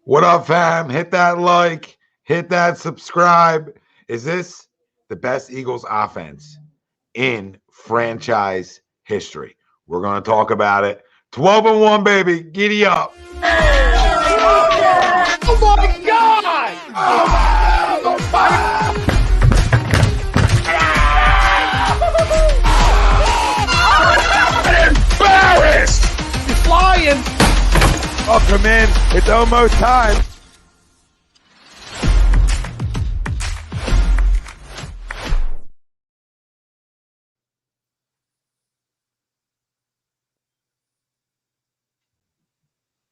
What up, fam? Hit that like, hit that subscribe. Is this the best Eagles offense in franchise history? We're going to talk about it. 12-1, baby. Giddy up. Oh my God! I'm embarrassed. He's flying. Welcome in. It's almost time.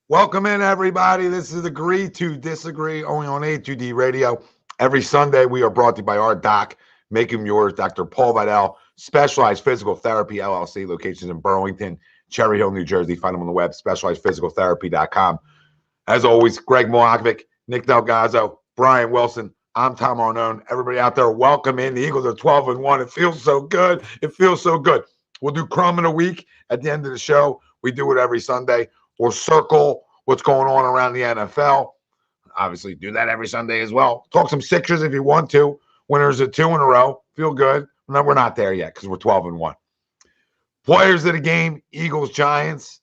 Welcome in, everybody. This is Agree to Disagree, only on A2D Radio. Every Sunday, we are brought to you by our doc, Make Him Yours, Dr. Paul Vidal, Specialized Physical Therapy, LLC, locations in Burlington, Cherry Hill, New Jersey. Find them on the web, specializedphysicaltherapy.com. As always, Greg Moakovic, Nick Delgazzo, Brian Wilson. I'm Tom Arnone. Everybody out there, welcome in. The Eagles are 12-1. It feels so good. It feels so good. We'll do Crumb in a week at the end of the show. We do it every Sunday. We'll circle what's going on around the NFL. Obviously, do that every Sunday as well. Talk some Sixers if you want to. Winners of 2 in a row. Feel good. No, we're not there yet because we're 12-1. Players of the game, Eagles, Giants.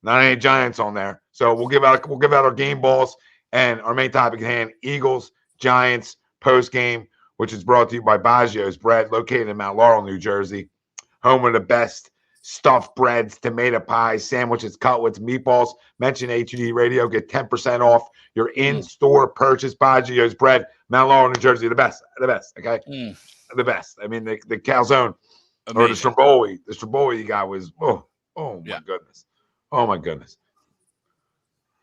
Not any Giants on there. So we'll give out our game balls and our main topic at hand, Eagles, Giants, post game, which is brought to you by Baggio's Bread, located in Mount Laurel, New Jersey. Home of the best stuffed breads, tomato pies, sandwiches, cutlets, meatballs. Mention A2D Radio. Get 10% off your in-store purchase. Baggio's Bread, Mount Laurel, New Jersey. The best, okay? The best. I mean, the calzone. Amazing. Or the Stromboli. The Stromboli you got was, oh my goodness. Oh, my goodness.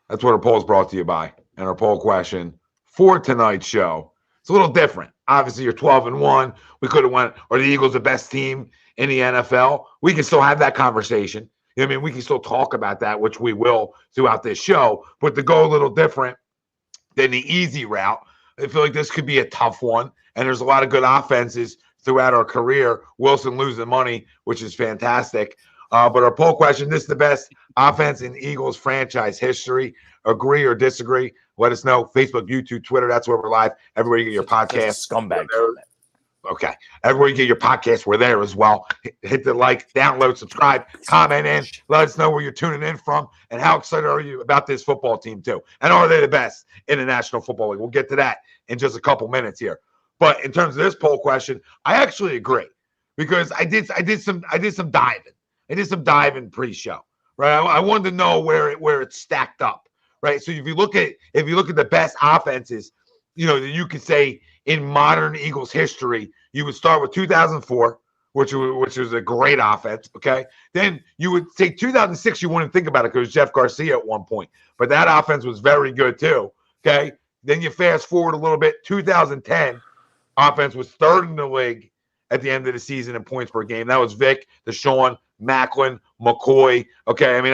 That's what our poll is brought to you by. And our poll question for tonight's show, it's a little different. Obviously, you're 12-1. We could have went, are the Eagles the best team in the NFL? We can still have that conversation. You know what I mean? We can still talk about that, which we will throughout this show. But to go a little different than the easy route, I feel like this could be a tough one. And there's a lot of good offenses throughout our career. Wilson losing money, which is fantastic. But our poll question, this is the best offense in Eagles franchise history. Agree or disagree? Let us know. Facebook, YouTube, Twitter, that's where we're live. Everywhere you get your podcast. Scumbag. Okay. Everywhere you get your podcast, we're there as well. Hit the like, download, subscribe, comment in. Let us know where you're tuning in from and how excited are you about this football team too. And are they the best in the National Football League? We'll get to that in just a couple minutes here. But in terms of this poll question, I actually agree because I did some diving. I did some diving pre-show, right? I wanted to know where it stacked up, right? So if you look at the best offenses, you know, you could say in modern Eagles history, you would start with 2004, which was a great offense. Okay, then you would say 2006. You wouldn't think about it because Jeff Garcia at one point, but that offense was very good too. Okay, then you fast forward a little bit, 2010 offense was third in the league at the end of the season in points per game. That was Vic, Deshaun, Macklin, McCoy. Okay, I mean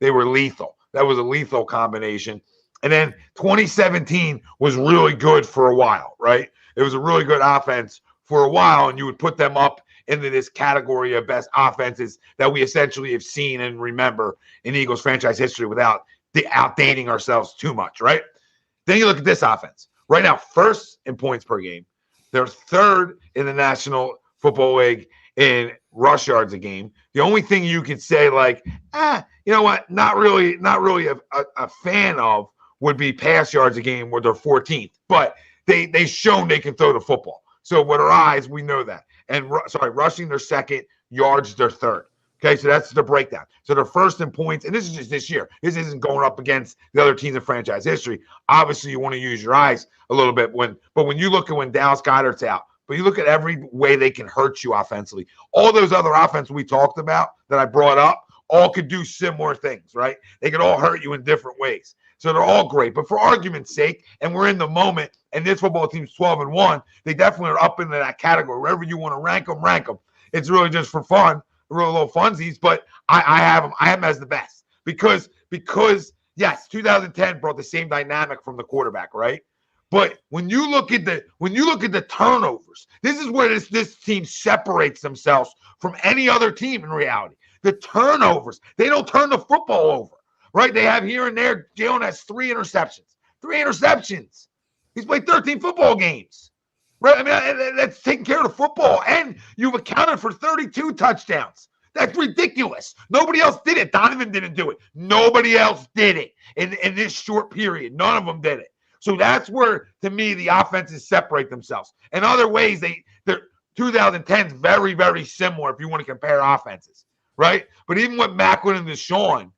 they were lethal. That was a lethal combination. And then 2017 was really good for a while, right? It was a really good offense for a while, and you would put them up into this category of best offenses that we essentially have seen and remember in Eagles franchise history without outdating ourselves too much, right? Then you look at this offense. Right now, first in points per game. They're third in the National Football League in rush yards a game. The only thing you could say, like, you know what, not really a fan of would be pass yards a game where they're 14th. But they've shown they can throw the football. So with our eyes, we know that. And rushing their second, yards their third. Okay, so that's the breakdown. So they're first in points, and this is just this year. This isn't going up against the other teams in franchise history. Obviously, you want to use your eyes a little bit but when you look at when Dallas Goedert's out, but you look at every way they can hurt you offensively. All those other offenses we talked about that I brought up all could do similar things, right? They could all hurt you in different ways. So they're all great. But for argument's sake, and we're in the moment, and this football team's 12-1, they definitely are up into that category. Wherever you want to rank them. It's really just for fun, real little funsies. But I have them as the best because yes, 2010 brought the same dynamic from the quarterback, right? But when you look at the turnovers, this is where this team separates themselves from any other team in reality. The turnovers, they don't turn the football over. right? They have here and there. Jalen has 3 interceptions. 3 interceptions. He's played 13 football games. Right? I mean, that's taking care of the football. And you've accounted for 32 touchdowns. That's ridiculous. Nobody else did it. Donovan didn't do it. Nobody else did it in this short period. None of them did it. So that's where, to me, the offenses separate themselves. In other ways, they're 2010's very, very similar if you want to compare offenses, right? But even with Macklin and Deshaun,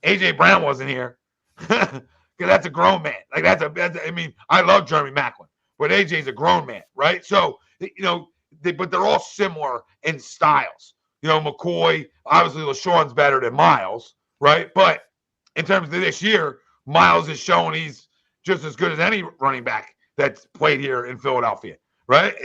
A.J. Brown wasn't here. Because that's a grown man. Like, I mean, I love Jeremy Macklin, but A.J.'s a grown man, right? So, but they're all similar in styles. McCoy, obviously LaShawn's better than Miles, right? But in terms of this year, Miles has shown he's just as good as any running back that's played here in Philadelphia, right?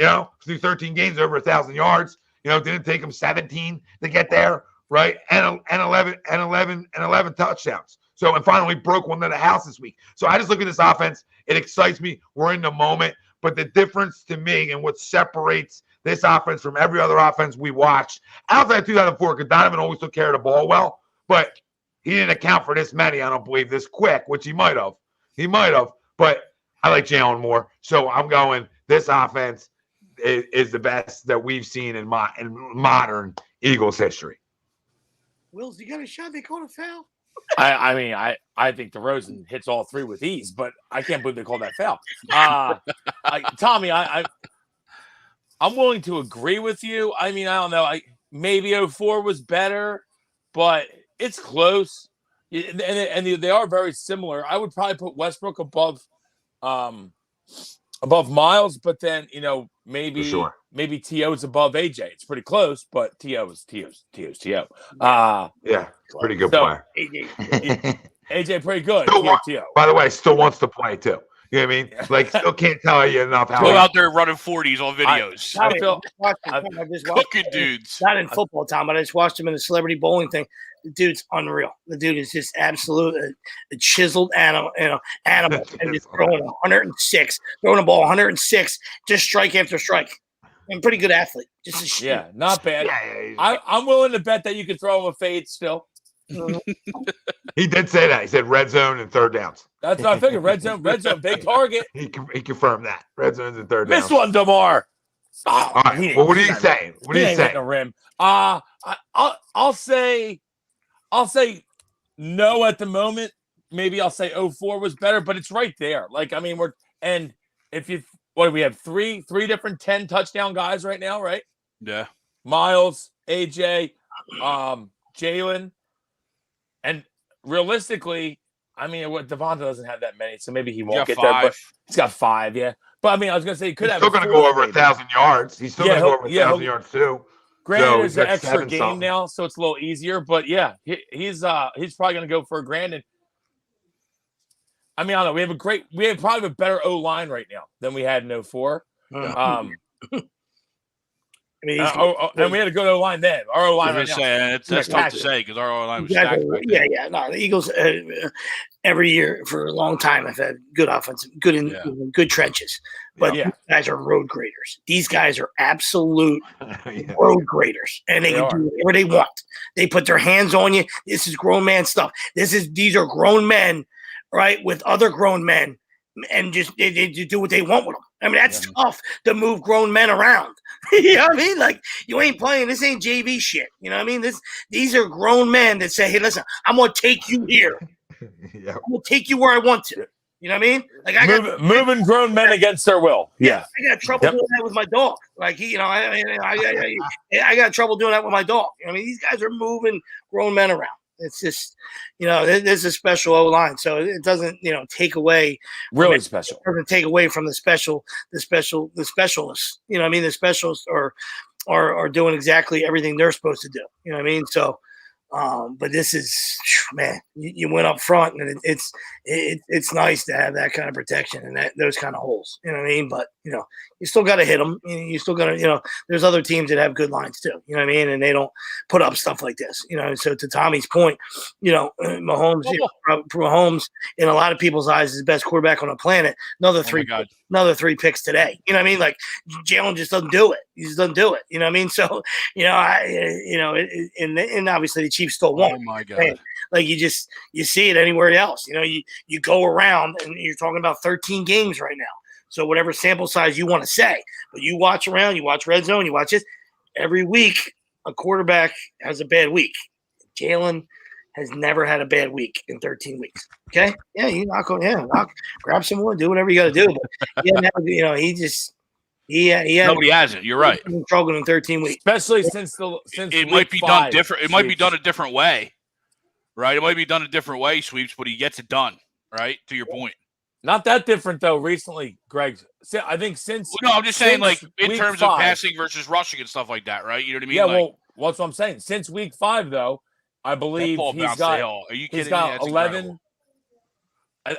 Through 13 games, over 1,000 yards. Didn't take him 17 to get there, right? And 11 touchdowns. So, and finally broke one in the house this week. So I just look at this offense. It excites me. We're in the moment. But the difference to me and what separates this offense from every other offense we watched, outside of 2004, because Donovan always took care of the ball well, but he didn't account for this many, I don't believe, this quick, which he might have. But I like Jalen more. So I'm going, this offense is the best that we've seen in modern Eagles history. Wills, you got a shot? They called a foul? I think DeRozan hits all 3 with ease, but I can't believe they called that foul. Tommy, I'm willing to agree with you. I mean, I don't know. Maybe 04 was better, but it's close. And they are very similar. I would probably put Westbrook above Miles, but then, maybe T.O.'s above A.J. It's pretty close, but T.O.'s T.O. Yeah, pretty good player. A.J. pretty good. T.O. By the way, still wants to play too. You know what I mean? Like, still can't tell you enough how. Go out there running 40s on videos. I just watched cooking dudes. Not in football, Tom, but I just watched him in the celebrity bowling thing. The dude's unreal. The dude is just absolute a chiseled animal, and just throwing 106, throwing a ball 106, just strike after strike. And pretty good athlete. Just not bad. I'm willing to bet that you could throw him a fade still. He did say that. He said red zone and third downs. That's what I figured. Red zone, big target. He confirmed that. Red zones and third downs. Missed one, DeMar. All right. Well, what are you saying? What are you saying? The rim. I'll say no at the moment. Maybe I'll say 04 was better, but it's right there. Like, I mean, we have three different 10 touchdown guys right now, right? Yeah. Miles, AJ, Jalen. And realistically, I mean, Devonta doesn't have that many, so maybe he won't get there. But he's got 5, yeah. But I mean, I was gonna say he could have. Still gonna go over 1,000 yards. He's still gonna go over 1,000 yards too. Granted, there's an extra game now, so it's a little easier. But yeah, he's probably gonna go for a grand. And I mean, I don't know. We have probably a better O line right now than we had in 04. I mean, and we had a good O line then. Our O line, that's tough to say because our O line was stacked. No, the Eagles every year for a long time have had good offense, good trenches. But these guys are road graders. These guys are absolute road graders, and they can do whatever they want. They put their hands on you. This is grown man stuff. These are grown men, right, with other grown men, and just they do what they want with them. I mean, that's tough to move grown men around. You know what I mean? Like, you ain't playing. This ain't JV shit. You know what I mean? These are grown men that say, hey, listen, I'm going to take you here. I'm going to take you where I want to. You know what I mean? Like, moving grown men against their will. Yeah. I got trouble doing that with my dog. Like, I got trouble doing that with my dog. You know what I mean? These guys are moving grown men around. It's just, there's a special O line, so it doesn't, take away. Really special. It doesn't take away from the specialists. You know what I mean? The specialists are doing exactly everything they're supposed to do. You know what I mean? So, but this is, man, you went up front, and it's nice to have that kind of protection and those kind of holes. You know what I mean? But you still got to hit them. You still got to, there's other teams that have good lines too. You know what I mean? And they don't put up stuff like this. So to Tommy's point, Mahomes, Mahomes in a lot of people's eyes is the best quarterback on the planet. Another three picks today. You know what I mean? Like, Jalen just doesn't do it. He just doesn't do it. You know what I mean? So and obviously the Chiefs still won. Oh my God! like you see it anywhere else. You go around and you're talking about 13 games right now. So whatever sample size you want to say, but you watch around, you watch Red Zone, you watch this. Every week, a quarterback has a bad week. Jalen has never had a bad week in 13 weeks. Okay? Yeah, grab some more, do whatever you got to do. But nobody has it. You're right. Struggling in 13 weeks, especially since it might be done different. It might be done a different way, right? It might be done a different way, Sweeps, but he gets it done, right? To your point. Not that different though. Recently, Greg. I think since I'm just saying, like in terms of passing versus rushing and stuff like that, right? You know what I mean? Yeah. Well, that's what I'm saying. Since week 5, though, I believe he's got. Are you kidding he's got me? That's 11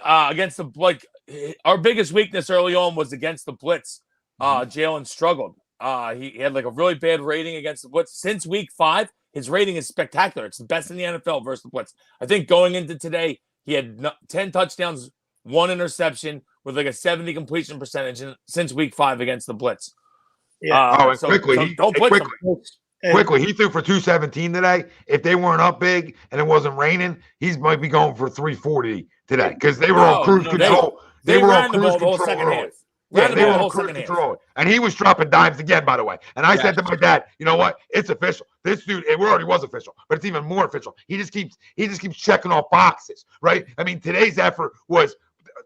against the our biggest weakness early on was against the blitz. Jalen struggled. He had like a really bad rating against the blitz. Since week 5, his rating is spectacular. It's the best in the NFL versus the blitz. I think going into today, he had 10 touchdowns. 1 interception with like a 70 completion percentage since week 5 against the blitz. Yeah. Quickly, he threw for 217 today. If they weren't up big and it wasn't raining, he might be going for 340 today because they were on cruise control. They were on cruise control the second half. Yeah, they were on cruise control. And he was dropping dimes again, by the way. And I said to my dad, you know what? It's official. This dude, it already was official, but it's even more official. He just keeps checking off boxes, right? I mean, today's effort was.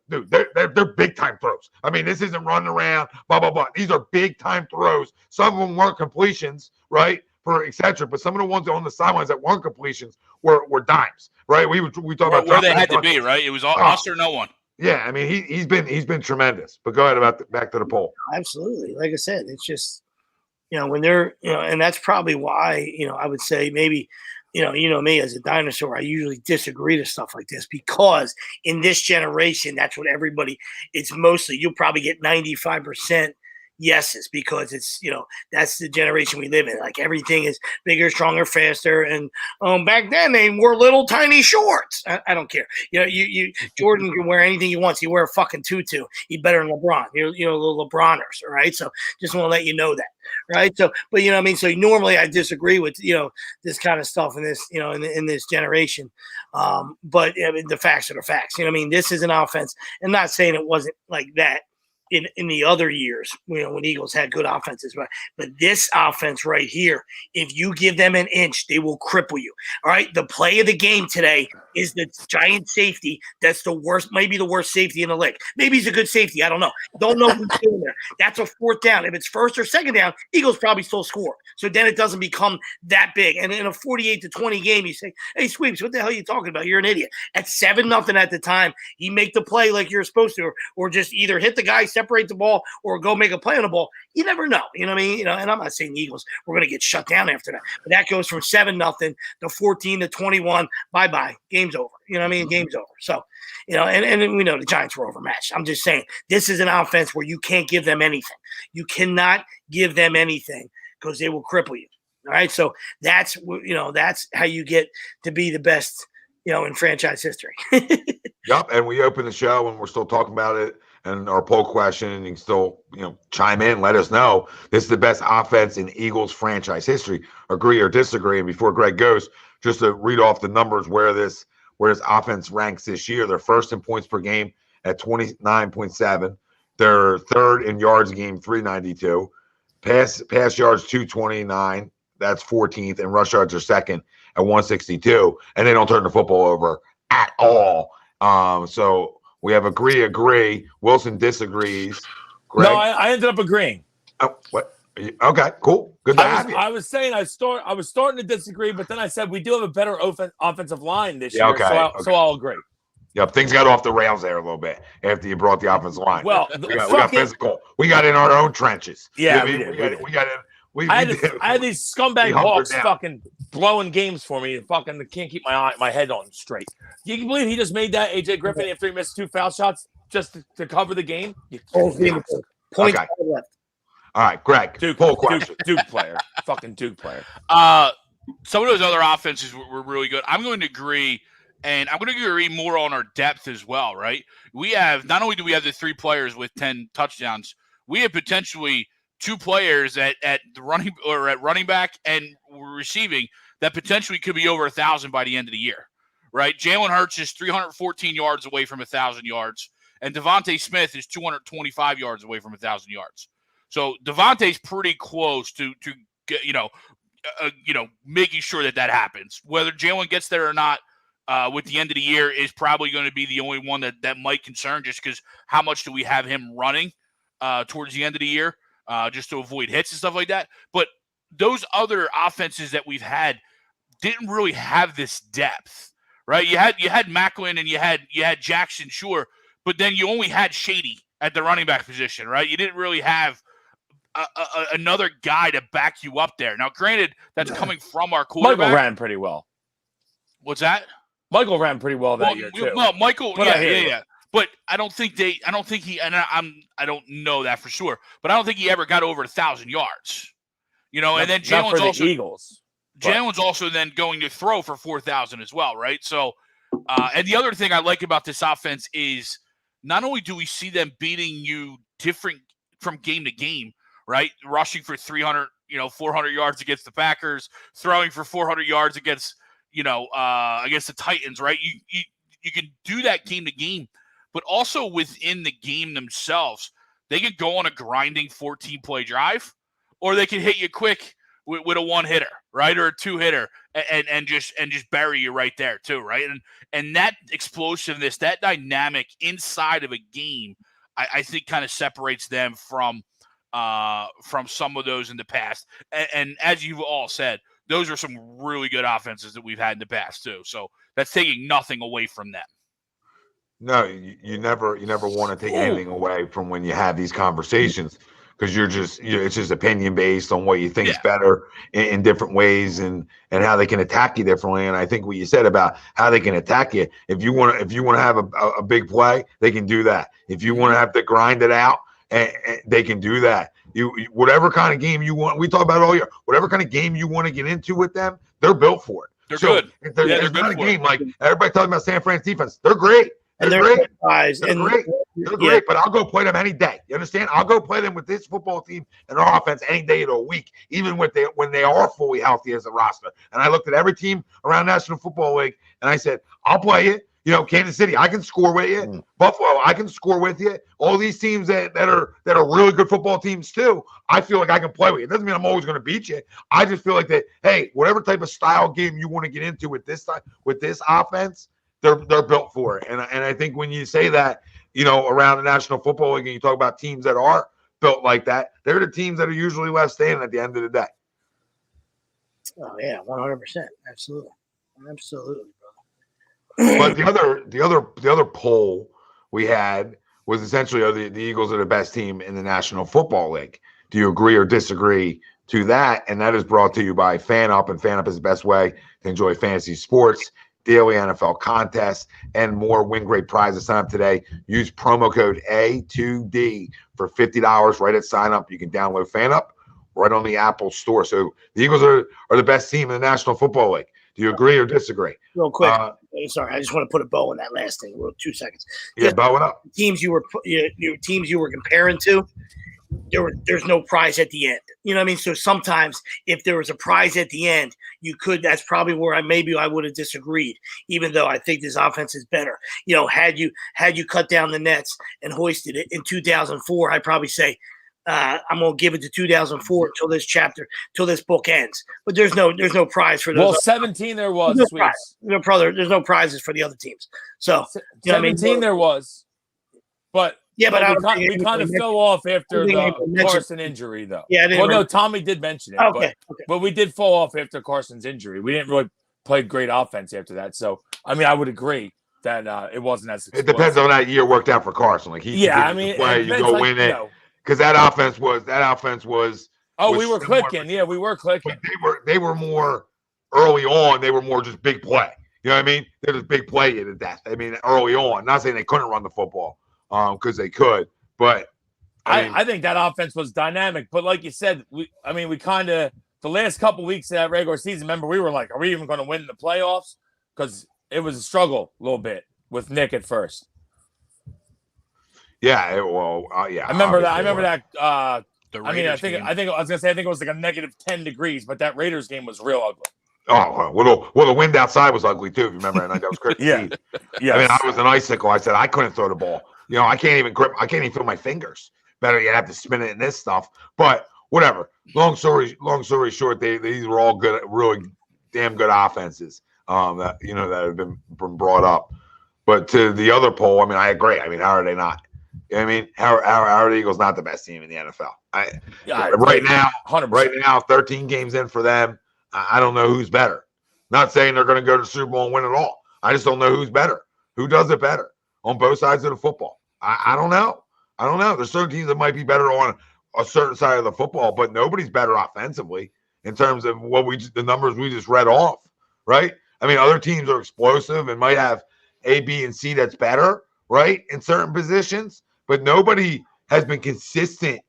Dude, they're big time throws. I mean, this isn't running around, blah blah blah. These are big time throws. Some of them weren't completions, right? For etc. But some of the ones on the sidelines that weren't completions were dimes, right? We talk about where they had to be, right? It was us or no one. Yeah, I mean, he's been tremendous. But go ahead back to the poll. Absolutely, like I said, it's just when they're and that's probably why I would say maybe. Me as a dinosaur, I usually disagree to stuff like this because in this generation, that's what it's mostly, you'll probably get 95% yeses because it's, that's the generation we live in. Like everything is bigger, stronger, faster. And back then they wore little tiny shorts. I don't care. Jordan can wear anything he wants. He wear a fucking tutu. He better than LeBron. Little LeBroners. All right. So just want to let you know that. Right. So, but what I mean? So normally I disagree with, this kind of stuff in this, in this generation. But I mean, the facts are the facts. I mean, this is an offense. I'm not saying it wasn't like that in the other years, when Eagles had good offenses, but this offense right here, if you give them an inch, they will cripple you. All right. The play of the game today is the giant safety. That's the worst, maybe the worst safety in the league. Maybe he's a good safety. I don't know. Don't know who's doing there. That's a 4th down. If it's 1st or 2nd down, Eagles probably still score. So then it doesn't become that big. And in a 48-20 game, you say, hey, Sweeps, what the hell are you talking about? You're an idiot. At 7-0 at the time, you make the play like you're supposed to, or just either hit the guy, separate the ball, or go make a play on the ball. You never know. You know what I mean? And I'm not saying the Eagles were going to get shut down after that. But that goes from 7-0 to 14-21. Bye-bye. Game's over. You know what I mean? Game's over. So, and we know the Giants were overmatched. I'm just saying this is an offense where you can't give them anything. You cannot give them anything because they will cripple you. All right. So that's how you get to be the best, in franchise history. Yep. And we open the show and we're still talking about it and our poll question, and you can still, chime in, let us know. This is the best offense in Eagles franchise history. Agree or disagree. And before Greg goes, just to read off the numbers where this offense ranks this year. They're 1st in points per game at 29.7. They're 3rd in yards a game, 392. Pass yards, 229. That's 14th. And rush yards are 2nd at 162. And they don't turn the football over at all. So we have agree. Wilson disagrees. Greg? No, I ended up agreeing. Oh, what? Okay, cool. Good to have you. I was saying I was starting to disagree, but then I said we do have a better offensive line this year, okay, so I'll agree. Yep, things got off the rails there a little bit after you brought the offensive line. Well, we got physical. We got in our own trenches. Yeah, we got in. I had these scumbag Hawks fucking blowing games for me. Fucking can't keep my head on straight. You can believe he just made that AJ Griffin after he missed 2 foul shots just to cover the game. Point left. All right, Greg. Duke player. Fucking Duke player. Some of those other offenses were really good. I'm going to agree, and I'm going to agree more on our depth as well, right? We have, not only do we have the 3 players with 10 touchdowns, we have potentially 2 players at the running back and receiving that potentially could be over 1,000 by the end of the year, right? Jalen Hurts is 314 yards away from 1,000 yards, and Devontae Smith is 225 yards away from 1,000 yards. So Devontae's pretty close to making sure that happens. Whether Jalen gets there or not with the end of the year is probably going to be the only one that might concern, just because how much do we have him running towards the end of the year just to avoid hits and stuff like that. But those other offenses that we've had didn't really have this depth, right? You had Macklin and you had Jackson, sure, but then you only had Shady at the running back position, right? You didn't really have another guy to back you up there. Now, granted, that's coming from our quarterback. Michael ran pretty well. What's that? Michael ran pretty well that year too. Well, Michael, yeah. But I don't think he, and I don't know that for sure, but I don't think he ever got over 1,000 yards. And then Jalen's also then going to throw for 4,000 as well, right? So, and the other thing I like about this offense is not only do we see them beating you different from game to game, right? Rushing for 300, 400 yards against the Packers, throwing for 400 yards against the Titans, right? You can do that game to game, but also within the game themselves, they can go on a grinding 14-play drive, or they can hit you quick with a one-hitter, right, or a two-hitter, and just bury you right there too, right? And that explosiveness, that dynamic inside of a game, I think kind of separates them from some of those in the past. And as you've all said, those are some really good offenses that we've had in the past too. So that's taking nothing away from them. No, you never want to take anything away from when you have these conversations, because it's just opinion based on what you think is better in different ways and how they can attack you differently. And I think what you said about how they can attack you, if you want to have a big play, they can do that. If you want to have to grind it out, and they can do that. You whatever kind of game you want, we talk about it all year. Whatever kind of game you want to get into with them, they're built for it. They're good. They're not a game like everybody talking about San Fran's defense. They're great. They're great. They're great, but I'll go play them any day. You understand? I'll go play them with this football team and our offense any day of the week, even when they are fully healthy as a roster. And I looked at every team around National Football League, and I said, I'll play it. Kansas City, I can score with you. Buffalo, I can score with you. All these teams that are really good football teams too, I feel like I can play with you. It doesn't mean I'm always going to beat you. I just feel like that, hey, whatever type of style game you want to get into with this offense, they're built for it. And I think when you say that, around the National Football League and you talk about teams that are built like that, they're the teams that are usually left standing at the end of the day. Oh yeah, 100%. Absolutely. But the other poll we had was essentially the Eagles are the best team in the National Football League. Do you agree or disagree to that? And that is brought to you by FanUp, and FanUp is the best way to enjoy fantasy sports, daily NFL contests, and more. Win great prizes. Sign up today. Use promo code A2D for $50 right at sign up. You can download FanUp right on the Apple Store. So the Eagles are the best team in the National Football League. Do you agree or disagree? Real quick, sorry, I just want to put a bow on that last thing. 2 seconds. Bow it up. Teams you were comparing to, there's no prize at the end. You know what I mean? So sometimes if there was a prize at the end, that's probably where I would have disagreed, even though I think this offense is better. Had you cut down the nets and hoisted it in 2004, I'd probably say, I'm gonna give it to 2004 till this book ends. But there's no prize for those. Well, 17 there was. There's no prizes for the other teams. So 17 there was, but we kind of fell off after the Carson injury, though. Yeah, no, Tommy did mention it. Okay. But we did fall off after Carson's injury. We didn't really play great offense after that. So I would agree that it wasn't as explosive. It depends on that year worked out for Carson. Like you go win it. Because that offense was. Oh, we were clicking. Yeah, we were clicking. They were more early on. They were more just big play. You know what I mean? They're just big play to death. I mean, early on. Not saying they couldn't run the football, because they could. But I think that offense was dynamic. But like you said, we kind of the last couple weeks of that regular season. Remember, we were like, are we even going to win the playoffs? Because it was a struggle a little bit with Nick at first. Yeah, I remember that. I think it was like a negative 10 degrees, but that Raiders game was real ugly. Oh, well, the wind outside was ugly too. If you remember, and that was Christmas Eve. Yes. I mean, I was an icicle. I said I couldn't throw the ball. I can't even grip. I can't even feel my fingers. Better yet, have to spin it in this stuff. But whatever. Long story short, these were all good, really damn good offenses. That have been brought up. But to the other poll, I mean, I agree. I mean, how are they not? I mean, how are the Eagles not the best team in the NFL? Right now, 13 games in for them. I don't know who's better. Not saying they're going to go to the Super Bowl and win it all. I just don't know who's better. Who does it better on both sides of the football? I don't know. There's certain teams that might be better on a certain side of the football, but nobody's better offensively in terms of the numbers we just read off, right? I mean, other teams are explosive and might have A, B, and C that's better, right, in certain positions, but nobody has been consistent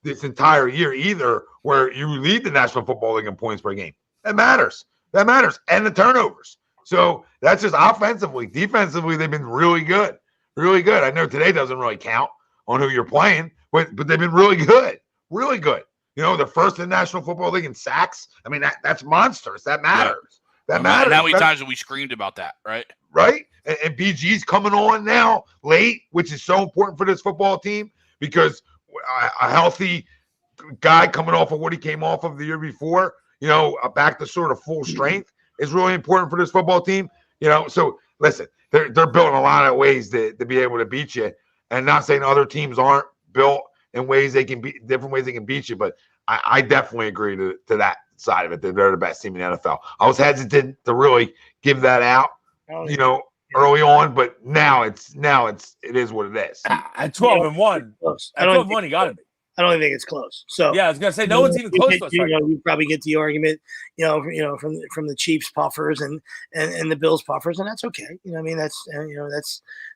this entire year either where you lead the National Football League in points per game. That matters. And the turnovers. So that's just offensively. Defensively, they've been really good. Really good. I know today doesn't really count on who you're playing, but they've been really good. Really good. They're first in the National Football League in sacks. I mean, that's monstrous. That matters. Yeah. That matters. And how many times have we screamed about that, right? Right? And BG's coming on now late, which is so important for this football team because a healthy guy coming off of what he came off of the year before, back to sort of full strength is really important for this football team. So listen, they're built in a lot of ways to be able to beat you, and not saying other teams aren't built in ways they can be different ways they can beat you, but I definitely agree to that side of it. That they're the best team in the NFL. I was hesitant to really give that out, early on, but now it is what it is. At 12-1, at 12-1, you got to be. I don't even think it's close. So yeah, I was gonna say no one's even close to us. You probably get the argument, from the Chiefs puffers and the Bills puffers, and that's okay. I mean, that's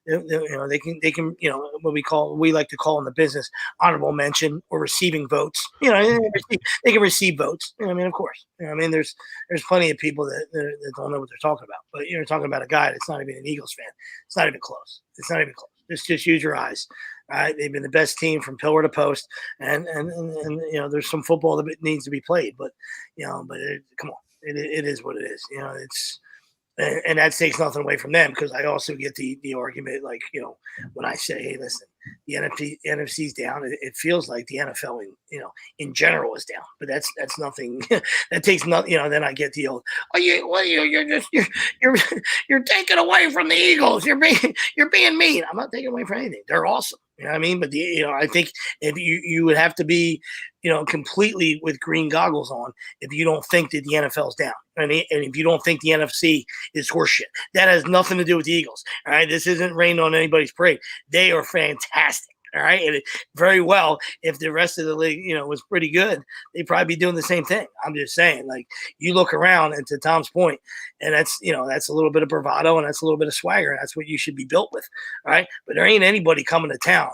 they can what we like to call in the business honorable mention or receiving votes. They can receive votes. I mean, of course. I mean, there's plenty of people that don't know what they're talking about. But you're talking about a guy that's not even an Eagles fan. It's not even close. Just use your eyes. Right? They've been the best team from pillar to post, and there's some football that needs to be played, but come on, it is what it is. It's and that takes nothing away from them because I also get the argument when I say, hey, listen, the NFC's down, it feels like the NFL in general is down, but that's nothing. That takes nothing. Then I get the old, you're taking away from the Eagles. You're being mean. I'm not taking away from anything. They're awesome. You know what I mean? But I think if you would have to be, completely with green goggles on if you don't think that the NFL's down. And if you don't think the NFC is horseshit. That has nothing to do with the Eagles. All right. This isn't raining on anybody's parade. They are fantastic. All right. And very well, if the rest of the league, was pretty good, they'd probably be doing the same thing. I'm just saying, you look around, and to Tom's point, and that's a little bit of bravado and that's a little bit of swagger. And that's what you should be built with. All right. But there ain't anybody coming to town,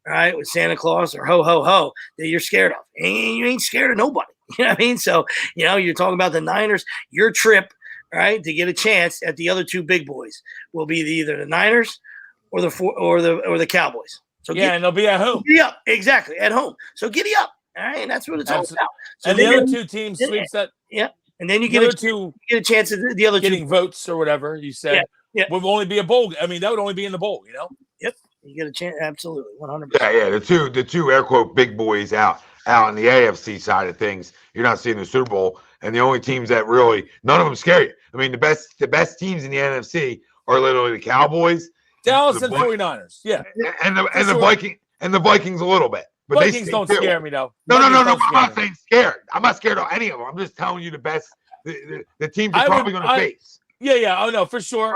all right, with Santa Claus or ho, ho, ho that you're scared of. And you ain't scared of nobody. You know what I mean? So, you're talking about the Niners, your trip, right, to get a chance at the other two big boys will be either the Niners or the Cowboys. So and they'll be at home. Giddy up, exactly, at home. So giddy up, all right, and that's what it's all about. So and the other two teams sweeps that. Yeah, and then you get a chance at the other getting two votes or whatever you said. Yeah, would only be a bowl. I mean, that would only be in the bowl. Yep, you get a chance. Absolutely, 100%. Yeah. The two air quote big boys out on the AFC side of things. You're not seeing the Super Bowl, and the only teams that really none of them scare you. I mean, the best teams in the NFC are literally the Cowboys. Dallas and 49ers, yeah, and the Vikings a little bit. But Vikings don't scare me though. No. I'm not saying scared. I'm not scared of any of them. I'm just telling you the best, the teams you're probably going to face. Yeah. Oh no, for sure.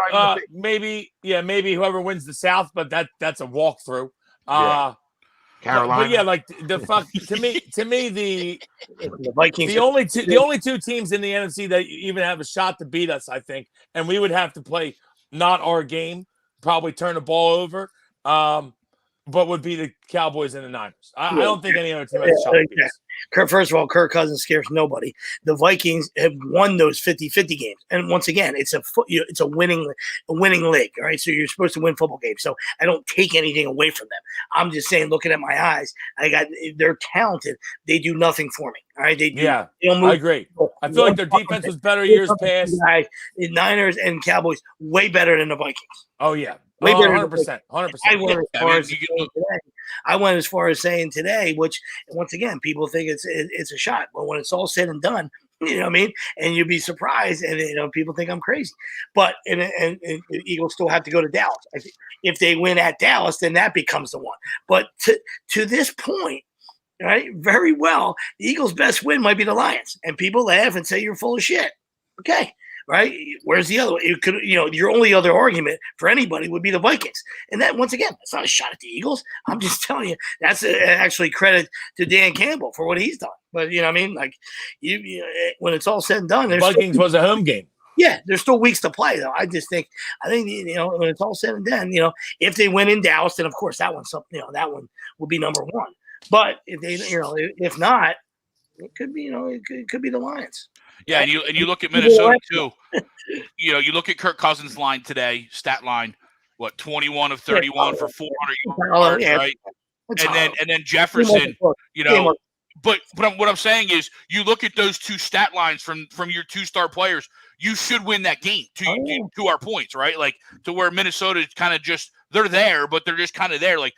Maybe whoever wins the South, but that's a walkthrough. Carolina. But to me the Vikings. The only two teams in the NFC that even have a shot to beat us, I think, and we would have to play not our game. Probably turn the ball over, but would be the Cowboys and the Niners. I don't think any other team has a shot. First of all, Kirk Cousins scares nobody. The Vikings have won those 50-50 games, and once again, it's a winning league. All right, so you're supposed to win football games. So I don't take anything away from them. I'm just saying, looking at my eyes, they're talented. They do nothing for me. All right, they don't move. I agree. I feel like their defense was better years past. The Niners and Cowboys way better than the Vikings. Oh yeah. 100%. I went as far as saying today, which once again, people think it's a shot, but when it's all said and done, you know what I mean? And you'd be surprised, and people think I'm crazy. But and the Eagles still have to go to Dallas. I think if they win at Dallas, then that becomes the one. But to this point, right, very well, the Eagles' best win might be the Lions, and people laugh and say you're full of shit. Okay. Right? Where's the other one? It could, your only other argument for anybody would be the Vikings. And that, once again, it's not a shot at the Eagles. I'm just telling you, that's actually credit to Dan Campbell for what he's done. But, you know what I mean? Like, when it's all said and done, Vikings was a home game. Yeah, there's still weeks to play, though. I think, when it's all said and done, if they win in Dallas, then, of course, that one will be number one. But if they, if not, it could be, it could be the Lions. Yeah, and you look at Minnesota too. You look at Kirk Cousins' line today, stat line, 21 of 31 for 400 yards, right? And then Jefferson, But what I'm saying is, you look at those two stat lines from your two star players, you should win that game. To our points, right? Like, to where Minnesota is kind of just, they're there, but they're just kind of there. Like,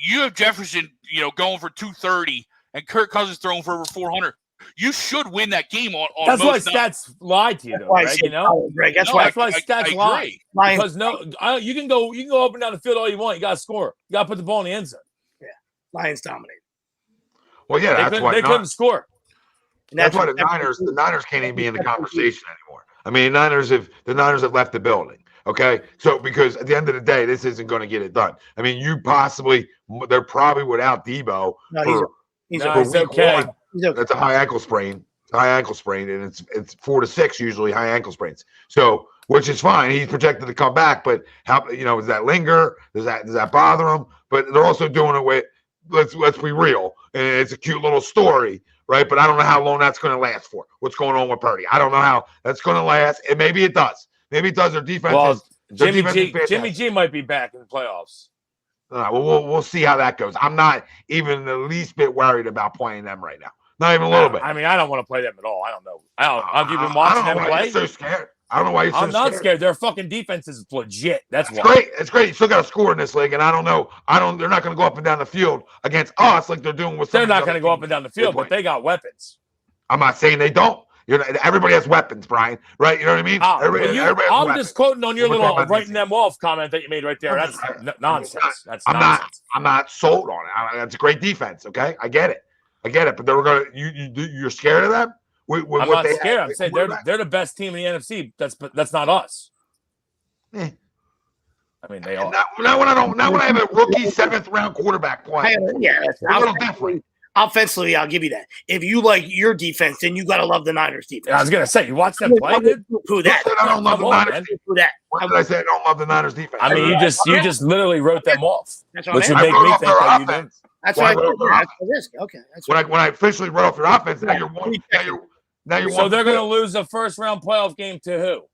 you have Jefferson, going for 230, and Kirk Cousins throwing for over 400. You should win that game on that's why stats lie to you, though, Greg. That's why stats lie. Because you can go up and down the field all you want. You got to score. You got to put the ball in the end zone. Yeah, Lions dominated. Well, yeah, they couldn't score. That's why the Niners can't even be in the conversation anymore. I mean, the Niners have left the building. Okay, so because at the end of the day, this isn't going to get it done. I mean, they're probably without Debo. He's okay. One. That's a high ankle sprain. And it's 4 to 6 usually high ankle sprains. So, which is fine. He's projected to come back, but how does that linger? Does that bother him? But they're also doing it with let's be real. And it's a cute little story, right? But I don't know how long that's going to last for. What's going on with Purdy? I don't know how that's going to last. And maybe it does. Maybe it does. Their defense. Jimmy G might be back in the playoffs. We'll see how that goes. I'm not even the least bit worried about playing them right now. Not even a little bit. I mean, I don't want to play them at all. I don't know. Have you been watching them play? You're so scared. I don't know why you're so scared. I'm not scared. Their fucking defense is legit. That's why. Great. It's great. You still got to score in this league, and I don't know. They're not going to go up and down the field against us like they're doing with. They're not going to go up and down the field, but they got weapons. I'm not saying they don't. Everybody has weapons, Brian. Right? You know what I mean? I'm just quoting on your little writing them off comment that you made right there. That's nonsense. That's nonsense. I'm not sold on it. That's a great defense. Okay, I get it. But you're scared of them? I'm not scared. I'm saying they're the best team in the NFC. That's not us. I mean, they are. Now when I have a rookie 7th round quarterback playing, it's a little different. Offensively, I'll give you that. If you like your defense, then you got to love the Niners defense. I was going to say, you watch them play, dude? Who that? I don't love the Niners. Why did I say I don't love the Niners defense? I mean, you just literally wrote them off, which would make me think that you did. That's why I wrote their offense. Okay. When I officially wrote off your offense, now you're one. So they're going to lose a first-round playoff game to who?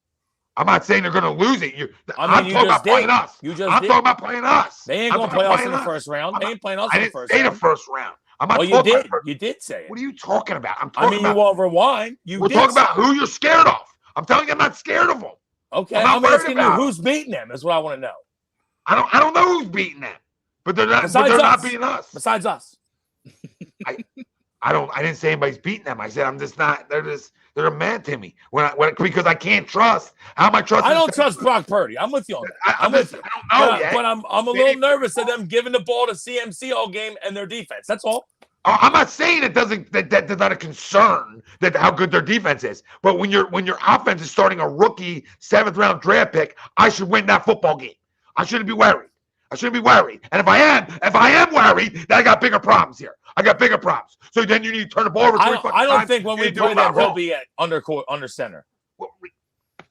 I'm not saying they're going to lose it. I'm talking about playing us. Talking about playing us. They ain't going to play us in the first round. They ain't playing us in the first round. I didn't say the first round. You did. You did say it. What are you talking about? You won't rewind. We're talking about who you're scared of. I'm telling you, I'm not scared of them. Okay, I'm asking you who's beating them. Is what I want to know. I don't know who's beating them, but they're not beating us. Besides us, I didn't say anybody's beating them. I said I'm just not. They're a man to me because I can't trust. How am I trusting? I don't trust Brock Purdy. I'm with you on that. I'm with you. I don't know yet. But I'm a little nervous of them giving the ball to CMC all game and their defense. That's all. I'm not saying that's not a concern that how good their defense is. But when your offense is starting a rookie 7th round draft pick, I should win that football game. I shouldn't be worried. And if I am worried, then I got bigger problems here. I got bigger problems. So then you need to turn the ball over. I don't think when we play them, he'll be at under center.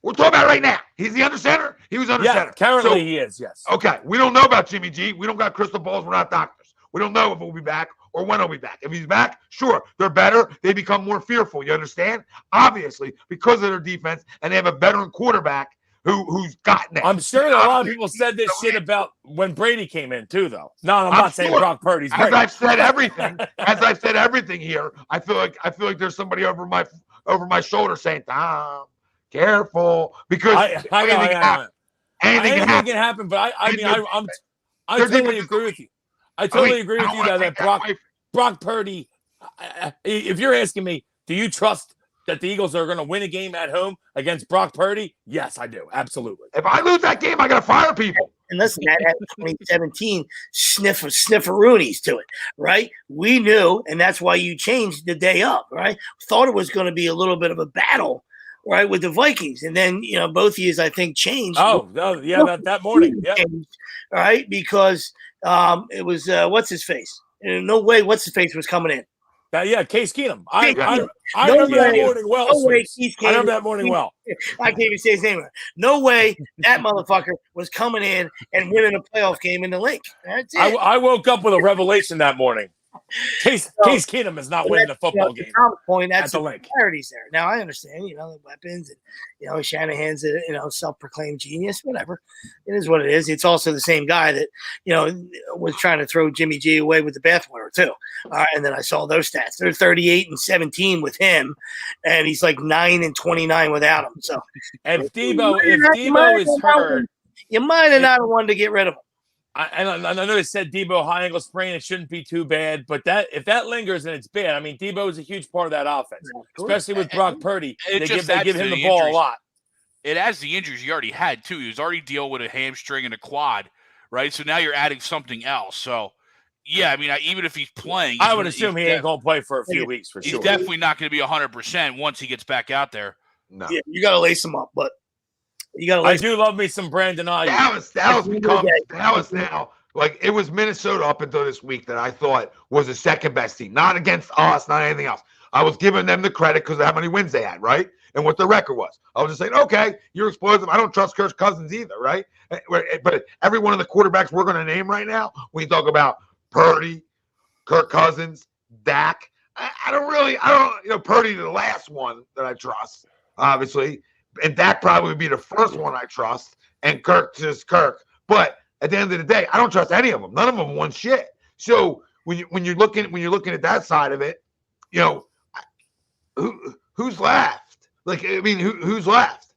We're talking about right now. He's the under center. He was under center. Currently he is, yes. Okay, we don't know about Jimmy G. We don't got crystal balls. We're not doctors. We don't know if he'll be back or when he'll be back. If he's back, sure, they're better. They become more fearful. You understand? Obviously, because of their defense, and they have a veteran quarterback who's gotten it. I'm sure that a lot of people said this shit about when Brady came in too, though. No, I'm not saying Brock Purdy's great. As I've said everything here, I feel like there's somebody over my shoulder saying, "Tom, careful," because anything can happen. But I totally agree with you. I totally agree with you that Brock Purdy. If you're asking me, do you trust that the Eagles are going to win a game at home against Brock Purdy? Yes, I do. Absolutely. If I lose that game, I got to fire people. And listen, that had 2017 snifferoonies to it, right? We knew, and that's why you changed the day up, right? Thought it was going to be a little bit of a battle, right, with the Vikings. And then, both of you, I think, changed. That morning. Yeah. Right? Because it was, what's his face? No way what's his face was coming in. Case Keenum. I remember that morning well. I remember that morning well. I can't even say his name. No way that motherfucker was coming in and winning a playoff game in the link. That's it. I woke up with a revelation that morning. Case Keenum is not winning a football game. Tom's point, that's the link. Priorities there. Now I understand, the weapons, and Shanahan's a self-proclaimed genius. Whatever, it is what it is. It's also the same guy that was trying to throw Jimmy G away with the bathwater too. And then I saw those stats. They're 38-17 with him, and he's like 9-29 without him. So if Debo is hurt, you might have not wanted to get rid of him. I know they said Debo high ankle sprain. It shouldn't be too bad, but if that lingers and it's bad, I mean, Debo is a huge part of that offense, especially with Brock Purdy. They give him the ball a lot. It adds the injuries he already had too. He was already dealing with a hamstring and a quad, right? So now you're adding something else. So yeah, I mean, even if he's playing, I would assume he ain't gonna play for a few weeks for sure. He's definitely not going to be 100% once he gets back out there. No, yeah, you got to lace him up, but. I do love me some Brandon Ayuk. Dallas now. Like, it was Minnesota up until this week that I thought was the second best team. Not against us, not anything else. I was giving them the credit because of how many wins they had, right? And what the record was. I was just saying, okay, you're explosive. I don't trust Kirk Cousins either, right? But every one of the quarterbacks we're going to name right now, when you talk about Purdy, Kirk Cousins, Dak, Purdy the last one that I trust, obviously. And Dak probably would be the first one I trust, and Kirk just Kirk. But at the end of the day, I don't trust any of them. None of them won shit. So when you're looking at that side of it, who's left? Like, I mean, who's left?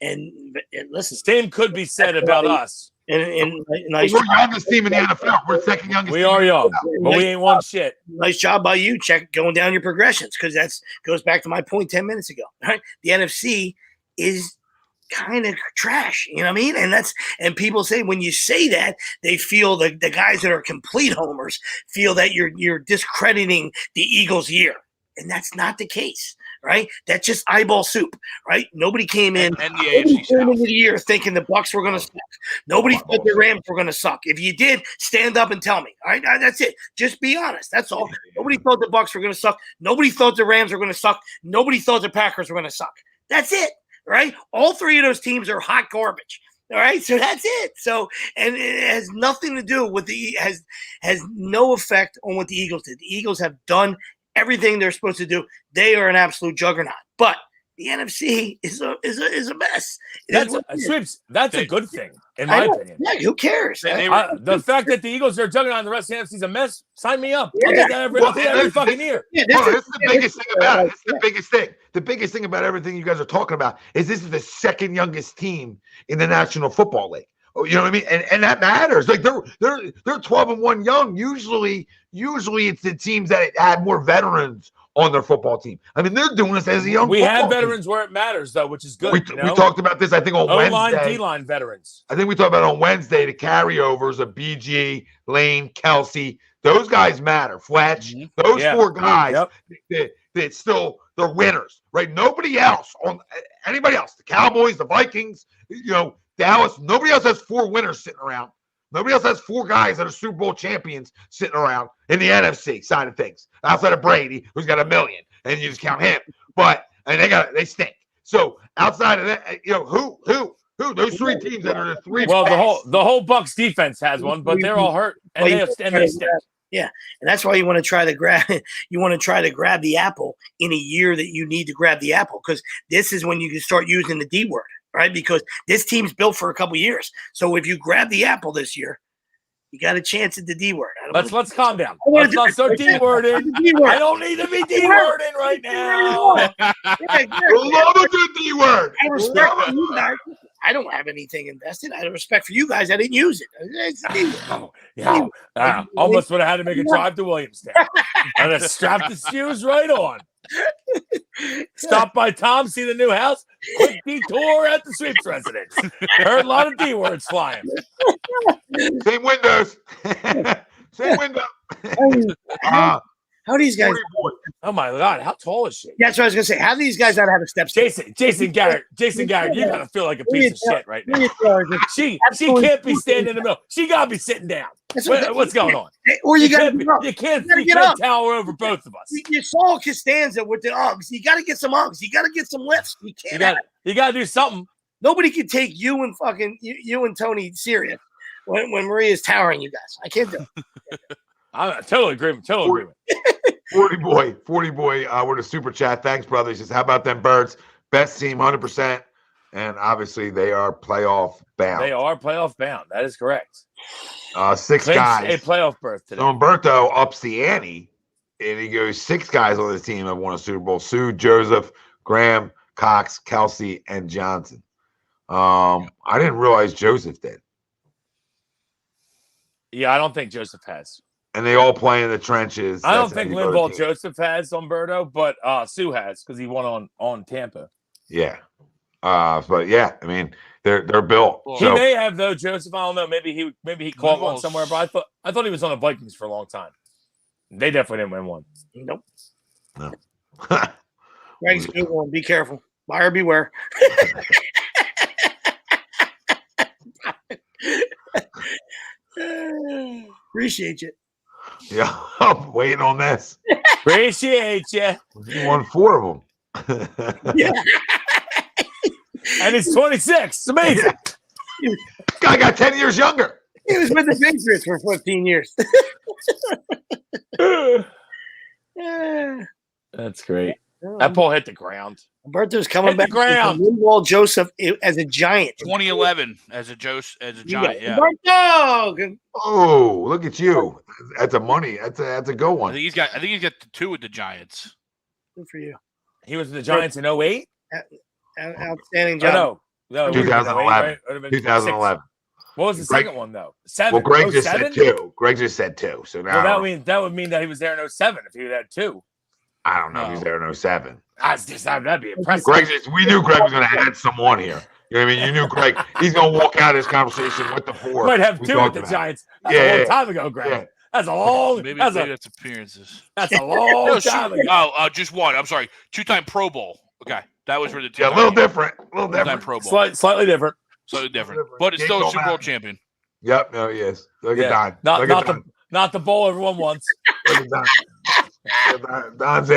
And listen, same could be said about us. And we're the youngest team in the NFL. We're the second youngest. We are young, but we ain't won shit. Nice job by you, going down your progressions, because that goes back to my point 10 minutes ago. Right? The NFC is kind of trash. You know what I mean? And people say when you say that, they feel the guys that are complete homers feel that you're discrediting the Eagles' year, and that's not the case. Right? That's just eyeball soup, right? Nobody came in into the year thinking the Bucs were going to suck. Nobody thought the Rams were going to suck. If you did, stand up and tell me. All right, that's it. Just be honest. That's all. Nobody thought the Bucs were going to suck. Nobody thought the Rams were going to suck. Nobody thought the Packers were going to suck. That's it, right? All three of those teams are hot garbage. All right, so that's it. So, and it has nothing to do with has no effect on what the Eagles did. The Eagles have done everything they're supposed to do. They are an absolute juggernaut. But the NFC is a mess. That's a good thing, in my opinion. Yeah, who cares? The fact that the Eagles are juggling on the rest of the NFC is a mess. Sign me up. I'll take that every fucking year. Yeah, this is the biggest thing about it. This is the biggest thing. The biggest thing about everything you guys are talking about is this is the second youngest team in the National Football League. You know what I mean? And that matters. Like they're 12-1 young. Usually it's the teams that had more veterans on their football team. I mean, they're doing this as a young. We have veterans where it matters, though, which is good. We talked about this, I think, on Wednesday. O-line, D-line veterans. I think we talked about on Wednesday the carryovers of BG, Lane, Kelsey. Those guys matter. Fletch. Those four guys. That still they're winners, right? Nobody else anybody else. The Cowboys, the Vikings. Dallas, nobody else has four winners sitting around. Nobody else has four guys that are Super Bowl champions sitting around in the NFC side of things. Outside of Brady, who's got $1 million, and you just count him. And they stink. So outside of that, who those three teams that are the three. Well, the whole Bucks defense has one, but they're all hurt and they stink. Yeah, and that's why you want to try to grab. You want to try to grab the apple in a year that you need to grab the apple, because this is when you can start using the D word, right? Because this team's built for a couple years. So if you grab the apple this year, you got a chance at the D word. Let's calm down. Let's not start D-wording. I don't need to be D-wording right now. Love a good D word. I respect you guys. I don't have anything invested. I have respect for you guys. I didn't use it. Almost would have had to make a drive to Williamstown. And I strapped the shoes right on. Stop by Tom, see the new house. Quick detour at the sweeps residence. Heard a lot of D words flying. Same windows. Same window. How these guys? Oh my God! How tall is she? Yeah, that's what I was gonna say. How do these guys not have a step? Jason Garrett, you gotta feel like a piece of shit right now. She can't be standing in the middle. She gotta be sitting down. What's going on? Or you can't tower over both of us. You saw Costanza with the Uggs. You got to get some Uggs. You got to get some lifts. You got to do something. Nobody can take you and Tony serious when Maria's towering you guys. I can't do it. I'm totally agreement. 40 boy, with a super chat. Thanks, brother. He says, how about them Birds? Best team, 100%. And obviously, they are playoff bound. That is correct. 6 guys. A playoff berth today. So Umberto ups the ante, and he goes 6 guys on the team have won a Super Bowl. Sue, Joseph, Graham, Cox, Kelsey, and Johnson. I didn't realize Joseph did. Yeah, I don't think Joseph has. And they all play in the trenches. I don't think Linval Joseph has Umberto, but Sue has, because he won on Tampa. Yeah. But yeah, I mean, they're built. He may have, though, Joseph. I don't know. Maybe he caught one somewhere, but I thought he was on the Vikings for a long time. They definitely didn't win one. Nope. No. Greg's a good one. Be careful. Buyer beware. Appreciate you. Yeah, I'm waiting on this. Appreciate you. You won 4 of them. Yeah. And he's 26. It's amazing. Yeah. This guy got 10 years younger. He was with the Patriots for 15 years. That's great. That ball hit the ground. Umberto's coming back. Ground. Linval Joseph as a Giant. 2011 as a Giant. Yeah. Umberto. Oh, look at you. That's a money. That's a good one. I think he's got the 2 with the Giants. Good for you. He was with the Giants in 08? Outstanding job. No, 2011. 08, 2011. What was the second one, though? 7. Well, Greg just said 2. Greg just said 2. So now that would mean that he was there in 07 if he had 2. I don't know if he's there in 07. That'd be impressive. We knew Greg was going to add someone here. You know what I mean? You knew Greg. He's going to walk out of this conversation with the 4. Might have 2 with the Giants. That's a long time ago, Greg. Yeah. That's a long. Maybe that's appearances. That's a long time ago. Just one. I'm sorry. 2-time Pro Bowl. Okay, that was for the 2. Yeah, a little different. A little different. Pro Bowl. Slightly different. Slightly different. But it's still a Super Bowl champion. Yep. No, he is. Look at Don. Not the bowl everyone wants. Look at Don. Don's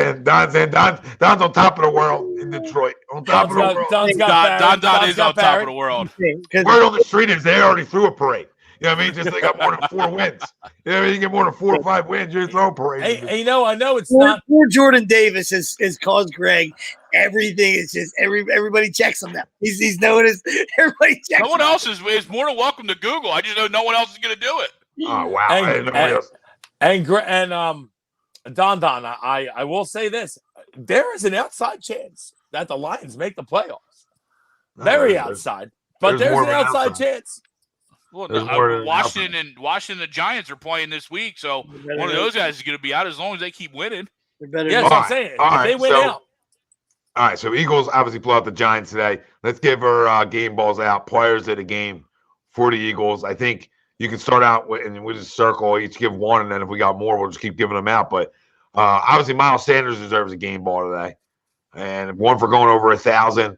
on top of the world in Detroit. On top of the world. Don is on top of the world. Word on the street is they already threw a parade. You know what I mean? Just they got more than 4 wins. You know what I mean? You get more than 4 or 5 wins, you're throwing parade. Hey, I know it's not. Poor Jordan Davis has caused Greg everything. It's just everybody checks him now. He's known as everybody checks. No one else is more than welcome to Google. I just know no one else is going to do it. Oh wow! I didn't know Don, I will say this: there is an outside chance that the Lions make the playoffs. Very outside, but there's an outside chance. Well, Washington and the Giants are playing this week, so one of those guys is going to be out as long as they keep winning. Yeah, that's what I'm saying. If they win out. All right, so Eagles obviously blow out the Giants today. Let's give our game balls out. Players of the game for the Eagles. I think you can start out with, and we'll just circle, each give one, and then if we got more, we'll just keep giving them out. But obviously, Miles Sanders deserves a game ball today, and one for going over 1,000.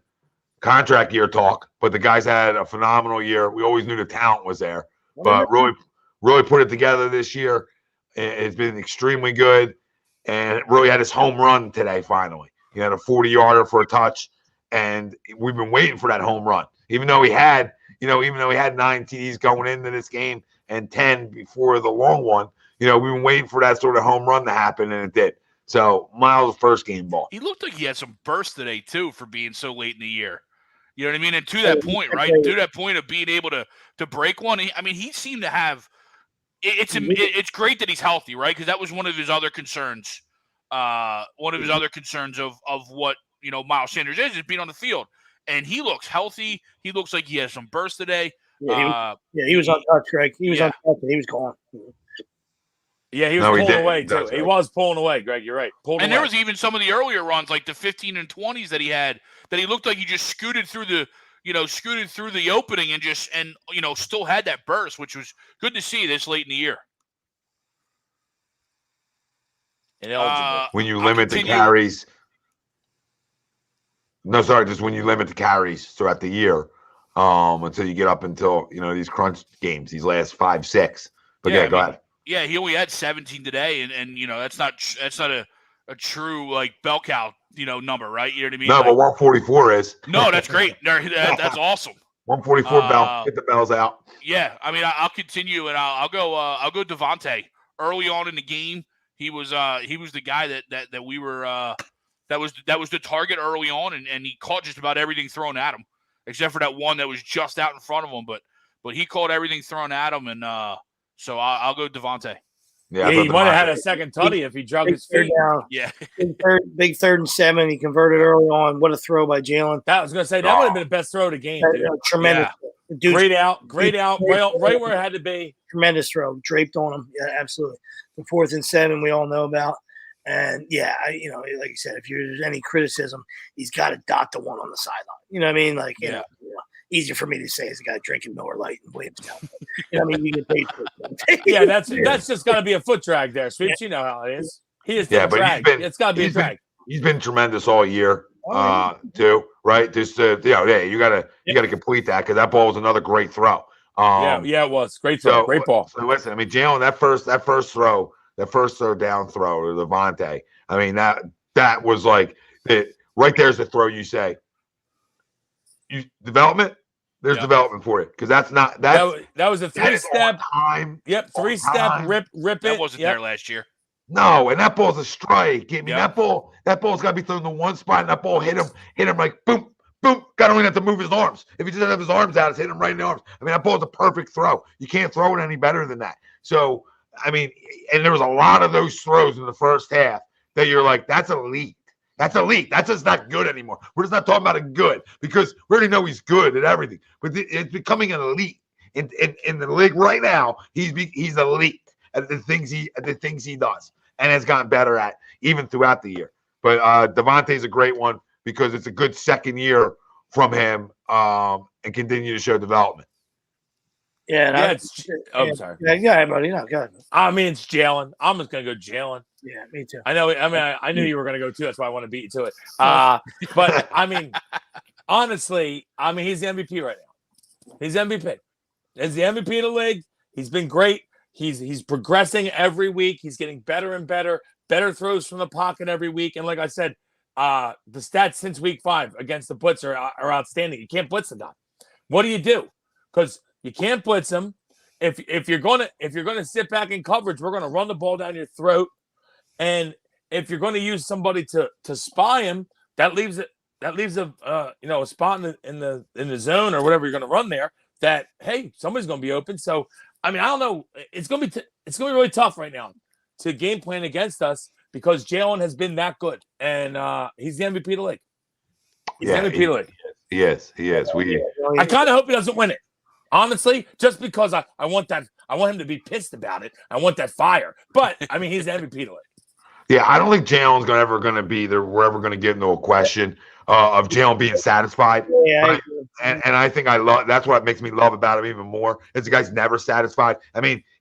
Contract year talk, but the guys had a phenomenal year. We always knew the talent was there, but really put it together this year. It's been extremely good, and really had his home run today. Finally, he had a 40-yarder for a touch, and we've been waiting for that home run. Even though he had 9 TDs going into this game and 10 before the long one, we've been waiting for that sort of home run to happen, and it did. So Miles' first game ball. He looked like he had some burst today too for being so late in the year. You know what I mean? And to that point, right? To that point of being able to break one. He seemed to have. It's great that he's healthy, right? Because that was one of his other concerns. One of his other concerns of what Miles Sanders is being on the field, and he looks healthy. He looks like he has some burst today. He was on touch, Greg. He was on touch, and he was gone. Yeah, he was pulling away too. He was pulling away, Greg. You're right. There was even some of the earlier runs, like the 15 and 20s that he had, that he looked like he just scooted through the opening and still had that burst, which was good to see this late in the year. When you limit the carries. No, sorry, just when you limit the carries throughout the year, until you get up until these crunch games, these last 5, 6. But go ahead. Yeah, he only had 17 today, and that's not a true like bell cow number, right? You know what I mean? No, but 144 is. No, that's great. That's awesome. 144 bell. Get the bells out. Yeah, I'll continue, and I'll go Devontae. Early on in the game, he was the guy that we were that was the target early on, and he caught just about everything thrown at him, except for that one that was just out in front of him. But he caught everything thrown at him, and so I'll go Devontae. Yeah, he might have had a second tutty if he drug his feet. Yeah, big 3rd and 7. He converted early on. What a throw by Jalen! That was going to say that would have been the best throw of the game. Tremendous, yeah. Great out, right where it had to be. Tremendous throw, draped on him. Yeah, absolutely. The 4th and 7 we all know about, and like you said, if there's any criticism, he's got to dot the one on the sideline. You know what I mean? Like easier for me to say as a guy drinking Miller Lite and Williamstown. You get paid for it. Yeah, that's just got to be a foot drag there, Sweeps. You know how it is. He is drag. It's got to be a drag. He's been tremendous all year, too. Right? Just you gotta complete that because that ball was another great throw. It was great throw, great ball. So listen, Jalen, that first throw down throw to Devontae. That was like right there's the throw you say. Development. There's development for it because that was a 3-step time. Yep, 3-step rip it. That wasn't there last year. No, and that ball's a strike. That ball's got to be thrown to one spot, and that ball hit him like boom, boom. Got only have to move his arms. If he just have his arms out, it's hit him right in the arms. That ball's a perfect throw. You can't throw it any better than that. So and there was a lot of those throws in the first half that you're like, that's elite. That's elite. That's just not good anymore. We're just not talking about it good because we already know he's good at everything. But it's becoming an elite in the league right now. He's elite at the things he does and has gotten better at even throughout the year. But Devontae's a great one because it's a good second year from him and continue to show development. Yeah. Sorry. Yeah, buddy. No, go ahead. It's Jalen. I'm just gonna go Jalen. Yeah, me too. I know. I knew you were gonna go too. That's why I want to beat you to it. But honestly, he's the MVP right now. He's MVP. He's the MVP of the league. He's been great. He's progressing every week. He's getting better and better. Better throws from the pocket every week. And like I said, the stats since week 5 against the blitz are outstanding. You can't blitz the guy. What do? Because you can't blitz him. If you're gonna sit back in coverage, we're gonna run the ball down your throat. And if you're going to use somebody to spy him, that leaves a spot in the zone or whatever you're going to run there. That somebody's going to be open. So I don't know. It's going to be really tough right now to game plan against us because Jalen has been that good and he's the MVP of the league. He's the MVP of the league. Yes, he is. I kind of hope he doesn't win it. Honestly, just because I want him to be pissed about it. I want that fire. But he's the MVP of the league. Yeah, I don't think Jalen's ever going to be there. We're ever going to get into a question of Jalen being satisfied. Yeah, and I think that's what makes me love about him even more. Is the guy's never satisfied.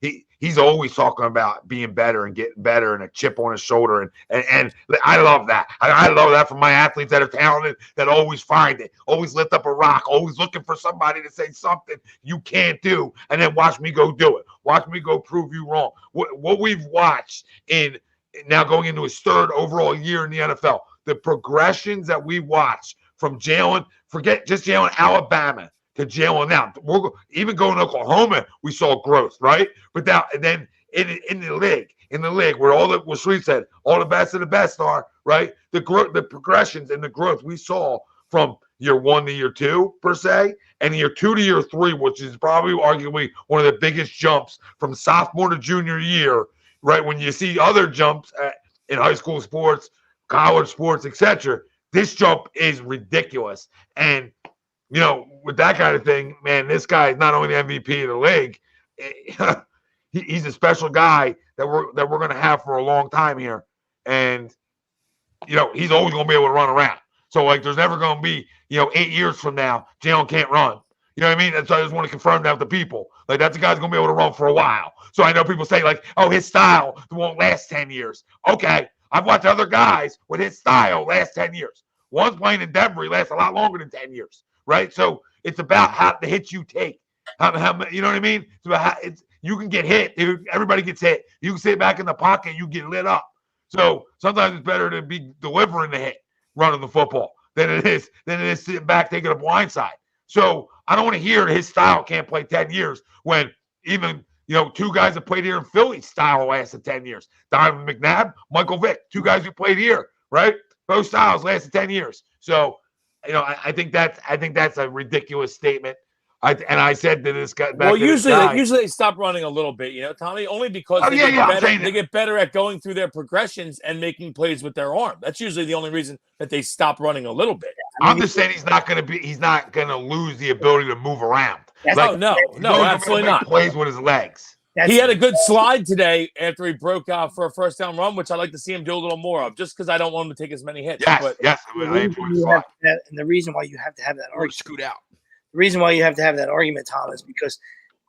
He's always talking about being better and getting better and a chip on his shoulder. And I love that. I love that from my athletes that are talented, that always find it, always lift up a rock, always looking for somebody to say something you can't do, and then watch me go do it. Watch me go prove you wrong. What we've watched now going into his 3rd overall year in the NFL, the progressions that we watched from Jalen, forget just Jalen Alabama to Jalen now. Even going to Oklahoma, we saw growth, right? But now and then in the league, where what Sweet said, all the best of the best are, right? The growth, the progressions and the growth we saw from year 1 to year 2 per se, and year 2 to year 3, which is probably arguably one of the biggest jumps from sophomore to junior year, right? When you see other jumps in high school sports, college sports, etc., this jump is ridiculous. And with that kind of thing, man, this guy is not only the MVP of the league, he's a special guy that we're going to have for a long time here. And he's always going to be able to run around. So there's never going to be 8 years from now Jalen can't run. You know what I mean? And so I just want to confirm that with the people. That's a guy's going to be able to run for a while. So I know people say oh, his style won't last 10 years. Okay, I've watched other guys with his style last 10 years. One's playing in Denver, he lasts a lot longer than 10 years, right? So it's about how the hits you take. How you know what I mean? It's about you can get hit, dude. Everybody gets hit. You can sit back in the pocket, you get lit up. So sometimes it's better to be delivering the hit, running the football, than it is sitting back taking a blind side. So I don't want to hear his style can't play 10 years when even two guys that played here in Philly style lasted 10 years. Donovan McNabb, Michael Vick, two guys who played here, right? Both styles lasted 10 years. So, I think that's a ridiculous statement. I said to this guy. Well, usually they stop running a little bit, Tommy, only because they get better at going through their progressions and making plays with their arm. That's usually the only reason that they stop running a little bit. I'm just saying he's not going to lose the ability to move around. No, absolutely not. Plays with his legs. He had a good slide today after he broke out for a first down run, which I'd like to see him do a little more of, just because I don't want him to take as many hits. Yes. And the reason why you have to have that argument, scoot out. The reason why you have to have that argument, Tom, is because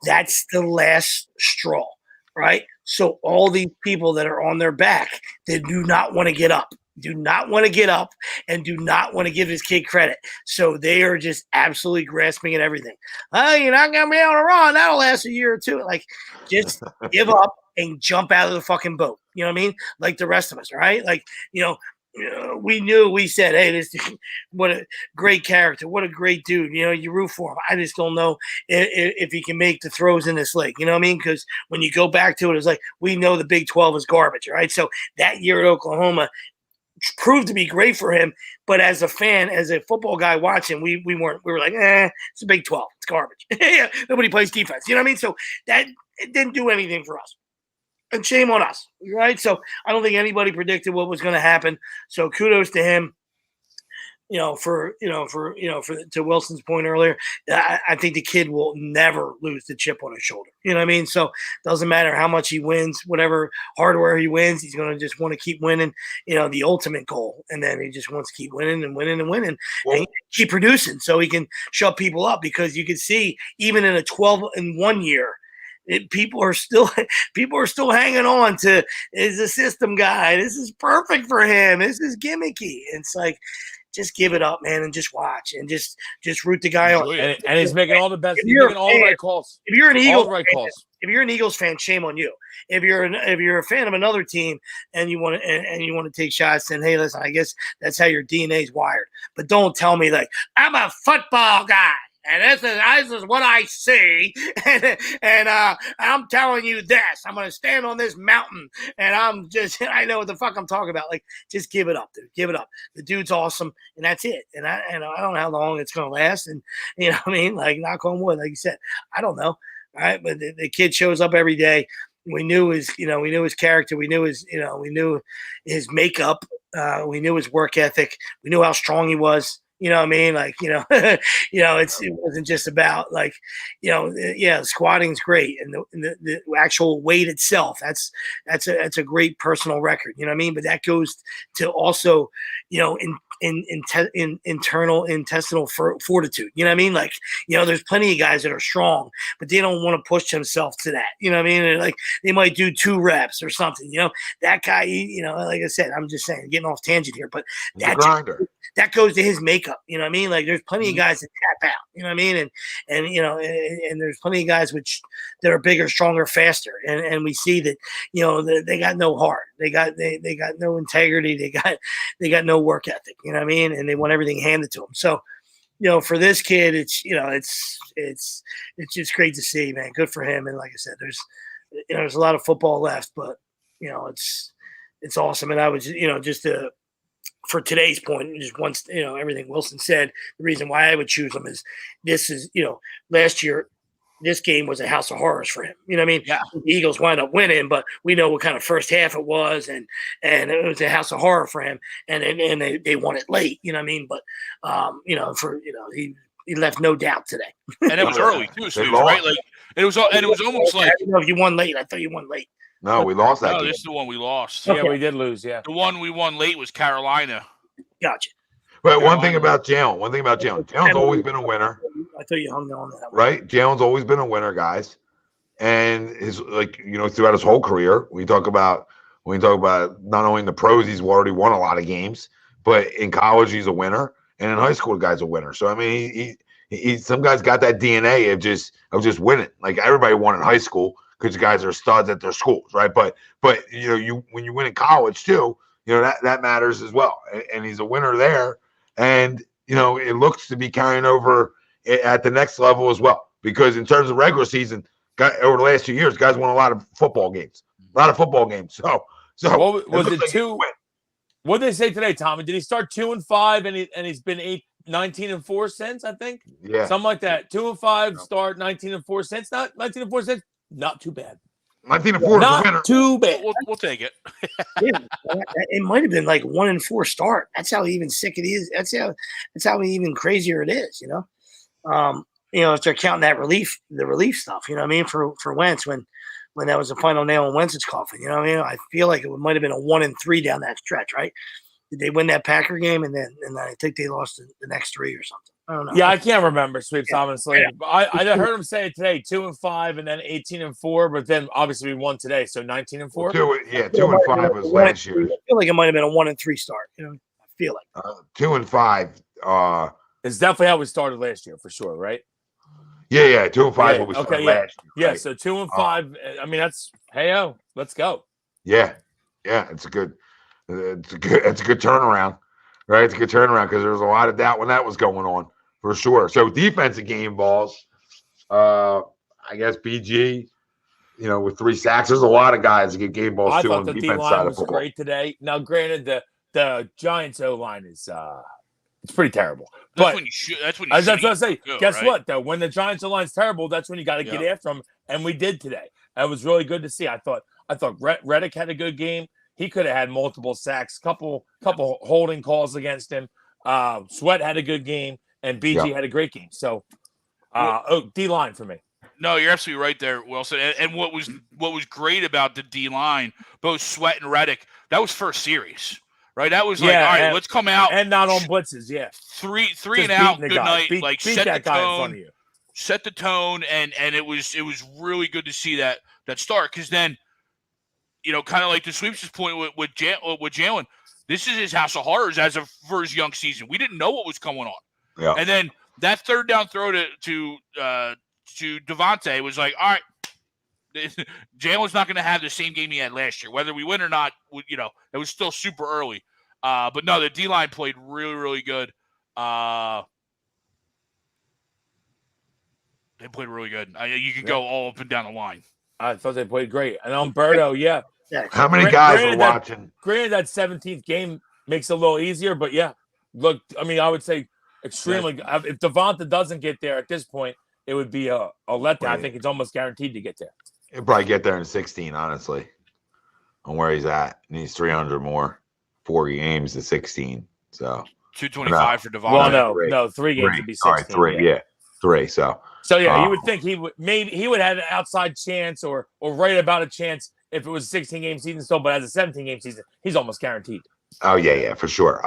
that's the last straw, right? So all these people that are on their back, they do not want to get up. Do not want to get up and do not want to give this kid credit. So they are just absolutely grasping at everything. Oh, you're not going to be able to run. That'll last a year or two. Just give up and jump out of the fucking boat. You know what I mean? Like the rest of us, right? We said, hey, this what a great character. What a great dude. You root for him. I just don't know if he can make the throws in this league. You know what I mean? Because when you go back to it, it's we know the Big 12 is garbage, right? So that year at Oklahoma proved to be great for him, but as a fan, as a football guy watching, we were like, it's a Big 12, it's garbage. Nobody plays defense, you know what I mean? So that it didn't do anything for us, and shame on us, right? So I don't think anybody predicted what was going to happen. So kudos to him. To Wilson's point earlier, I think the kid will never lose the chip on his shoulder. You know what I mean? So it doesn't matter how much he wins, whatever hardware he wins, he's going to just want to keep winning, the ultimate goal. And then he just wants to keep winning and winning and winning and keep producing so he can shut people up, because you can see even in a 12-1 year, people are still hanging on to, is a system guy. This is perfect for him. This is gimmicky. It's just give it up, man, and just watch and just root the guy on. And he's making all the best. He's making all the right calls. If you're an Eagles fan, shame on you. If you're a fan of another team and you want to take shots, then hey, listen, I guess that's how your DNA is wired. But don't tell me I'm a football guy. And this is what I see, and I'm telling you this. I'm going to stand on this mountain, and I know what the fuck I'm talking about. Just give it up, dude. Give it up. The dude's awesome, and that's it. And I don't know how long it's going to last, and you know what I mean? Knock on wood, like you said. I don't know, all right? But the kid shows up every day. We knew his character. We knew his makeup. We knew his work ethic. We knew how strong he was. You know what I mean? It wasn't just about squatting's great. And the actual weight itself, that's a great personal record. You know what I mean? But that goes to also, internal intestinal fortitude. You know what I mean? There's plenty of guys that are strong, but they don't want to push themselves to that. You know what I mean? And they might do 2 reps or something. That guy, like I said, I'm just saying, getting off tangent here, but that's a grinder. that goes to his makeup. You know what I mean? Like there's plenty of guys that tap out. You know what I mean? And you know, and there's plenty of guys that are bigger, stronger, faster. And we see that, you know, they got no heart. They got no integrity. They got no work ethic. You know what I mean? And they want everything handed to them. So, you know, for this kid, it's just great to see, man. Good for him. And like I said, there's a lot of football left, but you know, it's awesome. And I was, you know, just for today's point, just once, you know, everything Wilson said, the reason why I would choose him is this is, you know, last year, this game was a house of horrors for him. You know what I mean? Yeah. The Eagles wound up winning, but we know what kind of first half it was, and it was a house of horror for him. And they won it late. You know what I mean? But you know, he left no doubt today. And it was early too, so right? Like it was almost like, I don't know if you won late. I thought you won late. No, we lost that. No, game. this is the one we lost. Okay. Yeah, we did lose. Yeah, the one we won late was Carolina. Gotcha. But one thing about Jalen. Jalen's always been a winner. I thought you hung on that. Right? Jalen's always been a winner, guys. And his, like, you know, throughout his whole career, when you talk about not only in the pros, he's already won a lot of games, but in college he's a winner, and in high school the guy's a winner. So I mean, he some guys got that DNA of just winning. Like everybody won in high school because you guys are studs at their schools, right? But you know, when you win in college too, you know, that matters as well. And he's a winner there. And, you know, it looks to be carrying over at the next level as well. Because in terms of regular season, over the last 2 years, guys won a lot of football games. So what was it, two? What did they say today, Tommy? Did he start 2-5 and he's been 19-4 since, I think? Yeah. Something like that. 2-5, start 19-4 since. Not 19-4 since. Not too bad. 19-4 not too bad. We'll take it. Yeah, it might have been like 1-4 start. That's how even sick it is. That's how even crazier it is. You know, if they're counting the relief stuff. You know what I mean? For Wentz when that was the final nail in Wentz's coffin. You know what I mean? I feel like it might have been a 1-3 down that stretch, right? Did they win that Packer game and then I think they lost the next 3 or something? I don't know. Yeah, I can't remember, Sweeps, honestly. Yeah. I heard him say it today, 2-5 and then 18-4, but then obviously we won today, so 19-4. 2-5 was last year. I feel like it might have been a 1-3 start. You know, I feel like 2-5. It's definitely how we started last year, for sure, right? Yeah, 2-5 is what we started last year. Right? Yeah, so 2-5. I mean, that's let's go. Yeah, it's a good turnaround, right? It's a good turnaround because there was a lot of doubt when that was going on. For sure. So defensive game balls, I guess BG, you know, with 3 sacks. There's a lot of guys that get game balls too on the defense side of football. Great today. Now, granted, the Giants O-line is it's pretty terrible. But that's what I say. Guess what though? When the Giants O-line's terrible, that's when you got to get after them, and we did today. It was really good to see. I thought Reddick had a good game. He could have had multiple sacks, couple holding calls against him. Sweat had a good game. And BG had a great game. So, D-line for me. No, you're absolutely right there, Wilson. And what was great about the D-line, both Sweat and Reddick, that was first series, right? That was like, all right, let's come out. And not on blitzes, yeah. Three and out, good night. Beat set that guy in front of you. Set the tone, and it was really good to see that start. Because then, you know, kind of like the Sweeps' point with Jalen, this is his house of horrors for his young season. We didn't know what was going on. Yeah. And then that third down throw to Devontae was like, all right, Jalen's not going to have the same game he had last year. Whether we win or not, you know, it was still super early. But no, the D-line played really, really good. They played really good. You could go all up and down the line. I thought they played great. And Umberto, yeah. How many guys are watching? Granted, that 17th game makes it a little easier, but yeah. Look, I mean, I would say extremely. If Devonta doesn't get there at this point, it would be a letdown. I think it's almost guaranteed to get there. He'll probably get there in 16, honestly, on where he's at. He needs 300 more, 4 games to 16. So 225 for Devonta. Well, no, 3 games would be 16. All right, 3, yeah. 3. So yeah, you would think he would have an outside chance or right about a chance if it was a 16-game season still, but as a 17-game season, he's almost guaranteed. Oh yeah, for sure.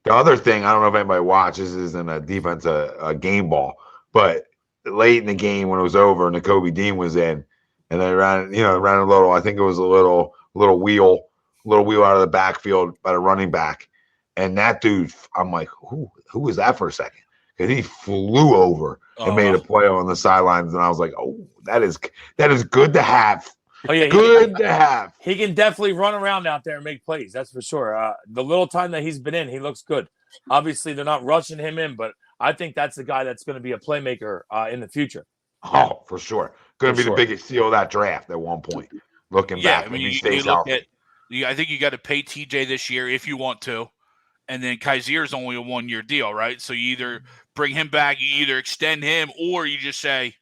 The other thing, I don't know if anybody watches, is in a defense, a game ball. But late in the game when it was over and Nakobe Dean was in, and they ran a little, I think it was a little wheel out of the backfield by the running back. And that dude, I'm like, who was that for a second? And he flew over and made a play on the sidelines, and I was like, oh, that is good to have. Oh yeah, good to have. He can definitely run around out there and make plays. That's for sure. The little time that he's been in, he looks good. Obviously, they're not rushing him in, but I think that's the guy that's going to be a playmaker in the future. Oh, for sure. Going to be the biggest steal of that draft at one point. Looking back, I mean, I think you got to pay TJ this year if you want to, and then Kazier's only a 1-year deal, right? So you either bring him back, you either extend him, or you just say,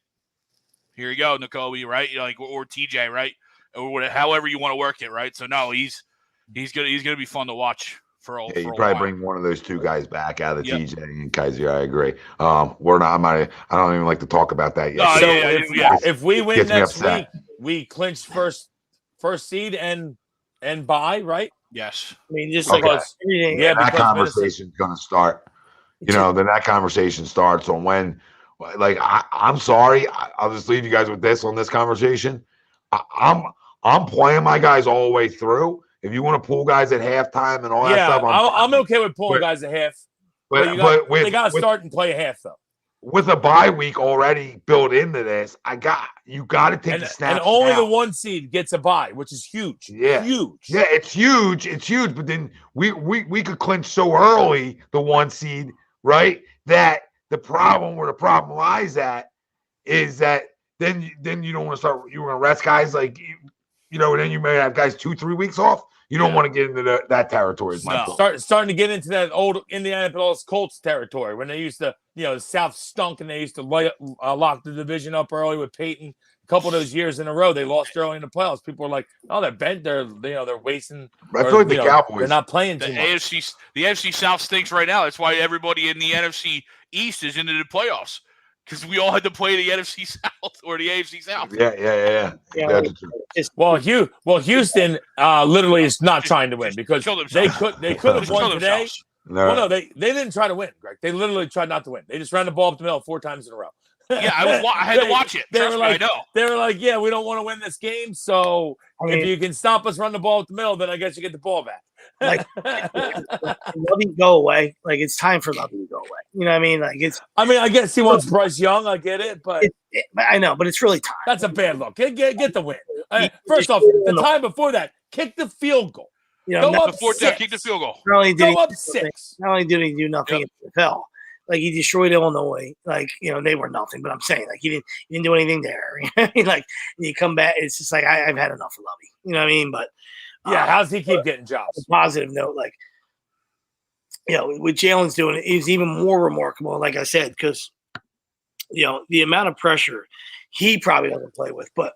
"Here you go, Nakobe," right? Or TJ, right? Or whatever, however you want to work it, right? So no, he's gonna be fun to watch for all. Yeah, you for a probably while. bring one of those two guys back out of the TJ and Kaiser. I agree. We're not. I don't even like to talk about that yet. If we win next week, we clinch first seed and bye, right? Yes. I mean, just everything. Yeah, that conversation's going to start. Then that conversation starts on when. Like I'm sorry, I'll just leave you guys with this on this conversation. I'm playing my guys all the way through. If you want to pull guys at halftime and all that stuff, I'm okay with pulling guys at half. But they got to start and play a half though. With a bye week already built into this, you got to take the snaps. And only the 1 seed gets a bye, which is huge. Yeah, huge. Yeah, it's huge. It's huge. But then we could clinch so early the 1 seed, right? That the problem lies at is that then you don't want to start. You want to rest guys like and then you may have guys 2-3 weeks off. You don't want to get into that territory. Starting to get into that old Indianapolis Colts territory when they used to, the South stunk and they used to lock the division up early with Peyton. A couple of those years in a row, they lost early in the playoffs. People were like, "Oh, they're bent. They're wasting." I feel like the Cowboys. They're not playing too much. The AFC South stinks right now. That's why everybody in the NFC East is into the playoffs. Because we all had to play the NFC South or the AFC South. Yeah. Well, Houston literally is not trying to win because they could have won today. No, they didn't try to win, Greg. They literally tried not to win. They just ran the ball up the middle 4 times in a row. Yeah, I had to watch it. They were like, yeah, we don't want to win this game. So if you can stop us run the ball up the middle, then I guess you get the ball back. Like, Lovey go away. Like, it's time for Lovey to go away. You know what I mean? Like, I guess he wants Bryce Young. I get it, but I know, but it's really time. That's a bad look. Get the win. First off, the time before that, kick the field goal. Go up 6. Kick the field goal. Not only did go up 6. Not only did he do nothing in the NFL, like he destroyed Illinois. Like, they were nothing. But I'm saying, like, he didn't do anything there. Like, you come back, it's just like I've had enough of Lovey. You know what I mean? But yeah, how's he keep getting jobs? On a positive note, like, what Jalen's doing is even more remarkable. Like I said, because the amount of pressure he probably doesn't play with, but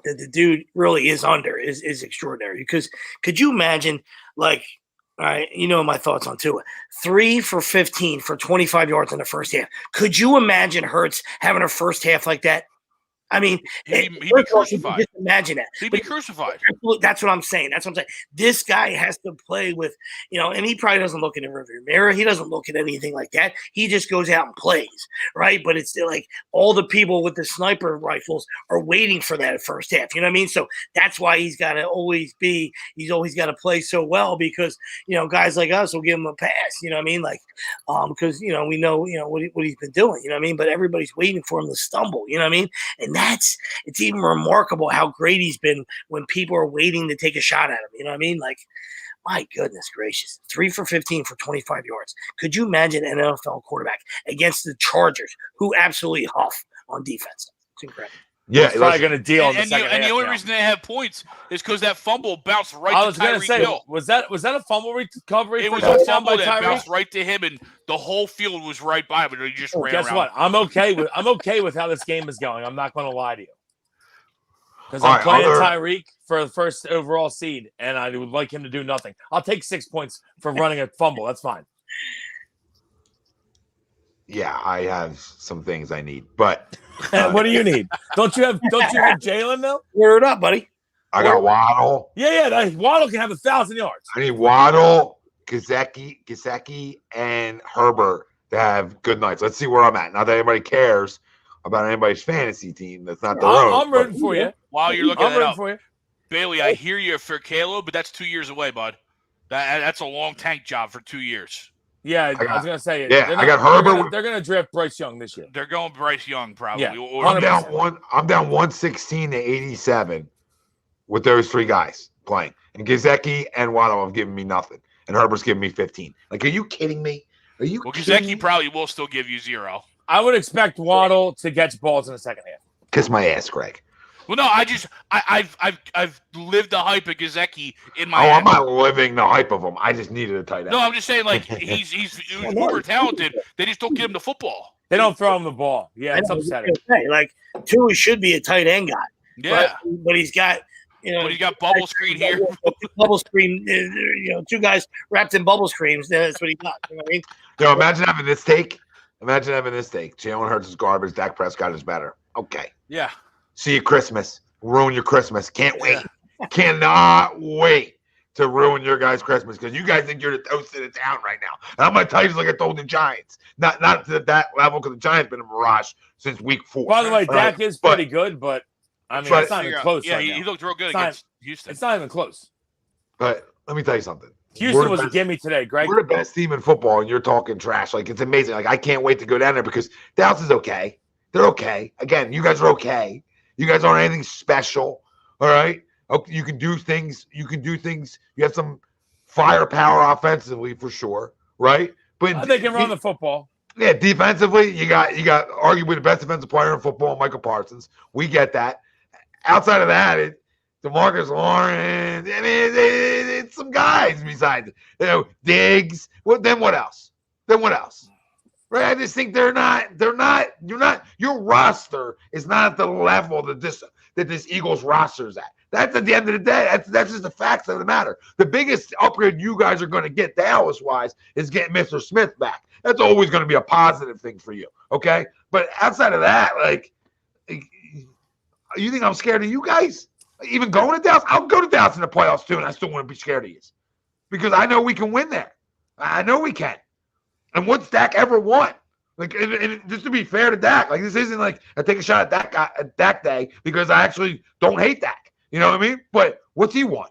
that the dude really is under is extraordinary. Because could you imagine, like, all right, my thoughts on Tua. 3 for 15 for 25 yards in the first half. Could you imagine Hurts having a first half like that? I mean, he'd be crucified. Just imagine that. He'd be crucified. That's what I'm saying. This guy has to play with, and he probably doesn't look in the rearview mirror. He doesn't look at anything like that. He just goes out and plays, right? But it's still like all the people with the sniper rifles are waiting for that first half. You know what I mean? So that's why he's got to always got to play so well because, guys like us will give him a pass. You know what I mean? Like, because, we know, what he's been doing. You know what I mean? But everybody's waiting for him to stumble. You know what I mean? And it's even remarkable how great he's been when people are waiting to take a shot at him. You know what I mean? Like, my goodness gracious. 3 for 15 for 25 yards. Could you imagine an NFL quarterback against the Chargers who absolutely huff on defense? It's incredible. Yeah, he's probably going to deal in the second half. And the only reason they have points is because that fumble bounced right to Tyreek Hill. Was that a fumble recovery? It was a fumble that bounced right to him, and the whole field was right by him, but he just ran around. Guess what? I'm okay with how this game is going. I'm not going to lie to you. Because I'm playing Tyreek for the first overall seed, and I would like him to do nothing. I'll take 6 points for running a fumble. That's fine. Yeah, I have some things I need, but what do you need? Don't you have Jalen though? Word up, buddy. I got Waddle. Yeah. Waddle can have 1,000 yards. I need Waddle, Gesicki, and Herbert to have good nights. Let's see where I'm at. Not that anybody cares about anybody's fantasy team. That's not their own. I'm rooting for you. While you're looking for you. Bailey, I hear you for Caleb, but that's 2 years away, bud. That's a long tank job for 2 years. Yeah, I was gonna say. Yeah, I got Herbert. They're gonna draft Bryce Young this year. They're going Bryce Young probably. Yeah, I'm down 116 to 87 with those 3 guys playing, and Gesicki and Waddle have given me nothing, and Herbert's giving me 15. Like, are you kidding me? Are you? Well, Gesicki probably will still give you 0. I would expect Waddle to catch balls in the second half. Kiss my ass, Greg. Well, no, I've lived the hype of Gesicki in my. I'm not living the hype of him. I just needed a tight end. No, I'm just saying, like, he's uber talented. They just don't get him the football. They don't throw him the ball. Yeah, it's upsetting. Like, Tua should be a tight end guy. Yeah, but he's got, but he's got bubble screen here. Bubble screen, 2 guys wrapped in bubble screens. That's what he got. You know what I mean? Imagine having this take. Jalen Hurts is garbage. Dak Prescott is better. Okay. Yeah. See you Christmas. Ruin your Christmas. Can't wait. Cannot wait to ruin your guys' Christmas because you guys think you're the toast of the town right now. And I'm going to tell you just like I told the Giants. Not to that level because the Giants been a mirage since week 4. By the way, Dak is pretty good, but I mean, it's not even close. Yeah, he looked real good against Houston. It's not even close. But let me tell you something. Houston was a gimme today, Greg. We're the best team in football, and you're talking trash. Like, it's amazing. Like, I can't wait to go down there because Dallas is okay. They're okay. Again, you guys are okay. You guys aren't anything special, all right? Okay, you can do things. You have some firepower offensively for sure, right? But they can run the football. Yeah, defensively, you got arguably the best defensive player in football, Michael Parsons. We get that. Outside of that, DeMarcus Lawrence. I mean, it's some guys besides Diggs. Then what else? Right? I just think you're not. Your roster is not at the level that this Eagles roster is at. That's at the end of the day. That's just the facts of the matter. The biggest upgrade you guys are going to get Dallas-wise is getting Mr. Smith back. That's always going to be a positive thing for you, okay? But outside of that, like, you think I'm scared of you guys? Even going to Dallas? I'll go to Dallas in the playoffs too, and I still wouldn't be scared of you because I know we can win there. I know we can. And what's Dak ever won? Like, and just to be fair to Dak, like, this isn't like I take a shot at Dak Day because I actually don't hate Dak. You know what I mean? But what's he won?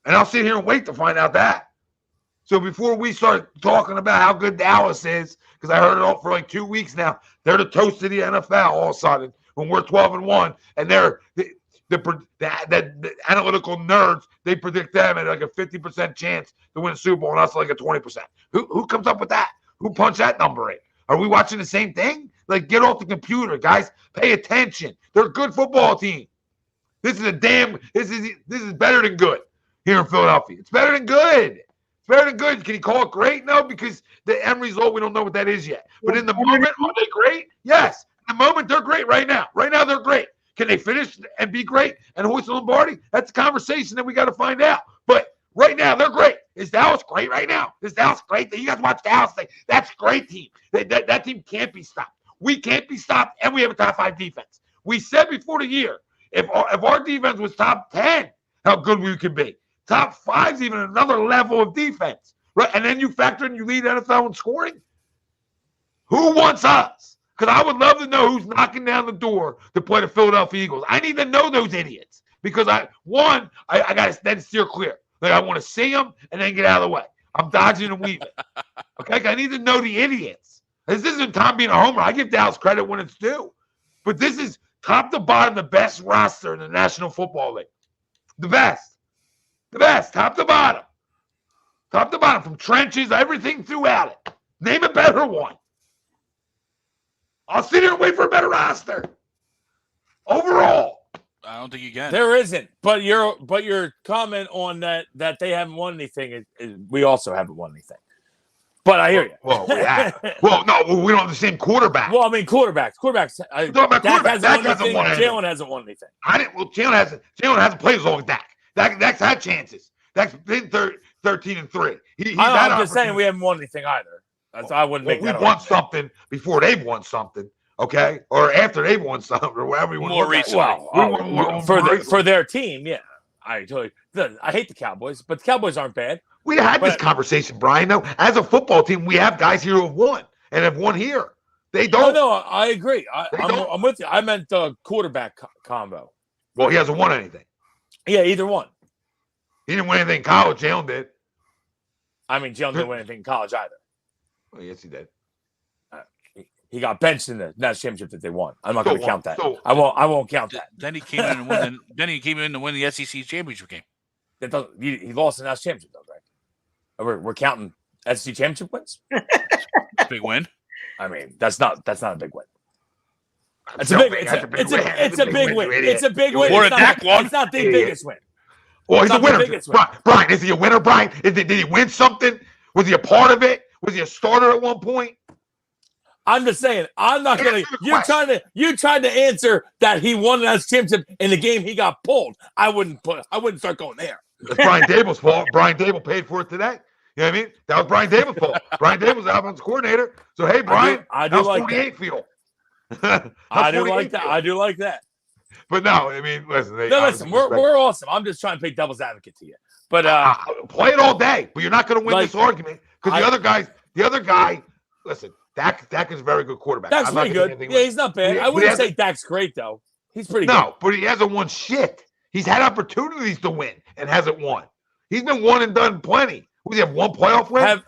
And I'll sit here and wait to find out that. So before we start talking about how good Dallas is, because I heard it all for like 2 weeks now, they're the toast of the NFL all of a sudden when we're 12-1, and they're the analytical nerds, they predict them at like a 50% chance to win a Super Bowl, and us like a 20%. Who comes up with that? Who punched that number in? Are we watching the same thing? Like, get off the computer, guys. Pay attention. They're a good football team. This is better than good here in Philadelphia. It's better than good. It's better than good. Can you call it great? No, because the end result, we don't know what that is yet. But in the moment, are they great? Yes. In the moment, they're great right now. Right now, they're great. Can they finish and be great and hoist the Lombardi? That's a conversation that we got to find out. But right now, they're great. Is Dallas great right now? Is Dallas great? You guys watch Dallas say, that's a great team. That team can't be stopped. We can't be stopped, and we have a top 5 defense. We said before the year, if our defense was top 10, how good we could be. Top 5's even another level of defense, right? And then you factor in you lead NFL in scoring. Who wants us? Because I would love to know who's knocking down the door to play the Philadelphia Eagles. I need to know those idiots because I got to then steer clear. Like, I want to see them and then get out of the way. I'm dodging and weaving. Okay, I need to know the idiots. This isn't Tom being a homer. I give Dallas credit when it's due, but this is top to bottom the best roster in the National Football League. The best, top to bottom, from trenches, everything throughout it. Name a better one. I'll sit here and wait for a better roster. Overall, I don't think you can. There isn't. But your comment on that they haven't won anything is we also haven't won anything. But I hear you. Well, no, we don't have the same quarterback. Well, I mean, quarterbacks. Dak hasn't won anything. Jalen hasn't won anything. Jalen hasn't played as long as Dak. Dak's had chances. Dak's been 13-3. I'm just saying we haven't won anything either. I wouldn't make that. We've won something before they've won something, okay, or after they've won something, or whatever you want. More recently, for their team, yeah. I hate the Cowboys, but the Cowboys aren't bad. We had this conversation, Brian. Though, as a football team, we have guys here who have won and have won here. They don't. No, I agree. I'm with you. I meant the quarterback combo. Well, he hasn't won anything. Yeah, either one. He didn't win anything in college. Jalen did. I mean, Jalen didn't win anything in college either. Well, yes, he did. He got benched in the national championship that they won. I'm not going to count that. So, I won't count that. Then he came in and won. Then he came in to win the SEC championship game. He lost the national championship, though, right? We're counting SEC championship wins. Big win. I mean, that's not a big win. It's a big win. It's a big win. It's a big win. It's not the biggest win. Well, he's a winner. Brian, is he a winner, Brian? Did he win something? Was he a part of it? Was he a starter at one point? I'm just saying, I'm not going to – you tried to answer that he won the national championship in the game he got pulled. I wouldn't start going there. It's Brian Dable's fault. Brian Dable paid for it today. You know what I mean? That was Brian Dable's fault. Brian Dable's the offensive coordinator. So, hey, Brian, I do like 48 that. Feel? I do like that. I do like that. But no, I mean, listen. Listen, we're awesome. I'm just trying to play devil's advocate to you. But play it all day. But you're not going to win this argument because the other guy, listen, Dak is a very good quarterback. Dak's pretty good. Yeah, he's not bad. I wouldn't say Dak's great, though. He's pretty good. No, but he hasn't won shit. He's had opportunities to win and hasn't won. He's been one and done plenty. Does he have one playoff win?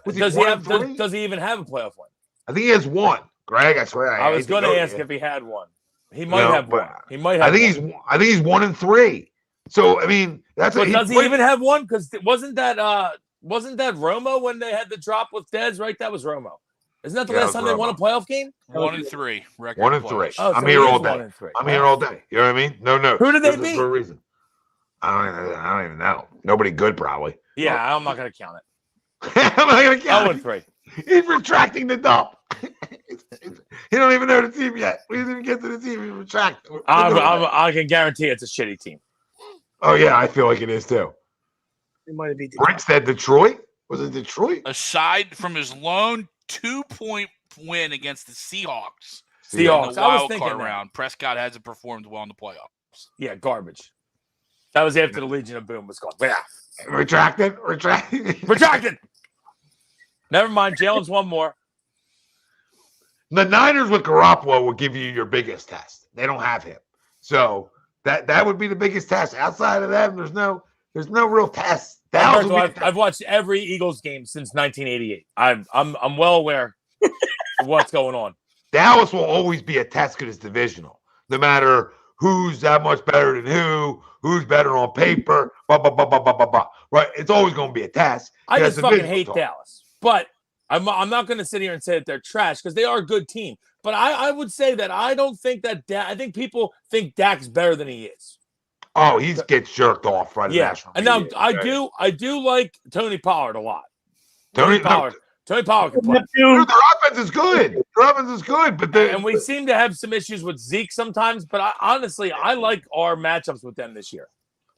Does he even have a playoff win? I think he has one. Greg, I swear. I was going to ask if he had one. He might have one. He might have. I think he's 1-3. So I mean, that's. But does he even have one? Because wasn't that Romo when they had the drop with Dez? Right, that was Romo. Isn't that the last time they won a playoff game? 1-3. 1-3. Oh, I'm here all day. I'm here all day. You know what I mean? No. Who did they beat? For a reason. I don't even know. Nobody good, probably. Yeah, I'm not going to count it. I'm not going to count it. 0-3. He's retracting the dump. He don't even know the team yet. We didn't even get to the team. He's retracting. I can guarantee it's a shitty team. Oh, yeah, I feel like it is, too. It might be Brent said Detroit? Was it Detroit? Aside from his lone 2-point win against the Seahawks. Seahawks. In the I was wild thinking card that. round, Prescott hasn't performed well in the playoffs. Yeah, garbage. That was after the Legion of Boom was gone. Yeah. Retracted. Never mind. Jalen's one more. The Niners with Garoppolo will give you your biggest test. They don't have him. So that would be the biggest test. Outside of that, there's no real test. I've watched every Eagles game since 1988. I'm well aware of what's going on. Dallas will always be a test because it's divisional. No matter who's that much better than who's better on paper, blah, blah, blah, blah, blah, blah, blah. Right? It's always going to be a test. I just fucking hate Dallas. But I'm not going to sit here and say that they're trash because they are a good team. But I would say that I don't think that I think people think Dak's better than he is. Oh, he gets jerked off right yeah. National And now media. I do like Tony Pollard a lot. Tony Pollard can play. Their offense is good. But and we seem to have some issues with Zeke sometimes. But honestly, I like our matchups with them this year.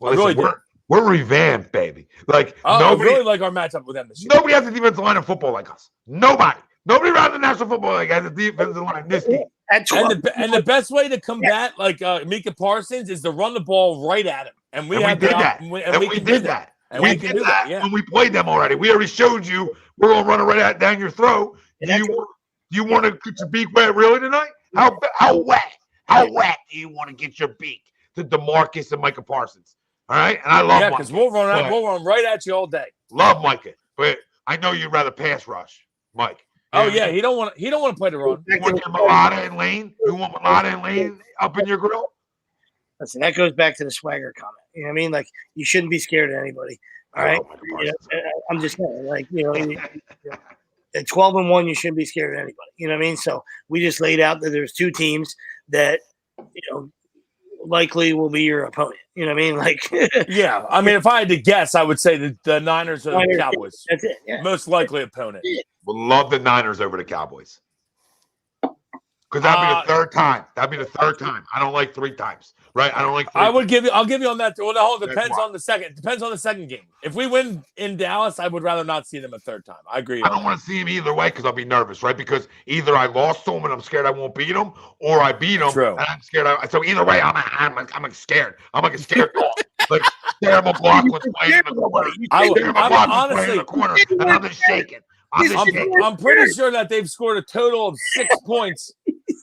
Well, listen, we're revamped, baby. Like I really like our matchup with them this year. Nobody has a defensive line in football like us. Nobody around the National Football League has a defensive line this deep. And the best way to combat Micah Parsons is to run the ball right at him. And we did that. We did that when we played them already. We already showed you we're gonna run it right down your throat. You want to get your beak wet really tonight? How wet do you want to get your beak to DeMarcus and Micah Parsons? All right, and I love Micah. Because we'll run right at you all day. Love Micah, but I know you'd rather pass rush, Mike. Oh yeah, he don't want to play the run. You want Mulata and Lane? You want Mulata and Lane up in your grill? Listen, that goes back to the swagger comment. You know what I mean? Like, you shouldn't be scared of anybody. All right? I'm just saying, like, at 12-1, you shouldn't be scared of anybody. You know what I mean? So we just laid out that there's two teams that, likely will be your opponent. You know what I mean? Like, yeah. I mean, if I had to guess, I would say that the Niners or the Cowboys. That's it. Yeah. Most likely opponent. Would love the Niners over the Cowboys. Because that'd be the third time. I don't like 3 times. Right? I don't like 3 I'll give you on that. Well, it depends on the second. Depends on the second game. If we win in Dallas, I would rather not see them a third time. I agree. I don't want to see him either way because I'll be nervous, right? Because either I lost to him and I'm scared I won't beat him, or I beat him and I'm scared. So either way, I'm scared. I'm like a scared dog. Like terrible block was playing in the corner. Honestly, in the corner, and I'm just shaking. I'm pretty sure that they've scored a total of 6 points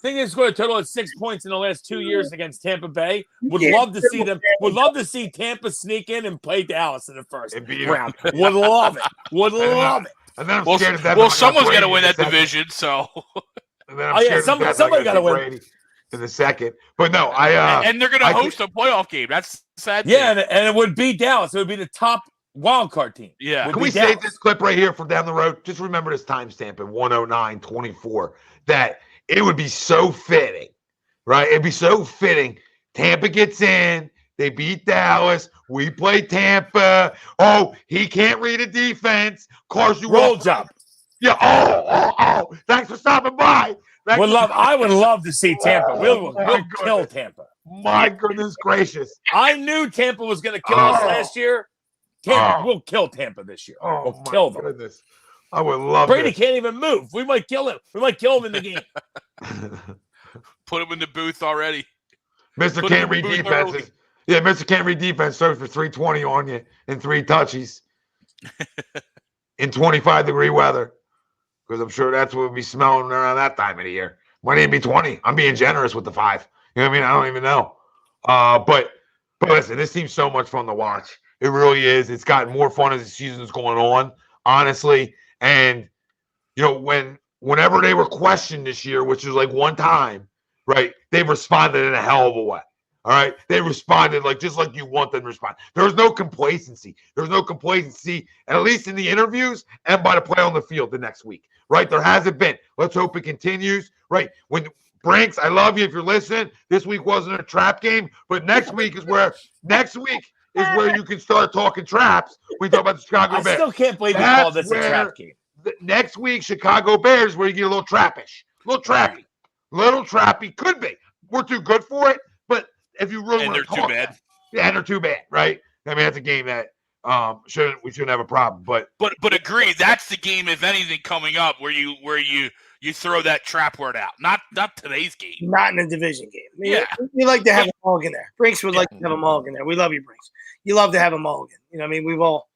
think they scored a total of 6 points in the last 2 years against Tampa Bay. Would love to see them. Would love to see Tampa sneak in and play Dallas in the first round. Would love it. Would love it. And then I'm scared that someone's got to win that division. So. And then I'm somebody got to win Brady in the second. But no, and they're going to host a playoff game. That's sad. Yeah, and it would be Dallas. It would be the top wild card team. Yeah. Can we save this clip right here from down the road? Just remember this timestamp at 1:09:24 that it would be so fitting, right? It'd be so fitting. Tampa gets in. They beat Dallas. We play Tampa. Oh, he can't read a defense. Carson roll job. Yeah. Oh. Thanks for stopping by. I would love to see Tampa. We'll kill Tampa. My goodness gracious. I knew Tampa was going to kill us last year. We'll kill Tampa this year. We'll kill them. Goodness. I would love Brady can't even move. We might kill him. We might kill him in the game. Put him in the booth already. Mr. Can't read defenses. Yeah, Mr. Can't read defense throws for 320 on you in 3 touchies in 25-degree weather. Because I'm sure that's what we'll be smelling around that time of the year. Might even be 20. I'm being generous with the 5. You know what I mean? I don't even know. But listen, this team's so much fun to watch. It really is. It's gotten more fun as the season's going on, honestly. And, you know, whenever they were questioned this year, which was like one time, right, they responded in a hell of a way. All right. They responded just like you want them to respond. There's no complacency. There's no complacency, at least in the interviews and by the play on the field the next week. Right. There hasn't been. Let's hope it continues. Right. When Brinks, I love you if you're listening. This week wasn't a trap game, but next week is where you can start talking traps. We talk about the Chicago Bears. I still can't believe you call this a trap game. Next week, Chicago Bears, where you get a little trappish. Little trappy. Could be. We're too good for it, but if you really want to talk, they're too bad. Yeah, and they're too bad, right? I mean, that's a game that we shouldn't have a problem. But agree, that's the game, if anything, coming up where you throw that trap word out. Not today's game. Not in a division game. We like to have a mulligan there. Brinks would like to have a mulligan there. We love you, Brinks. You love to have a mulligan. You know what I mean? We've all.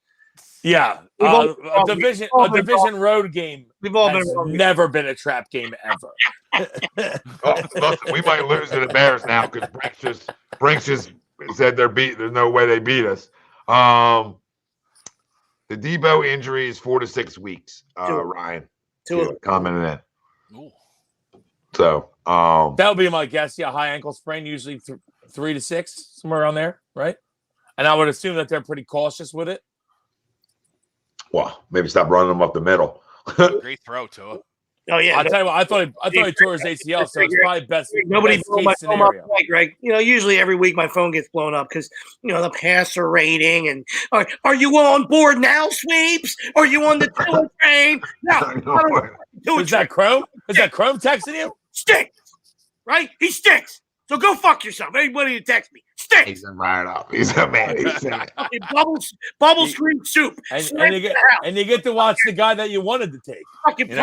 Yeah, a division road game. We've all never been a trap game ever. Listen, we might lose to the Bears now because Brinks just said there's no way they beat us. The Debo injury is 4 to 6 weeks. Ryan, commented in. Ooh. So that would be my guess. Yeah, high ankle sprain, usually 3 to 6, somewhere around there, right? And I would assume that they're pretty cautious with it. Well, maybe stop running them up the middle. Great throw, Tua. Oh yeah, I'll tell you what. I thought he tore his ACL, so it's probably best. Nobody blew my phone up, Greg. You know, usually every week my phone gets blown up because the passer rating and are you on board now, Sweeps? Are you on the Tua train? No. Is that Chrome? Is that Chrome texting you? Stinks, right? He stinks. So go fuck yourself. Anybody who texts me stinks. He's right up. He's a man. Bubble screen soup. And you get to watch the guy that you wanted to take. Fucking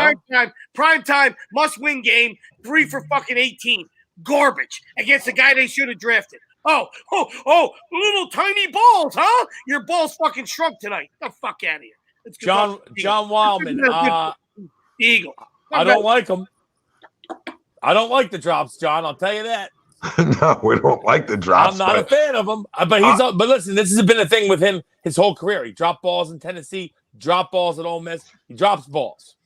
prime time must win game 3 for fucking 18. Garbage against the guy they should have drafted. Oh, little tiny balls, huh? Your balls fucking shrunk tonight. Get the fuck out of here. John Wildman. Eagle. I don't like him. I don't like the drops, John. I'll tell you that. No, we don't like the drops. I'm not a fan of him, but but listen, this has been a thing with him his whole career. He dropped balls in Tennessee, dropped balls at Ole Miss. He drops balls,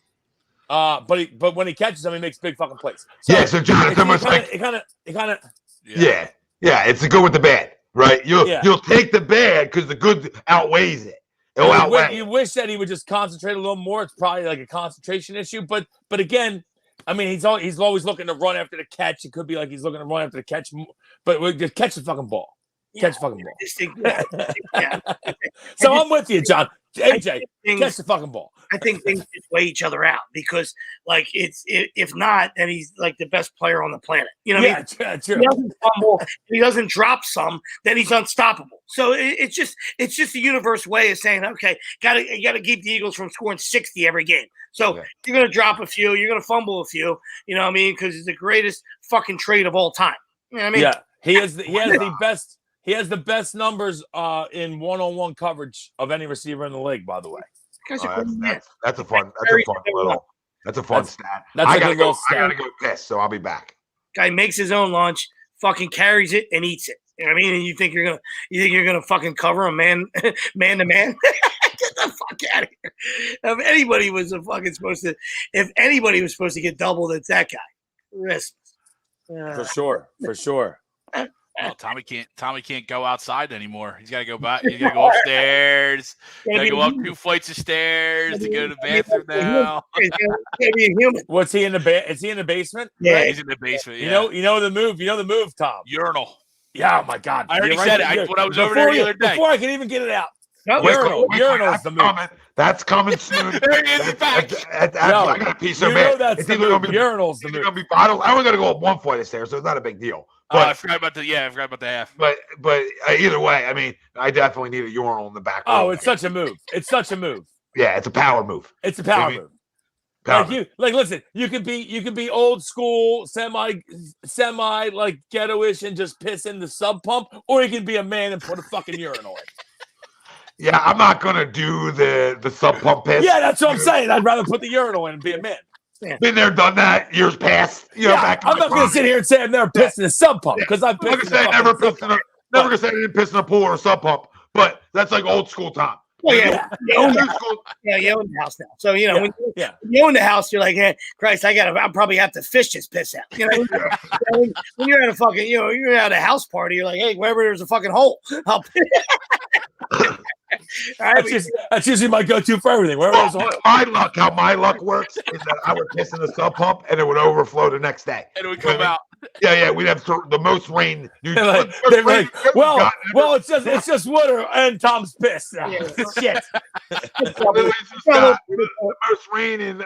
but when he catches them, he makes big fucking plays. So, so John, it's almost like it kind of. Yeah. It's the good with the bad, right? You'll take the bad because the good outweighs it. It'll outweigh. You wish that he would just concentrate a little more. It's probably like a concentration issue, but again. I mean, he's always looking to run after the catch. It could be like he's looking to run after the catch, but just catch the fucking ball. Catch the fucking ball. So I'm with you, John. AJ, catch the fucking ball. I think things just weigh each other out because, if not, then he's like the best player on the planet. You know what I mean? Yeah, true. He doesn't fumble. If he doesn't drop some, then he's unstoppable. So it's just the universe way of saying, okay, you gotta keep the Eagles from scoring 60 every game. So you're gonna drop a few, you're gonna fumble a few. You know what I mean? Because he's the greatest fucking trade of all time. You know what I mean? Yeah, he has the best. He has the best numbers in one-on-one coverage of any receiver in the league, by the way. That's a fun little. That's a fun stat. That's a good little I gotta go piss, so I'll be back. Guy makes his own lunch, fucking carries it and eats it. You know what I mean? And you think you're gonna fucking cover a man to man? Get the fuck out of here! If anybody was supposed to get doubled, it's that guy. Christmas. For sure. Well, Tommy can't go outside anymore. He's got to go back. He's got to go upstairs. Got to go up 2 flights of stairs to go to the bathroom now. What's he in the Is he in the basement? Yeah, he's in the basement. Yeah. You know the move, Tom. Urinal. Yeah, oh my God. I already said it when I was over there the other day. Before I can even get it out. Urinal is the move. That's coming soon. There he is. It's back. I got a piece of it. That's the move. Urinal's the move. Gonna be bottled. I only got to go up 1 flight of stairs, so it's not a big deal. But, I forgot about the half. But either way, I mean, I definitely need a urinal in the back. Oh, it's such a move. Yeah, it's a power move. It's a power move. Listen, you could be old school, semi like ghetto-ish and just piss in the sub pump, or you can be a man and put a fucking urinal in. Yeah, I'm not gonna do the sub pump piss. Yeah, that's what I'm saying. I'd rather put the urinal in and be a man. Yeah. Been there, done that. Years past. Back I'm not going to sit here and say I've never pissed in a sub pump because I've pissed in a never gonna say I didn't piss in a pool or a sub pump, but that's like old school Tom. Well, you own the house now. So when you own the house, you're like, hey, Christ, I'll probably have to fish this piss out. When you're at a fucking, you're at a house party, you're like, hey, wherever there's a fucking hole, I'll. That's usually my go-to for everything. How my luck works is that I would piss in the sub pump and it would overflow the next day. And it would come out. Yeah, we'd have the most rain. It's just water and Tom's piss. Shit. The most rain in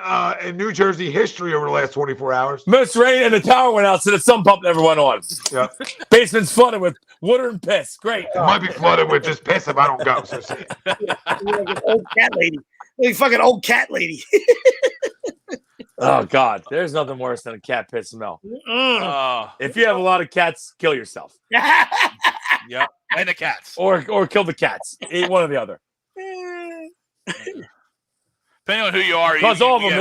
New Jersey history over the last 24 hours. Most rain and the tower went out, so the sump pump never went on. Yeah. Basement's flooded with water and piss. Great. It might be flooded with just piss if I don't go. So like an old cat lady. Like fucking old cat lady. Oh God, there's nothing worse than a cat piss smell. If you have a lot of cats, kill yourself. Yep, and the cats, or kill the cats. Eat one or the other. Depending on who you are, because all of them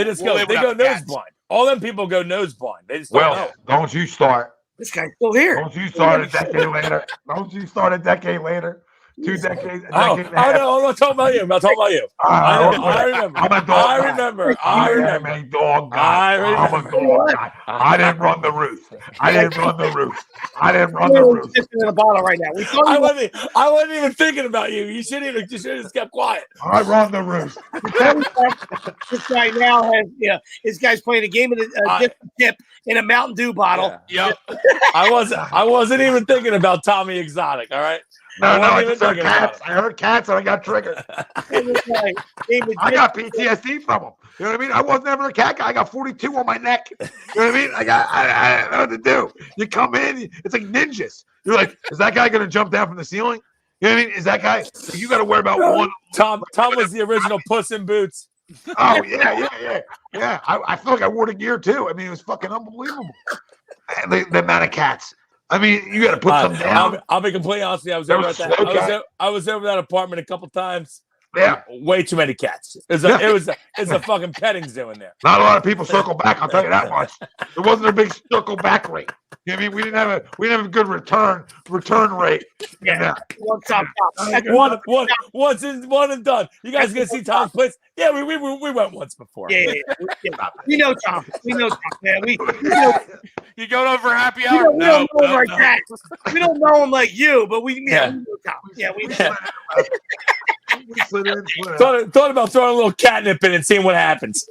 they go nose blind. All them people go nose blind. They just don't know. Don't you start. This guy's still here. Don't you start a decade later. 2 decades. No, I'm not talking about you. I'm not talking about you. I remember. I'm a dog. I remember. I'm a dog guy. I'm a dog guy. I didn't run the roof. I didn't run the roof. In a bottle right now. I wasn't even thinking about you. You should have just kept quiet. I run the roof. This guy now has, this guy's playing a game of a dip in a Mountain Dew bottle. Yeah. Yep. I wasn't even thinking about Tommy Exotic. All right. No, I just heard cats. I heard cats and I got triggered. I got PTSD from them. You know what I mean? I was never a cat guy. I got 42 on my neck. You know what I mean? I don't know what to do. You come in, it's like ninjas. You're like, is that guy going to jump down from the ceiling? You know what I mean? Is that guy? You got to worry about one. Tom was the original Puss in Boots. Oh, yeah. I feel like I wore the gear too. I mean, it was fucking unbelievable. The amount of cats. I mean, you got to put some down. I'll be completely honest with you. I was over that apartment a couple times. Yeah, way too many cats. It's a fucking petting zoo in there. Not a lot of people circle back. I'll tell you that much. There wasn't a big circle back rate. You know what I mean? We didn't have a good return rate. Yeah, one and done. You guys gonna see Tom's place? Yeah, we went once before. Yeah. We know Tom. Man. We know. You going over for happy hour? We don't know him like that. We don't know him like you, but we know Tom. Yeah, we know. Thought about throwing a little catnip in and seeing what happens.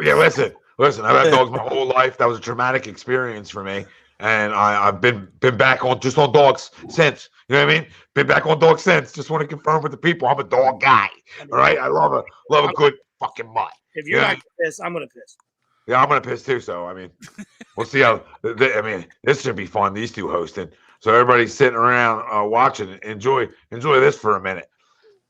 Yeah, listen. I've had dogs my whole life. That was a traumatic experience for me, and I've been back on dogs since. You know what I mean? Been back on dogs since. Just want to confirm with the people. I'm a dog guy. All right, I love a good fucking mutt. If you're not gonna piss, I'm gonna piss. Yeah, I'm gonna piss too. So I mean, we'll see how. This should be fun. These two hosting. So everybody's sitting around watching. Enjoy this for a minute.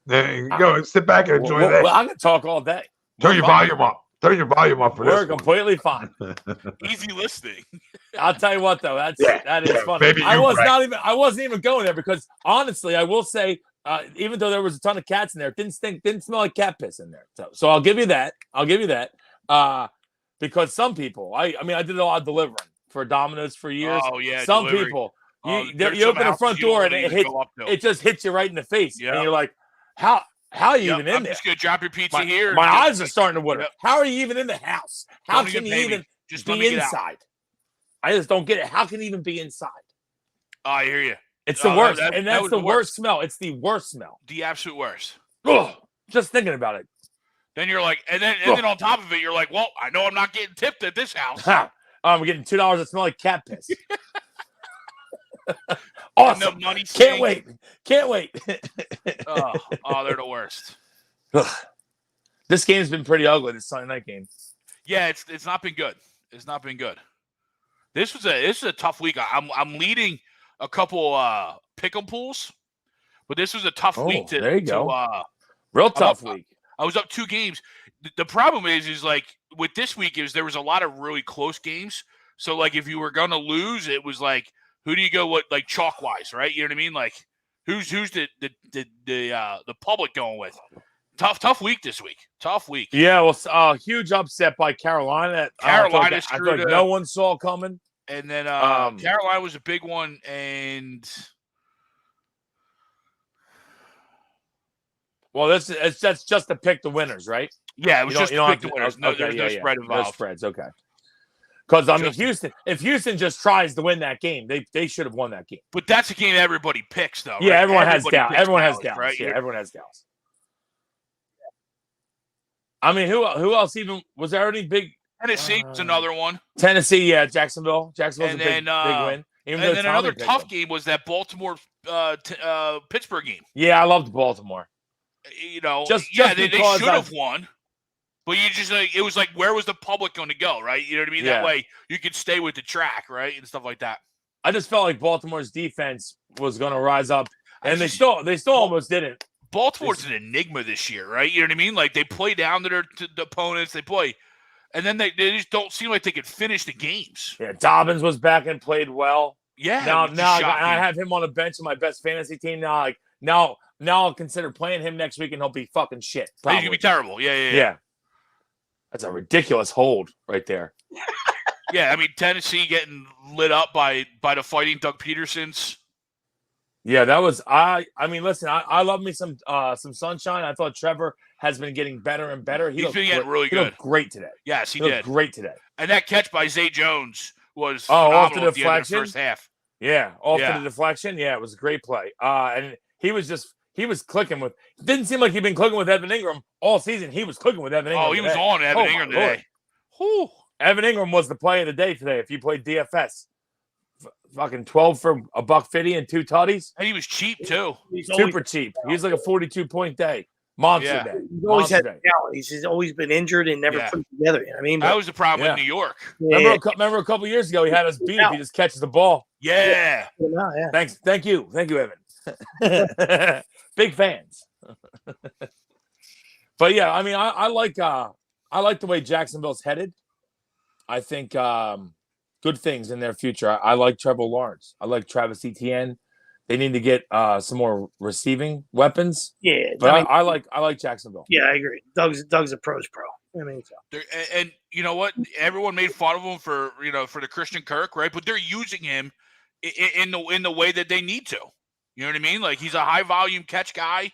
There you go. Sit back and enjoy that. Well, I'm gonna talk all day. Turn your volume up. Turn your volume up for this. We're completely fine. Easy listening. I'll tell you what, though, that is funny. I wasn't even going there because honestly, I will say, even though there was a ton of cats in there, it didn't smell like cat piss in there. So I'll give you that. because some people, I mean, I did a lot of delivering for Domino's for years. Oh yeah, some delivery. people, you There's open some the front houses you don't door and wanna it even hits, go up to. it just hits you right in the face, Yep. and you're like, how are you Yep, even in I'm there? just gonna drop your pizza My, here. my and just- eyes are starting to water. Yep. How are you even in the house? How Don't can you pay me. even Just let be me get out. inside? I just don't get it. How can you even be inside? Oh, I hear you. It's the Oh, worst, that and that's was the the worst smell. It's the worst smell. The absolute worst. Ugh, just thinking about it. Then you're like, and then on top of it, you're like, well, I know I'm not getting tipped at this house. I'm getting $2 that smell like cat piss. Awesome. And the money Can't wait. Can't wait. oh, they're the worst. This game's been pretty ugly, this Sunday night game. Yeah, it's not been good. It's not been good. This is a tough week. I'm leading a couple pick'em pools, but this was a tough week to. There you go. Real tough week. I was up 2 games. The problem is like with this week is there was a lot of really close games. So like if you were gonna lose, it was like who do you go with like chalk wise, right? You know what I mean? Like who's the public going with? Tough week this week. Tough week. Yeah, well, huge upset by Carolina. Carolina I thought no one saw coming. And then Carolina was a big one, and well, that's just to pick the winners, right? Yeah, it was just to pick the winners. No, there's no spread involved. No spreads, okay. Because I mean, Houston. If Houston just tries to win that game, they should have won that game. But that's a game everybody picks, though. Yeah, right? everyone has Dallas. Everyone has Dallas. Right? Yeah, everyone has Dallas. I mean, who else even was there any big? Tennessee was another one. Tennessee, yeah, Jacksonville. Jacksonville's and a then, big win. Even and then another tough game was that Baltimore Pittsburgh game. Yeah, I loved Baltimore. You know, just they should have won. But you just like it was like where was the public going to go, right? You know what I mean? Yeah. That way you could stay with the track, right, and stuff like that. I just felt like Baltimore's defense was going to rise up, and they still almost didn't. Baltimore's an enigma this year, right? You know what I mean? Like they play down to the opponents, they play, and then they just don't seem like they could finish the games. Yeah, Dobbins was back and played well. Yeah. Now I have him on the bench in my best fantasy team. Now I'll consider playing him next week, and he'll be fucking shit. He's gonna be terrible. Yeah. That's a ridiculous hold right there. Yeah, I mean Tennessee getting lit up by the fighting Doug Petersons. Yeah, that was I mean, listen, I love me some sunshine. I thought Trevor has been getting better and better. He's been getting really good. He looked great today. Yes, he did. Great today. And that catch by Zay Jones was off the deflection. deflection. At the end of the first half. Yeah, to the deflection. Yeah, it was a great play. And he was clicking with. It didn't seem like he'd been clicking with Evan Ingram all season. He was clicking with Evan Ingram. Oh, he was on Evan Ingram today. Whew. Evan Ingram was the play of the day today. If you played DFS, fucking 12 for $150 and 2 tutties. And he was cheap too. He's super cheap. He's like a 42-point day. Monster day. He's always had talent. He's always been injured and never put it together. You know what I mean? That was the problem with New York. Yeah. Remember a couple years ago, he had us beat if he just catches the ball. Yeah. Thank you, Evan. Big fans. But yeah, I mean, I like the way Jacksonville's headed. I think good things in their future. I like Trevor Lawrence. I like Travis Etienne. They need to get some more receiving weapons. Yeah, but I like Jacksonville. Yeah, I agree. Doug's a pro's pro. I mean, and you know what? Everyone made fun of him for the Christian Kirk, right? But they're using him in the way that they need to. You know what I mean? Like he's a high volume catch guy.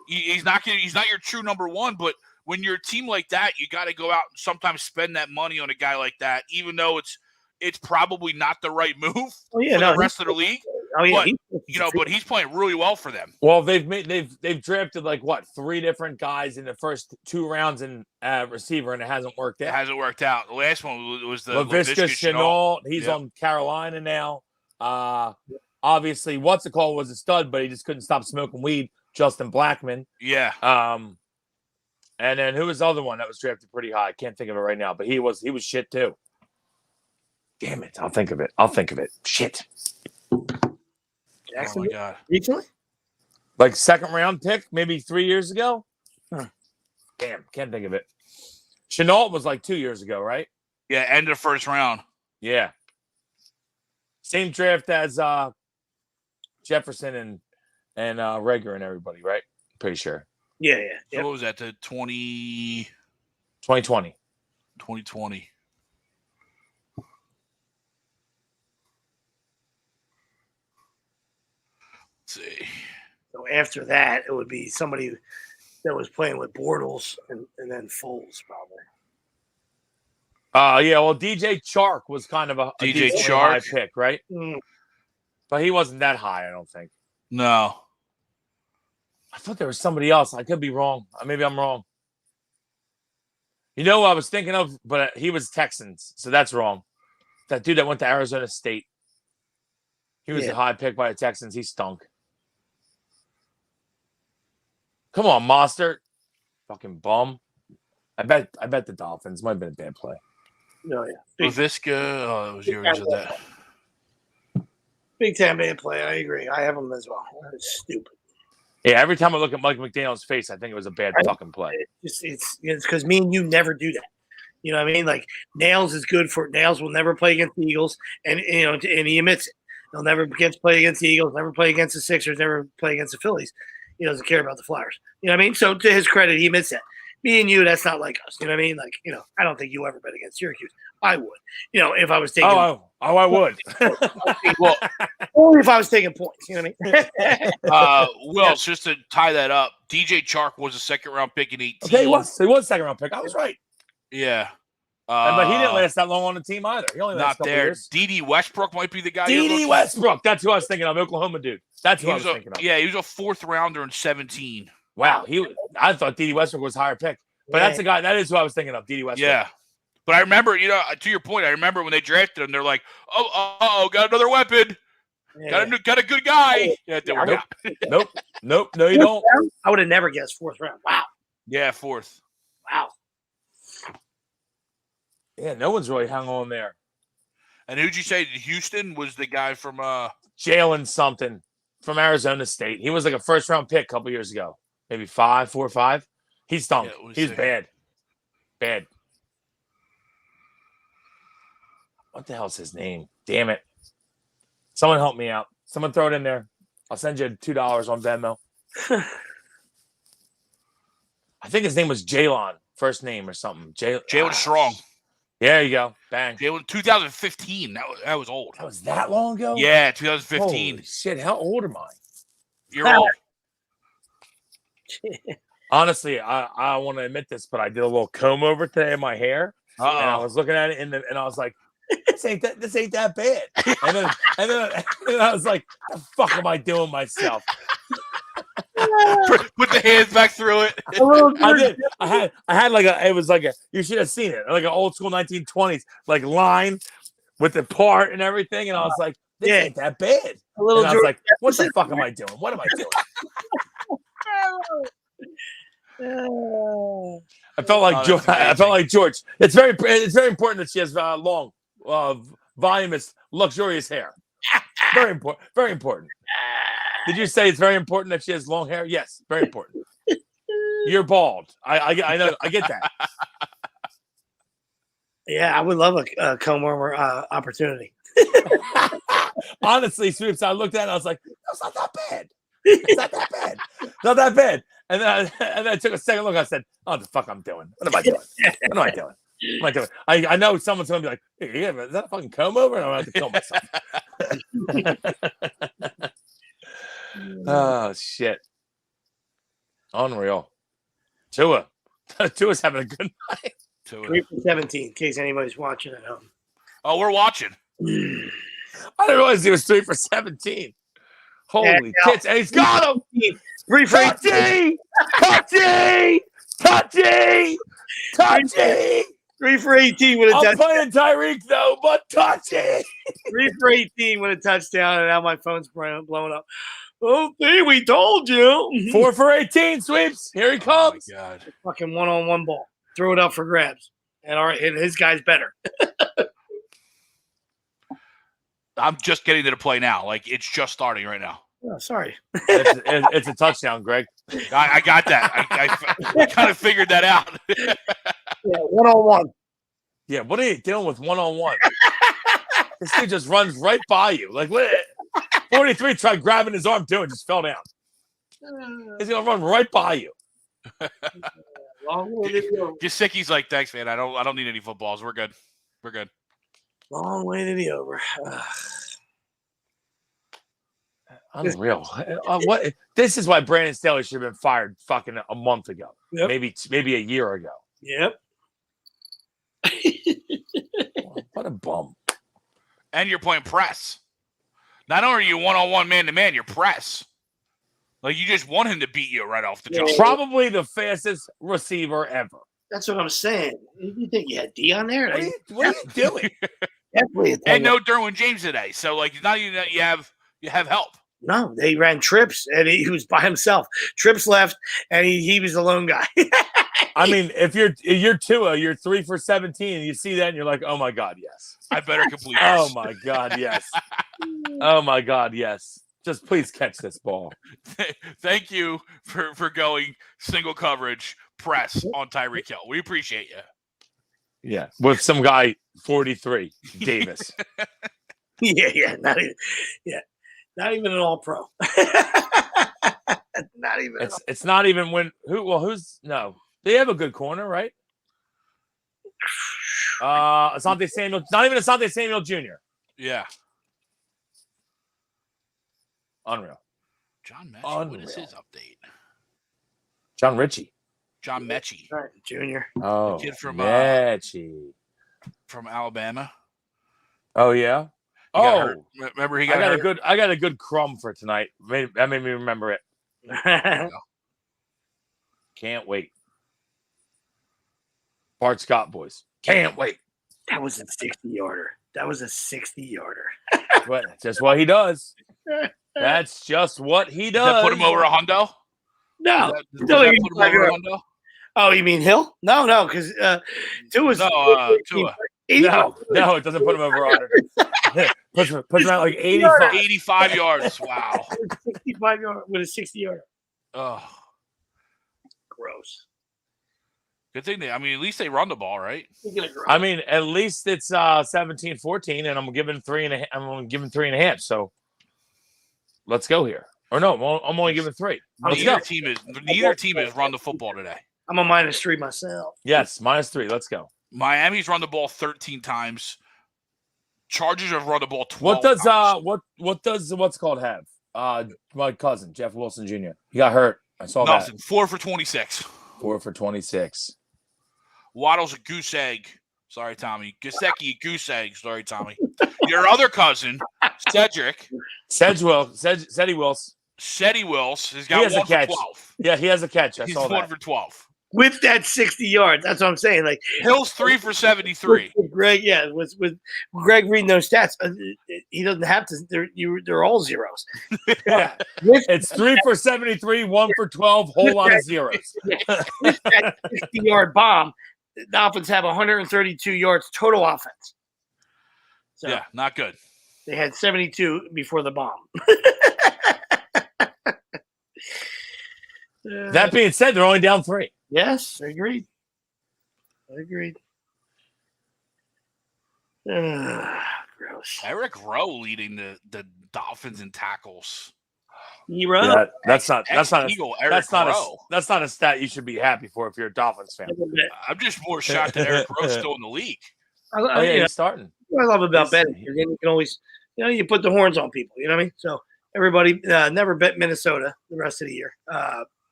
He's not your true number one, but when you're a team like that, you got to go out and sometimes spend that money on a guy like that, even though it's probably not the right move for the rest of the league. Oh yeah, but he's playing really well for them. Well, they've drafted like 3 different guys in the first 2 rounds in receiver, and it hasn't worked out. It hasn't worked out. The last one was the Laviska Shenault. He's on Carolina now. Obviously, was a stud, but he just couldn't stop smoking weed. Justin Blackman. Yeah. And then who was the other one that was drafted pretty high? I can't think of it right now, but he was shit too. Damn it! I'll think of it. Shit. Jackson, oh my God. Recently? Like 2nd round pick, maybe 3 years ago. Damn, can't think of it. Shenault was like 2 years ago, right? Yeah, end of 1st round. Yeah. Same draft as Jefferson and Rager and everybody, right? Pretty sure. Yeah. So what was that? The 2020. 2020. see. So after that, it would be somebody that was playing with Bortles and then Foles, probably. Yeah, well, DJ Chark was kind of a DJ decently Chark? high pick, right? But he wasn't that high, I don't think. No. I thought there was somebody else. I could be wrong. Maybe I'm wrong. You know what I was thinking of? But he was Texans, so that's wrong. That dude that went to Arizona State. He was a high pick by the Texans. He stunk. Come on, Mostert. Fucking bum. I bet the Dolphins. Might have been a bad play. No, yeah. Laviska. Oh, that was yours of that. Big time bad play. I agree. I have him as well. That's stupid. Yeah, every time I look at Mike McDaniel's face, I think it was a bad fucking play. It's because me and you never do that. You know what I mean? Like Nails is good for Nails will never play against the Eagles, and and he admits it. He'll never play against the Eagles, never play against the Sixers, never play against the Phillies. He doesn't care about the Flyers. You know what I mean? So to his credit, he admits that. Me and you, that's not like us. You know what I mean? Like, I don't think you ever bet against Syracuse. I would. If I was taking I would. Well, only if I was taking points. You know what I mean? Well, just to tie that up, DJ Chark was a second-round pick in 18. Okay, he was a second-round pick. I was right. Yeah. But he didn't last that long on the team either. He only lasted a couple years. D.D. Westbrook might be the guy. D.D. Westbrook. That's who I was thinking of. Oklahoma dude. That's who I was thinking of. Yeah, he was a fourth-rounder in 17. Wow. I thought D.D. Westbrook was a higher pick. But that's the guy. That is who I was thinking of, D.D. Westbrook. Yeah. But I remember, to your point, I remember when they drafted him, they're like, got another weapon. Yeah. Got a good guy. Yeah, Nope. No, you don't. I would have never guessed fourth round. Wow. Yeah, fourth. Wow. Yeah, no one's really hung on there. And who'd you say Houston was the guy from Jalen something from Arizona State. He was like a first-round pick a couple years ago. Maybe 4 or 5. He stunk. Yeah, He's bad. Bad. What the hell's his name? Damn it. Someone help me out. Someone throw it in there. I'll send you $2 on Venmo. I think his name was Jalen, first name or something. Jalen Strong. Yeah, there you go. Bang. Jalen 2015. That was old. That was that long ago? Yeah, 2015. Holy shit, how old am I? You're old. Honestly, I want to admit this, but I did a little comb over today in my hair. And I was looking at it and I was like, this ain't that bad. And then I was like, the fuck am I doing myself? Put the hands back through it. I did. I had it was like you should have seen it, like an old school 1920s like line with the part and everything. And I was like, this ain't that bad. And I was like, what the fuck am I doing? What am I doing? I felt like George. I felt like George. It's very important that she has long, voluminous, luxurious hair. Very important. Very important. Did you say it's very important that she has long hair? Yes, very important. You're bald. I know. I get that. Yeah, I would love a comb over opportunity. Honestly, Swoops, I looked at it and I was like, that's not that bad. It's not that bad. Not that bad. And then I took a second look. I said, "Oh, the fuck I'm doing? What am I doing? What am I doing? What am I doing?" I know someone's going to be like, "Hey, yeah, is that a fucking comb over?" And I'm going to kill myself. Oh shit! Unreal. Tua's having a good night. 3 for 17. In case anybody's watching at home. Oh, we're watching. I didn't realize he was 3 for 17. Holy tits! And he's got him. 3 for 18. Touchy! 3 for 18 with a touchdown. I'm playing Tyreek though, but touchy. 3 for 18 with a touchdown, and now my phone's blowing up. Oh, see, we told you. 4 for 18, Sweeps. Here he comes. Oh my God. Fucking one-on-one ball. Throw it up for grabs. And his guy's better. I'm just getting to the play now. Like, it's just starting right now. Oh, sorry. It's a touchdown, Greg. I got that. I kind of figured that out. Yeah, one-on-one. Yeah, what are you doing with one-on-one? This dude just runs right by you. Like, what? 43 tried grabbing his arm too and just fell down. He's going to run right by you. Gesicki's like, thanks, man. I don't need any footballs. We're good. We're good. Long way to be over. Unreal. What? This is why Brandon Staley should have been fired fucking a month ago. Yep. Maybe a year ago. Yep. What a bum. And you're playing press. Not only are you one-on-one man-to-man, you're press. Like, you just want him to beat you right off the jump. Probably the fastest receiver ever. That's what I'm saying. You think you had D on there? What are you doing? Definitely. And no Derwin James today. So, like, not even that you have help. No, they ran Trips, and he was by himself. Trips left, and he was the lone guy. I mean, if you're Tua, you're 3 for 17, and you see that, and you're like, oh my God, yes. I better complete this. Oh my God, yes. Oh my God, yes. Just please catch this ball. Thank you for going single coverage press on Tyreek Hill. We appreciate you. Yeah, with some guy 43, Davis. Yeah, not even an All-Pro. Not even. It's not even when who's no. They have a good corner, right? Asante Samuel, not even Asante Samuel Jr. Yeah. Unreal. John Mechie, what is his update? John Ritchie. John Mechie. Right, Junior. Oh, the kid from Mechie. From Alabama. Oh yeah. He got hurt. Remember he got hurt? I got a good crumb for tonight. That made me remember it. Can't wait. Bart Scott boys. Can't wait. That was a 60-yarder. Just what he does. That's just what he does. Does that put him over a hundo? No. Does that put him over a hundo? Oh, you mean Hill? No, because Tua's Tua. No, it doesn't put him over 100. puts him at like 85. 85 yards. Wow. 65 yards with a 60-yarder. Oh, gross. Good thing at least they run the ball, right? I mean, at least it's 17-14, and I'm giving 3.5. I'm only giving 3.5. So let's go here. Or no, I'm only giving 3. Neither team has run the football today. I'm a -3 myself. Yes, -3. Let's go. Miami's run the ball 13 times. Chargers have run the ball 12 times. What does what's called have? My cousin Jeff Wilson Jr. He got hurt. I saw Nothing. that. 4 for 26. 4 for 26. Waddle's a goose egg. Sorry, Tommy. Gesicki, goose egg. Sorry, Tommy. Your other cousin, Cedric. Ceddy Wills. Ceddy Wills has got 1 for 12. Yeah, he has a catch. He's 1 for 12. With that 60 yards. That's what I'm saying. Like Hill's 3 for 73. With Greg, with Greg reading those stats, he doesn't have to. They're all zeros. Yeah, it's 3 for 73, 1 for 12, whole lot of zeros. With that 60-yard bomb, the Dolphins have 132 yards total offense. So yeah, not good. They had 72 before the bomb. That being said, they're only down 3. Yes, agreed. Gross. Eric Rowe leading the Dolphins in tackles. Yeah, that's not a stat you should be happy for if you're a Dolphins fan. I'm just more shocked that Eric Rowe's still in the league. He's starting. What I love about betting, you can always, you put the horns on people. You know what I mean? So everybody never bet Minnesota the rest of the year.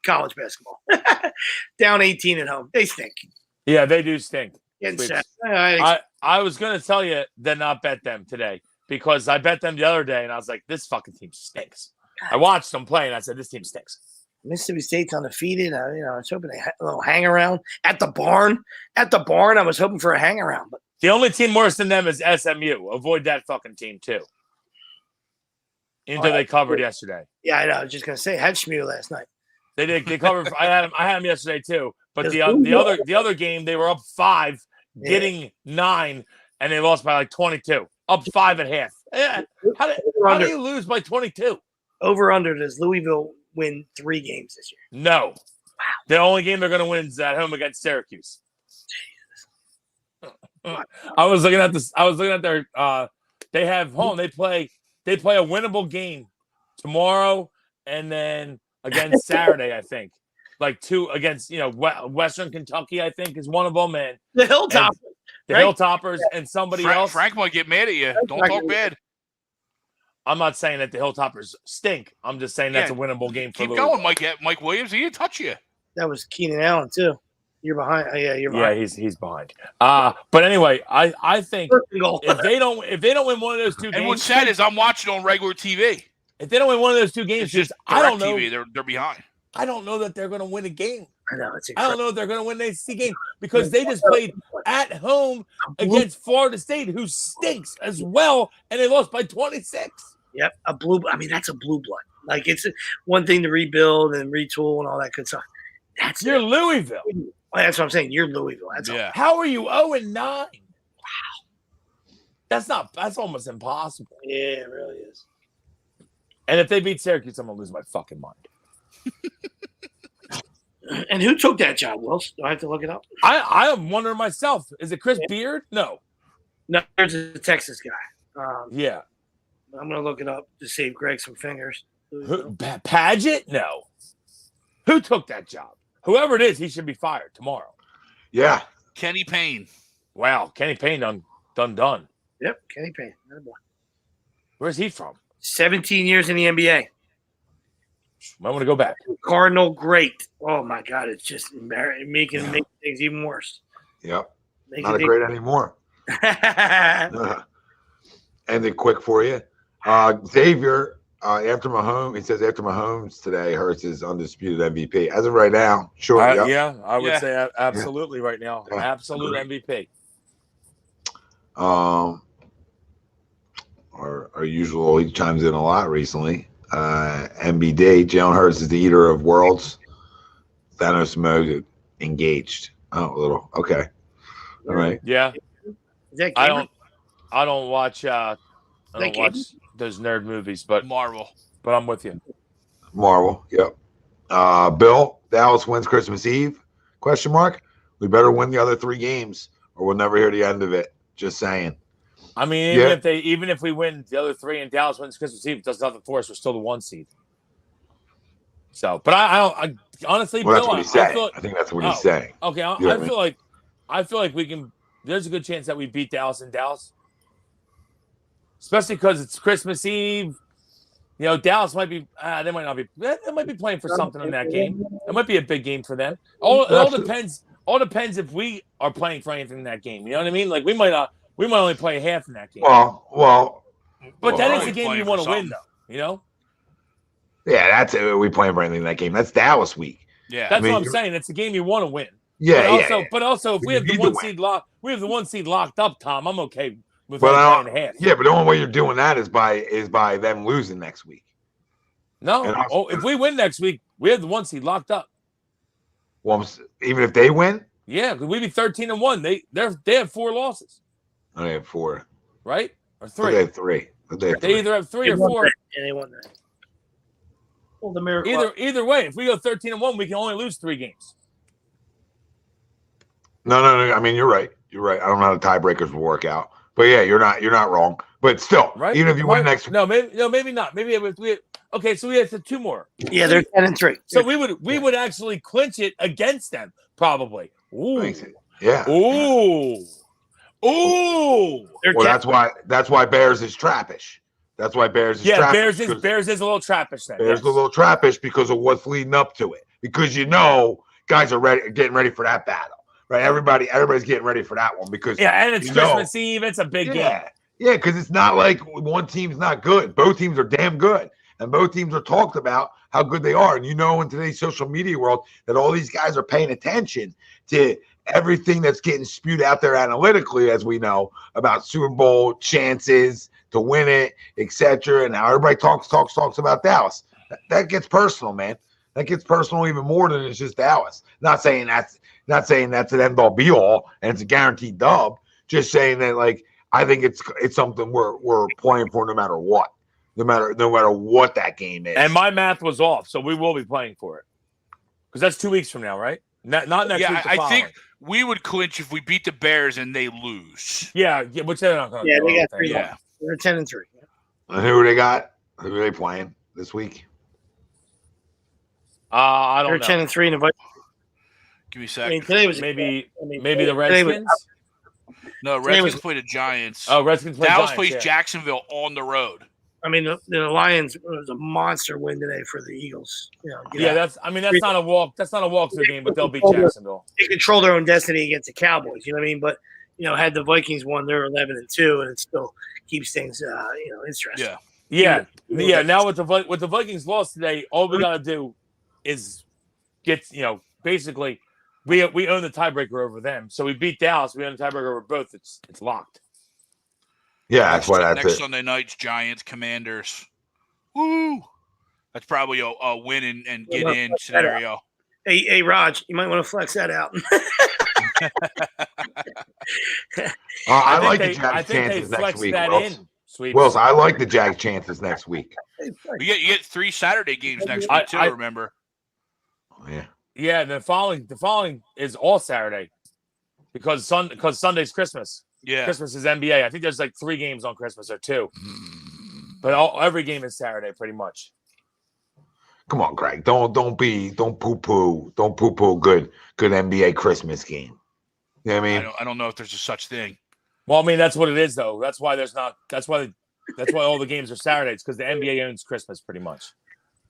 College basketball. Down 18 at home. They stink. Yeah, they do stink. I was going to tell you to not bet them today because I bet them the other day, and I was like, this fucking team stinks. I watched them play, and I said, this team stinks. Mississippi State's undefeated. I was hoping a little hang around at the barn. I was hoping for a hang around. But the only team worse than them is SMU. Avoid that fucking team, too. Until they covered yesterday. Yeah, I know. I was just going to say, I had Shmuel last night. They did. They covered. I had them yesterday too. But the other game, they were up 5, getting 9, and they lost by like 22. Up 5 at half. Yeah. How do you lose by 22? Over under, does Louisville win 3 games this year? No. Wow. The only game they're going to win is at home against Syracuse. I was looking at this. I was looking at their. They have home. They play a winnable game tomorrow, and then against Saturday, I think. Like 2 against, Western Kentucky, I think, is one of them. And the Hilltoppers. Hilltoppers and somebody else. Frank might get mad at you. Don't talk bad. I'm not saying that the Hilltoppers stink. I'm just saying that's a winnable game for Keep Louisville. going, Mike Williams. He didn't touch you. That was Keenan Allen too. You're behind. You're behind. Yeah, he's behind. But anyway, I think if they don't win one of those two games, and what's sad is I'm watching on regular TV. If they don't win one of those two games, I don't know. TV, they're behind. I don't know that they're going to win a game. I know I don't know if they're going to win the ACC game because they just played at home against Florida State, who stinks as well, and they lost by 26. Yep, that's a blue blood. Like it's one thing to rebuild and retool and all that good stuff. You're Louisville. That's what I'm saying. You're Louisville. That's all. How are you 0-9? Wow, that's almost impossible. Yeah, it really is. And if they beat Syracuse, I'm gonna lose my fucking mind. And who took that job, Wills? Do I have to look it up? I am wondering myself. Is it Chris Beard? No, there's a Texas guy. Yeah. I'm going to look it up to save Greg some fingers. Paget? No. Who took that job? Whoever it is, he should be fired tomorrow. Yeah. Kenny Payne. Wow. Kenny Payne done. Yep. Kenny Payne. Where's he from? 17 years in the NBA. I want to go back. Cardinal great. Oh, my God. It's just making things even worse. Yep. Not a great anymore. Ending quick for you. Xavier, after Mahomes today, Hurts is undisputed MVP. As of right now, sure. Yeah, I would say absolutely right now. Yeah. Absolute MVP. Our usual, he chimes in a lot recently. MBD, Jalen Hurts is the eater of worlds. Thanos mode engaged. Oh, a little. Okay. All right. Yeah. I don't watch those nerd movies, but Marvel. But I'm with you. Marvel, yep. Bill, Dallas wins Christmas Eve? Question mark. We better win the other 3 games, or we'll never hear the end of it. Just saying. I mean, even if we win the other 3 and Dallas wins Christmas Eve, it does nothing for us. We're still the 1 seed. So, but I honestly, well, Bill, that's what he's saying. I think that's what he's saying. Okay, I feel like we can. There's a good chance that we beat Dallas in Dallas, especially because it's Christmas Eve. You know, Dallas might be. They might not be. They might be playing for something in that game. It might be a big game for them. It all depends. All depends if we are playing for anything in that game. You know what I mean? Like we might not. We might only play half in that game. But that is the game you want to win, though. You know. Yeah, that's it. We playing for anything in that game. That's Dallas week. Yeah, that's what I'm saying. It's the game you want to win. Yeah, but also, if we have the 1 seed locked, locked up, Tom. I'm okay with playing half. Yeah, but the only way you're doing that is by them losing next week. No, if we win next week, we have the 1 seed locked up. Well, even if they win, yeah, because we'd be 13-1. They have 4 losses. They have 4, right? Or 3? They have 3. They either have 3 or 4. And they won that. Well, the miracle. Either way, if we go 13-1, we can only lose 3 games. No. I mean, you're right. I don't know how the tiebreakers will work out, but yeah, you're not wrong. But still, right? Even if you win next, maybe not. Maybe okay. So we have 2 more. Yeah, they're 10-3. So we would actually clinch it against them probably. Ooh, yeah. Ooh. Well, that's why Bears is trappish. That's why Bears is trappish. Bears is a little trappish then. Bears is a little trappish because of what's leading up to it. Because guys are getting ready for that battle. Right, everybody's getting ready for that one because and it's Christmas Eve. It's a big game. Yeah, because it's not like one team's not good. Both teams are damn good, and both teams are talked about how good they are. And in today's social media world, that all these guys are paying attention to everything that's getting spewed out there analytically, as we know about Super Bowl chances to win it, etc. And how everybody talks about Dallas. That gets personal, man. That gets personal even more than it's just Dallas. Not saying that's an end all be all and it's a guaranteed dub. Just saying that, like, I think it's something we're playing for no matter what, no matter what that game is. And my math was off, so we will be playing for it because that's 2 weeks from now, right? Not next week. I think we would clinch if we beat the Bears and they lose. Yeah, which they're not going to. Yeah, they got 3. Yeah, they're 10-3. And who they got? Who are they playing this week? I don't know. They're 10-3 in the. Give me a second. I mean, today was maybe the Redskins. No, Redskins play the Giants. Oh, Redskins play Dallas Giants, plays Jacksonville on the road. I mean, the Lions was a monster win today for the Eagles. That's not a walk. That's not a walkthrough game, but they'll beat Jacksonville. They control their own destiny against the Cowboys. You know what I mean? But had the Vikings won, they're 11-2, and it still keeps things interesting. Yeah. Now with the Vikings loss today, all we got to do is get basically we own the tiebreaker over them. So we beat Dallas. We own the tiebreaker over both. It's locked. Yeah, that's what next Sunday night's Giants Commanders. Woo! That's probably a win and get in scenario. Hey, Raj, you might want to flex that out. I like the Jags' chances next week. Wills, I like the Jags' chances next week. You get 3 Saturday games next week too. Remember? Yeah. Yeah. The following is all Saturday because Sunday's Christmas. Yeah. Christmas is NBA. I think there's like 3 games on Christmas or 2, but every game is Saturday pretty much. Come on, Greg. Don't poo-poo good NBA Christmas game. You know what I mean? I don't know if there's a such thing. Well, I mean that's what it is though. That's why all the games are Saturdays because the NBA owns Christmas pretty much.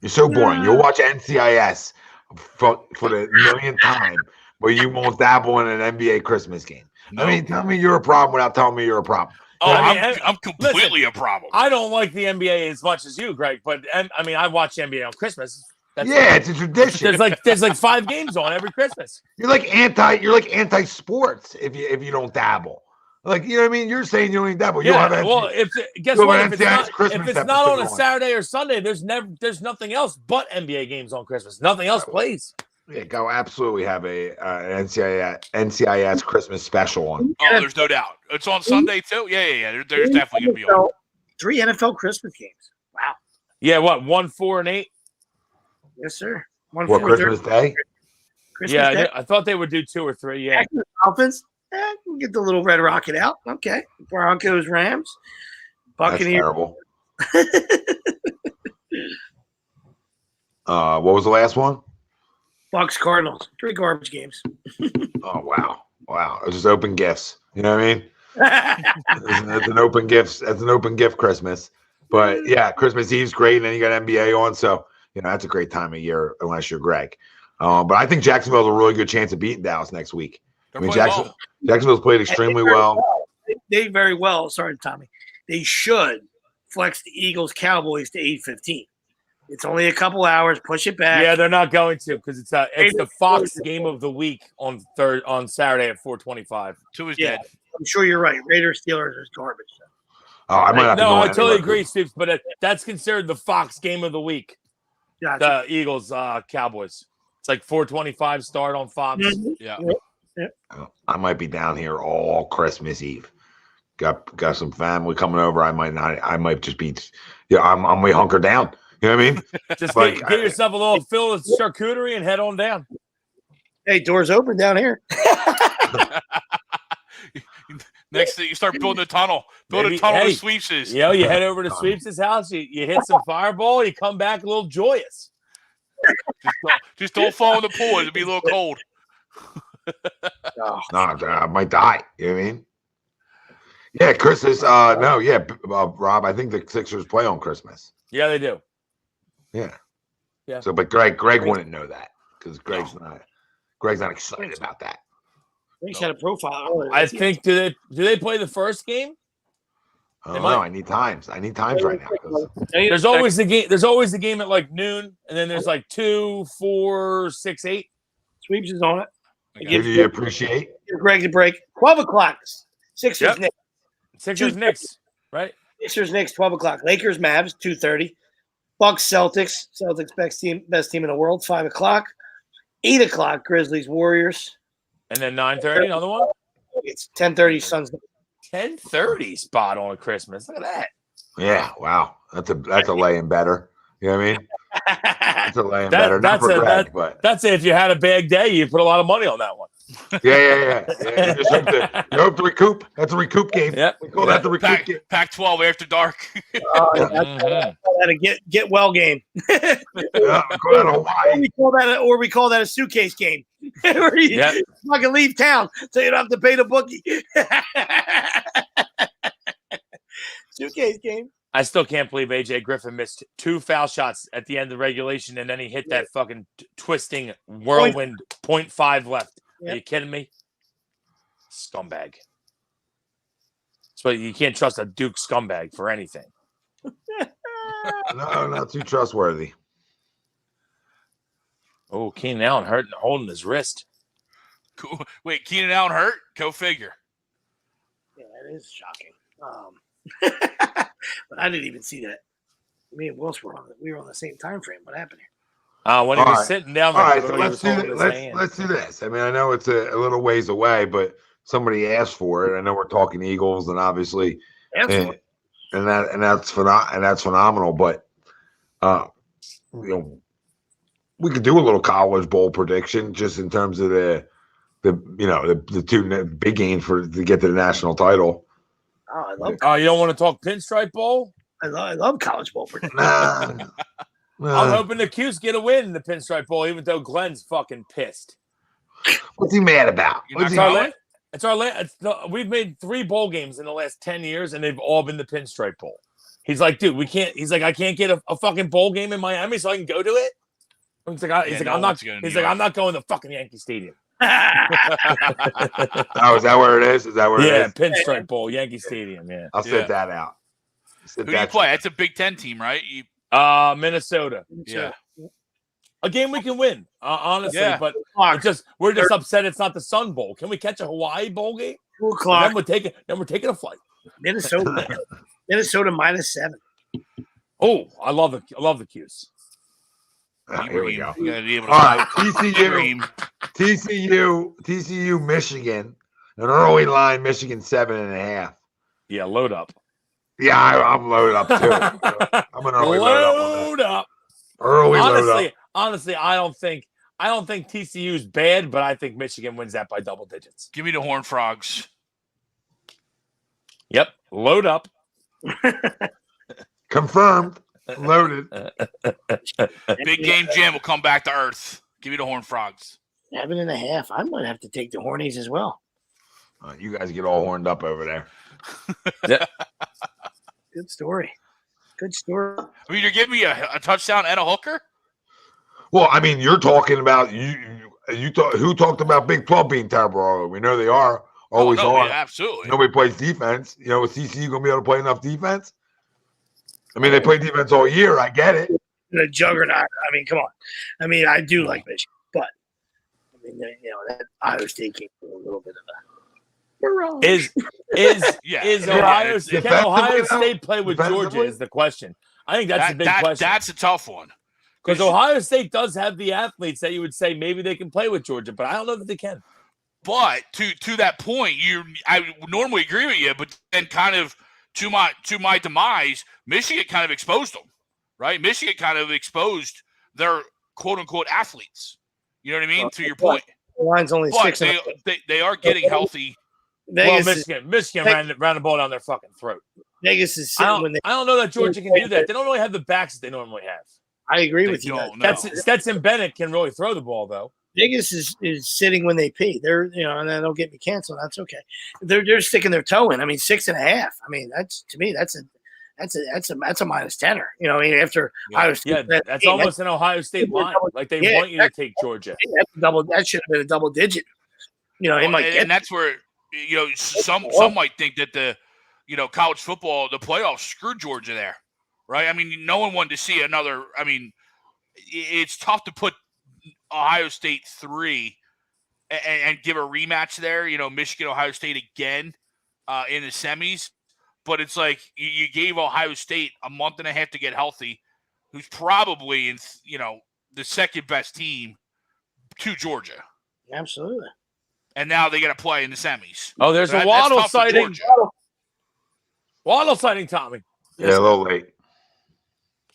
You're so boring. You'll watch NCIS for the millionth time, but you won't dabble in an NBA Christmas game. No. I mean, tell me you're a problem without telling me you're a problem. Oh, I'm completely a problem. I don't like the NBA as much as you, Greg, but I mean, I watch NBA on Christmas. It's a tradition. There's like 5 games on every Christmas. You're like anti-sports if you don't dabble. Like, you know what I mean? You're saying you don't even dabble. Yeah. If it's not on a Saturday or Sunday, there's nothing else but NBA games on Christmas. Nothing else plays. Yeah, go absolutely have a NCIS Christmas special on. Oh, there's no doubt. It's on Sunday too. Yeah. There's definitely gonna be on 3 NFL Christmas games. Wow. Yeah, what 1, 4, and 8? Yes, sir. Christmas Day? Christmas Day? I thought they would do 2 or 3. Yeah. Dolphins. Get the little red rocket out. Okay. Broncos, Rams, Buccaneers. That's terrible. What was the last one? Bucks, Cardinals. 3 garbage games. Oh, wow. It's just open gifts. You know what I mean? That's an open gift. That's an open gift Christmas. But yeah, Christmas Eve's great, and then you got NBA on, so that's a great time of year unless you're Greg. But I think Jacksonville has a really good chance of beating Dallas next week. Jacksonville's played extremely well. They very well. Sorry, Tommy. They should flex the Eagles Cowboys to 8:15. It's only a couple hours. Push it back. Yeah, they're not going to because it's the Fox game of the week on Saturday at 4:25. 2 is dead. I'm sure you're right. Raiders Steelers is garbage. Oh, I might not. No, I totally agree, Steve. But that's considered the Fox game of the week. Gotcha. The Eagles Cowboys. It's like 4:25 start on Fox. Mm-hmm. Yeah. I might be down here all Christmas Eve. Got some family coming over. I might not. I might just be. I'm way hunkered down. You know what I mean? Just get yourself a little fill of charcuterie and head on down. Hey, doors open down here. Next thing you start building a tunnel. Build a tunnel to Sweeps'. You head over to Sweeps' house. You hit some fireball. You come back a little joyous. Just don't fall in the pool. It'll be a little cold. No, I might die. You know what I mean? Yeah, Christmas. Rob, I think the Sixers play on Christmas. Yeah, they do. Yeah. So, but Greg wouldn't know that because Greg's not excited about that. Greg's had a profile. I think do they play the first game? I don't know. I need times right now. There's always the game. There's always the game at like noon, and then there's like 2, 4, 6, 8. Sweeps is on it. Do you appreciate? Give Greg a break. 12 o'clock. Sixers Knicks. Sixers Knicks. Right. Sixers Knicks. 12 o'clock. Lakers Mavs. 2:30. Bucks Celtics. Celtics best team in the world. 5 o'clock. 8 o'clock. Grizzlies Warriors. And then 9:30. Another one. It's 10:30. Suns. 10:30 spot on Christmas. Look at that. Yeah. Wow. That's a lay-in better. You know what I mean? That's a lay-in better. Not for Greg, but that's it. If you had a bad day, you put a lot of money on that one. Yeah. You hope to recoup. That's a recoup game. Yep. We call that the recoup game. Pac-12 after dark. That's a get well game. We call that Hawaii. Or we call that a suitcase game. Where you fucking leave town so you don't have to pay the bookie. Suitcase game. I still can't believe AJ Griffin missed 2 foul shots at the end of regulation, and then he hit that fucking twisting whirlwind 0.5 left. Are you kidding me? Scumbag. So you can't trust a Duke scumbag for anything. No, not too trustworthy. Oh, Keenan Allen holding his wrist. Cool. Wait, Keenan Allen hurt? Go figure. Yeah, that is shocking. But I didn't even see that. Me and Wills were on the same time frame. What happened here? When he was sitting down there, all right, so let's do this. I mean, I know it's a little ways away, but somebody asked for it. I know we're talking Eagles, and obviously, and that's phenomenal. But we could do a little college bowl prediction just in terms of the two big games to get to the national title. Oh, I love. Oh, you don't want to talk Pinstripe Bowl? I love college bowl prediction. Nah. I'm hoping the Cuse get a win in the Pinstripe Bowl, even though Glenn's fucking pissed. What's he mad about? We've made 3 bowl games in the last 10 years, and they've all been the Pinstripe Bowl. He's like, dude, we can't. He's like, I can't get a fucking bowl game in Miami, so I can go to it. He's like, I'm not going to fucking Yankee Stadium. Oh, is that where it is? Is that where it is? Yeah, Pinstripe Bowl, Yankee Stadium. Yeah, I'll sit that out. Who do you play? It's a Big Ten team, right? Minnesota. Yeah. A game we can win, honestly. Yeah. But we're just upset it's not the Sun Bowl. Can we catch a Hawaii bowl game? 2 o'clock. Then we're taking a flight. Minnesota -7. Oh, I love the Cuse. Here we go. You gotta be able to all right, TCU, Michigan. An early line, Michigan 7.5. Yeah, load up. Yeah, I'm loaded up too. I'm an early load up. Early load up. Honestly, I don't think TCU is bad, but I think Michigan wins that by double digits. Give me the Horned Frogs. Yep, load up. Confirmed. Loaded. Big game Jim will come back to earth. Give me the Horned Frogs. 7.5. I might have to take the Hornies as well. You guys get all horned up over there. Yeah. Good story. I mean, you're giving me a touchdown and a hooker? Well, I mean, you're talking about who talked about Big 12 being terrible? We know they are. Always are. Yeah, absolutely. Nobody plays defense. Is TCU going to be able to play enough defense? I mean, they play defense all year. I get it. The juggernaut. I mean, come on. I mean, I do like Michigan, but I mean, that Ohio State game was a little bit of a Is Ohio State? Can Ohio State play with Georgia? Is the question. I think that's the big question. That's a tough one because Ohio State does have the athletes that you would say maybe they can play with Georgia, but I don't know that they can. But to that point, I would normally agree with you, but then kind of to my demise, Michigan kind of exposed them, right? Michigan kind of exposed their quote unquote athletes. You know what I mean? To your point, the line's only 6. They are getting healthy. Michigan ran the ball down their fucking throat. Vegas is I don't know that Georgia can do that. They don't really have the backs that they normally have. I agree with you. Stetson Bennett can really throw the ball though. Vegas is sitting when they pee. They're and they'll get me canceled. That's okay. They're sticking their toe in. I mean, 6.5. I mean, that's to me that's a -10er. After Ohio State. Yeah, that's almost an Ohio State line. Like they want you to take Georgia. That's double. That should have been a double digit. And that's where some might think that the college football, the playoffs screwed Georgia there, right? I mean, no one wanted to see another. I mean, it's tough to put Ohio State 3 and give a rematch there. Michigan, Ohio State again in the semis, but it's like you gave Ohio State a month and a half to get healthy, who's probably in the second best team to Georgia. Absolutely. And now they got to play in the semis. Oh, there's a Waddle sighting. Waddle sighting, Tommy. Yeah, a little late.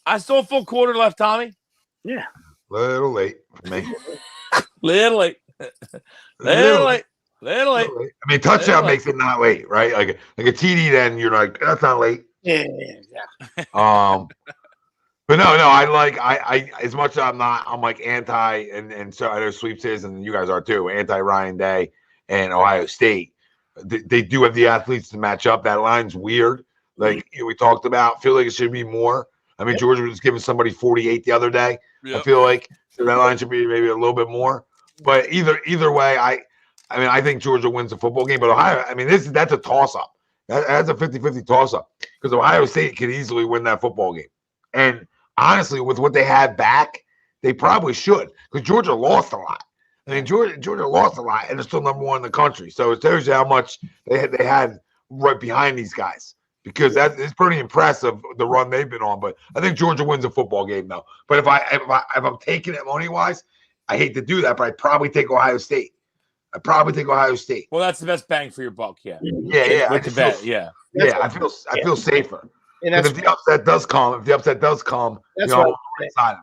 I still have full quarter left, Tommy. Yeah. Little late for me. Little late. Little late. I mean, touchdown makes it not late, right? Like a TD, then you're like, that's not late. Yeah. But no, I as much as I'm like anti, and so I know Sweeps is, and you guys are too, anti Ryan Day and Ohio State. They do have the athletes to match up. That line's weird. Like we talked about, I feel like it should be more. I mean, Georgia was giving somebody 48 the other day. Yep. I feel like that line should be maybe a little bit more. But either way, I think Georgia wins the football game. But Ohio, I mean, that's a toss-up. That's a 50-50 toss-up because Ohio State could easily win that football game. And honestly, with what they have back, they probably should because Georgia lost a lot. I mean, Georgia lost a lot, and they're still number one in the country. So it tells you how much they had right behind these guys because that is pretty impressive, the run they've been on. But I think Georgia wins a football game, though. But if I'm taking it money-wise, I hate to do that, but I'd probably take Ohio State. Well, that's the best bang for your buck, yeah. Yeah. With the bet, yeah. Yeah, I feel safer. And if the upset does come, that's what I'm excited.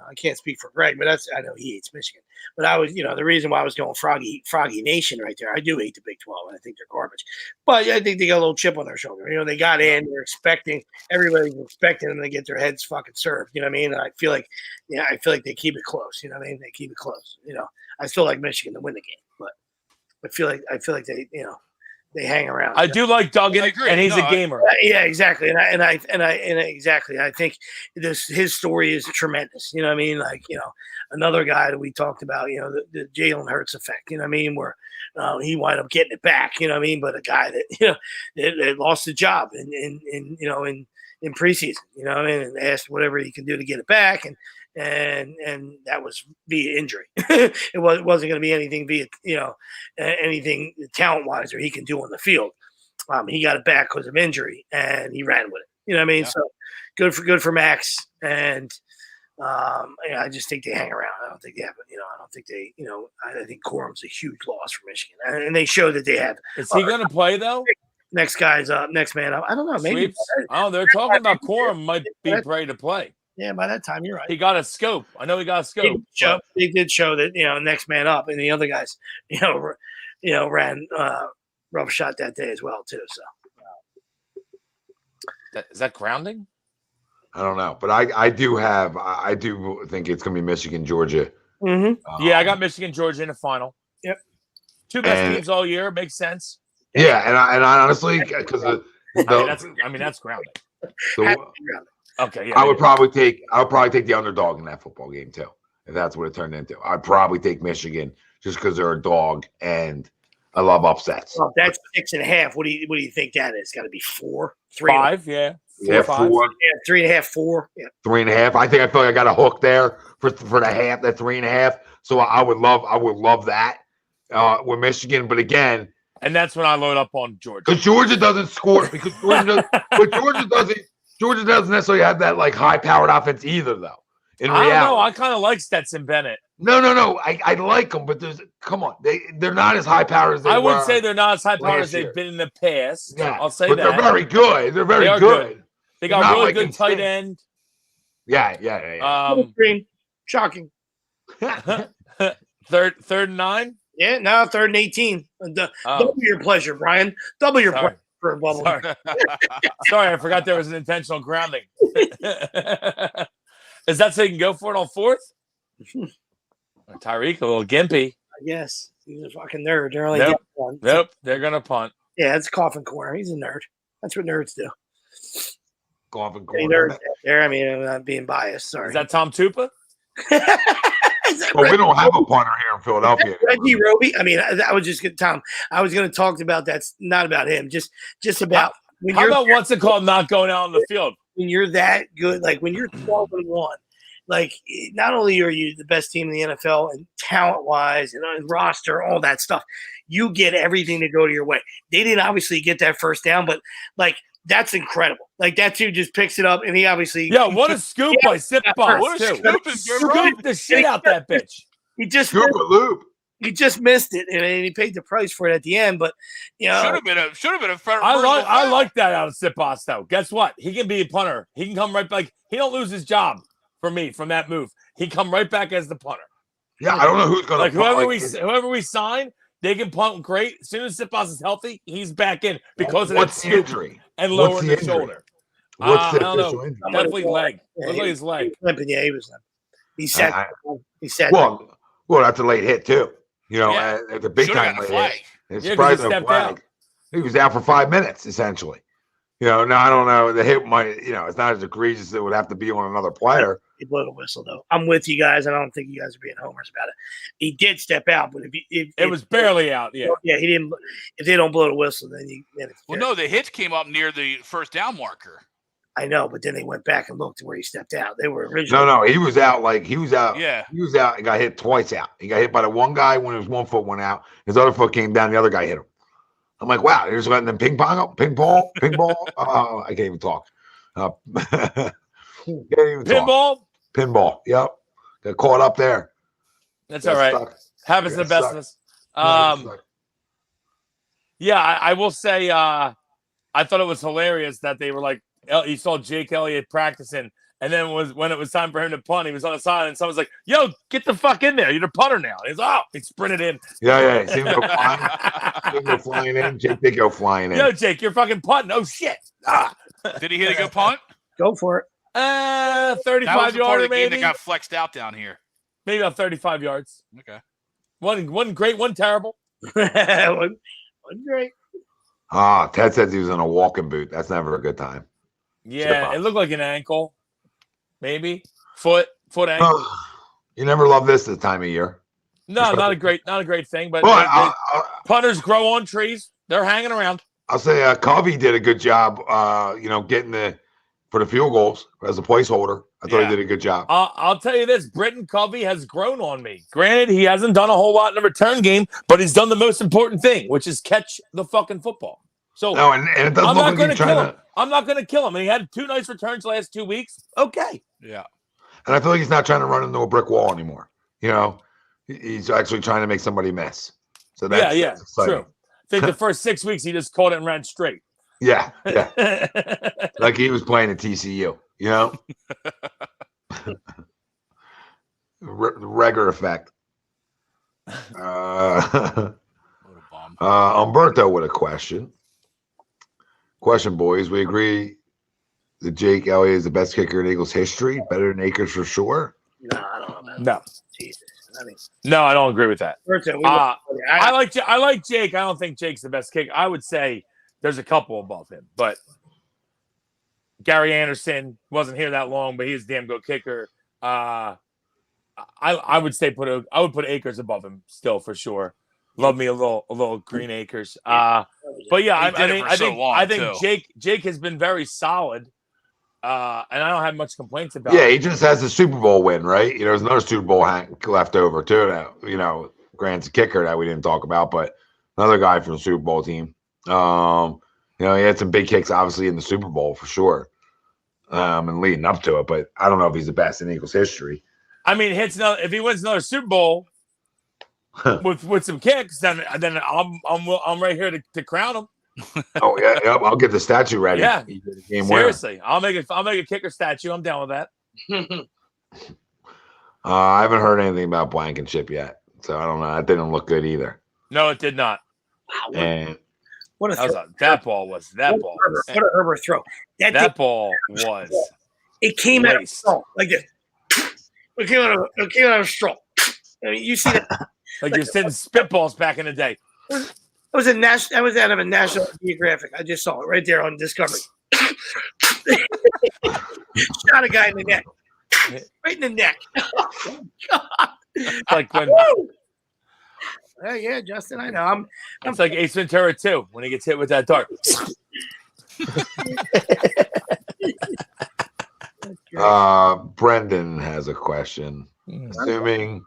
I can't speak for Greg, but I know he hates Michigan. But I was, the reason why I was going Froggy Nation right there. I do hate the Big 12, and I think they're garbage. But I think they got a little chip on their shoulder. They got in, they're expecting, everybody's expecting them to get their heads fucking served. You know what I mean? And I feel like they keep it close. You know what I mean? They keep it close. I still like Michigan to win the game, but I feel like they, they hang around. I do like Duggan, and he's a gamer. Yeah, exactly. And exactly. I think his story is tremendous. You know what I mean? Like, another guy that we talked about, the Jalen Hurts effect, you know what I mean? Where he wound up getting it back, you know what I mean? But a guy that, that lost his job in preseason, you know what I mean? And asked whatever he can do to get it back. And that was via injury. It wasn't going to be anything via, anything talent-wise or he can do on the field. He got it back because of injury, and he ran with it. You know what I mean? Yeah. So good for Max. And I just think they hang around. I don't think they have, I don't think they, I think Corum's a huge loss for Michigan. And they show that they have. Is he going to play, though? Next guy's up, next man up. I don't know. Maybe. Oh, they're talking about Corum might be ready to play. Yeah, by that time, you're right. He got a scope. I know he got a scope. They did show that, next man up, and the other guys, ran rough shot that day as well, too. So, is that grounding? I don't know, but I do think it's going to be Michigan, Georgia. Mm-hmm. I got Michigan, Georgia in the final. Yep. Two best teams all year. Makes sense. Yeah, and I honestly, because that's grounding. Okay, yeah. I would probably take the underdog in that football game too, if that's what it turned into. I'd probably take Michigan just because they're a dog, and I love upsets. Well, that's 6.5. What do you think that is? Got to be 4, 3, 5, yeah. 4, 5. 4. Yeah, 3.5, 4. Yeah. 3.5. I feel like I got a hook there for the half, that 3.5. So I would love that with Michigan, but again. And that's when I load up on Georgia. Because Georgia doesn't score. Georgia doesn't necessarily have that like high-powered offense either, though. In reality, I don't know. I kind of like Stetson Bennett. No. I like them, but they're not as high-powered as they were. I would say they're not as high-powered as they've been in the past. Yeah, I'll say but that. They're very good. They're very good. They got really good tight end. Yeah. Shocking. Third and 9. Yeah, now 3rd and 18. Double your pleasure, Brian. Double your pleasure for a bubble. Sorry, I forgot there was an intentional grounding. Is that so you can go for it on 4th? Tyreek, a little gimpy. Yes, he's a fucking nerd. They're only one. Nope, they're gonna punt. Yeah, it's coffin corner. He's a nerd. That's what nerds do. Coffin corner. There. I mean, I'm not being biased. Sorry. Is that Tom Tupa? Well, we don't have a punter here in Philadelphia. Reggie Roby. I mean, I was just Tom. I was going to talk about that's not about him. Just about how about what's it called? Not going out on the field when you're that good. Like when you're 12-1. Like not only are you the best team in the NFL and talent wise and roster, all that stuff, you get everything to go to your way. They didn't obviously get that first down, but like. That's incredible. Like that dude just picks it up, and he obviously what a scoop by Sipbox. What a scoop the shit out that bitch. He just loop. He just missed it, and he paid the price for it at the end. But should have been a fair. I like that out of Sipbox though. Guess what? He can be a punter. He can come right back. He don't lose his job for me from that move. He come right back as the punter. Yeah, I don't know who's gonna whoever we sign. They can punt great. As soon as Sipbox is healthy, he's back in because of what's the injury and lowering the shoulder. What's the I don't know. Injury? Definitely leg. Look like his leg. Yeah, he was. He said. Well, that's a late hit too. At the big time late hit. It's surprising a flag. He was out for 5 minutes essentially. No, I don't know. The hit might, it's not as egregious as it would have to be on another player. He blew the whistle, though. I'm with you guys. I don't think you guys are being homers about it. He did step out, but if it was barely out. Yeah, he didn't. If they don't blow the whistle, then it's well, no, the hits came up near the first down marker. I know, but then they went back and looked to where he stepped out. They were originally. No, he was out. Yeah, he was out and got hit twice out. He got hit by the one guy when his one foot went out. His other foot came down. The other guy hit him. I'm like, wow, they're just letting them ping ball. I can't even talk. Pinball. Yep. Got caught up there. That's all right. Happens the best of us. Yeah, I will say I thought it was hilarious that they were like, you saw Jake Elliott practicing, and then when it was time for him to punt, he was on the side, and someone's like, "Yo, get the fuck in there! You're the punter now." And he sprinted in. Yeah. See him go flying in. Jake did go flying in. Yo, Jake, you're fucking punting. Oh shit! Did he hit a good punt? Go for it. 35 yards maybe. That got flexed out down here. Maybe about 35 yards. Okay. One great, one terrible. one great. Ted says he was in a walking boot. That's never a good time. Yeah, it looked like an ankle. Maybe foot ankle. You never love this time of year. No, not a great thing. But punters grow on trees. They're hanging around. I'll say Covey did a good job. Getting for the field goals as a placeholder. I thought he did a good job. I'll tell you this: Britton Covey has grown on me. Granted, he hasn't done a whole lot in the return game, but he's done the most important thing, which is catch the fucking football. So no, and it doesn't look like he's trying to. I'm not going to kill him. And he had 2 nice returns the last 2 weeks. Okay. Yeah. And I feel like he's not trying to run into a brick wall anymore. He's actually trying to make somebody miss. So that's true. I think the first 6 weeks he just caught it and ran straight. Yeah. Like he was playing at TCU, Regger effect. Umberto with a question. Question, boys. We agree that Jake Elliott is the best kicker in Eagles history. Better than Akers for sure. No, I don't know. No. Jesus. No, I don't agree with that. I like Jake. I don't think Jake's the best kicker. I would say there's a couple above him, but Gary Anderson wasn't here that long, but he's a damn good kicker. I would say I would put Akers above him still for sure. Love me a little Green Akers. But yeah, I think Jake has been very solid. And I don't have much complaints about it. Yeah, he just has a Super Bowl win, right? There's another Super Bowl left over too. That, Grant's a kicker that we didn't talk about, but another guy from the Super Bowl team. He had some big kicks, obviously, in the Super Bowl for sure, and leading up to it. But I don't know if he's the best in Eagles history. I mean, if he wins another Super Bowl with some kicks, then I'm right here to crown him. Oh yeah, yep. I'll get the statue ready. Yeah, seriously, winner. I'll make a kicker statue. I'm down with that. I haven't heard anything about Blankenship yet, so I don't know. That didn't look good either. No, it did not. Wow, and what that ball was. What a Herbert throw! That ball was. It came out of a straw like this. It came out of a straw. I mean, you see that? Like you're sending spitballs back in the day. That was out of a National Geographic. I just saw it right there on Discovery. Shot a guy in the neck. Right in the neck. Oh, God. Like when yeah, Justin, I know. It's like Ace Ventura 2 when he gets hit with that dart. Brendan has a question. Assuming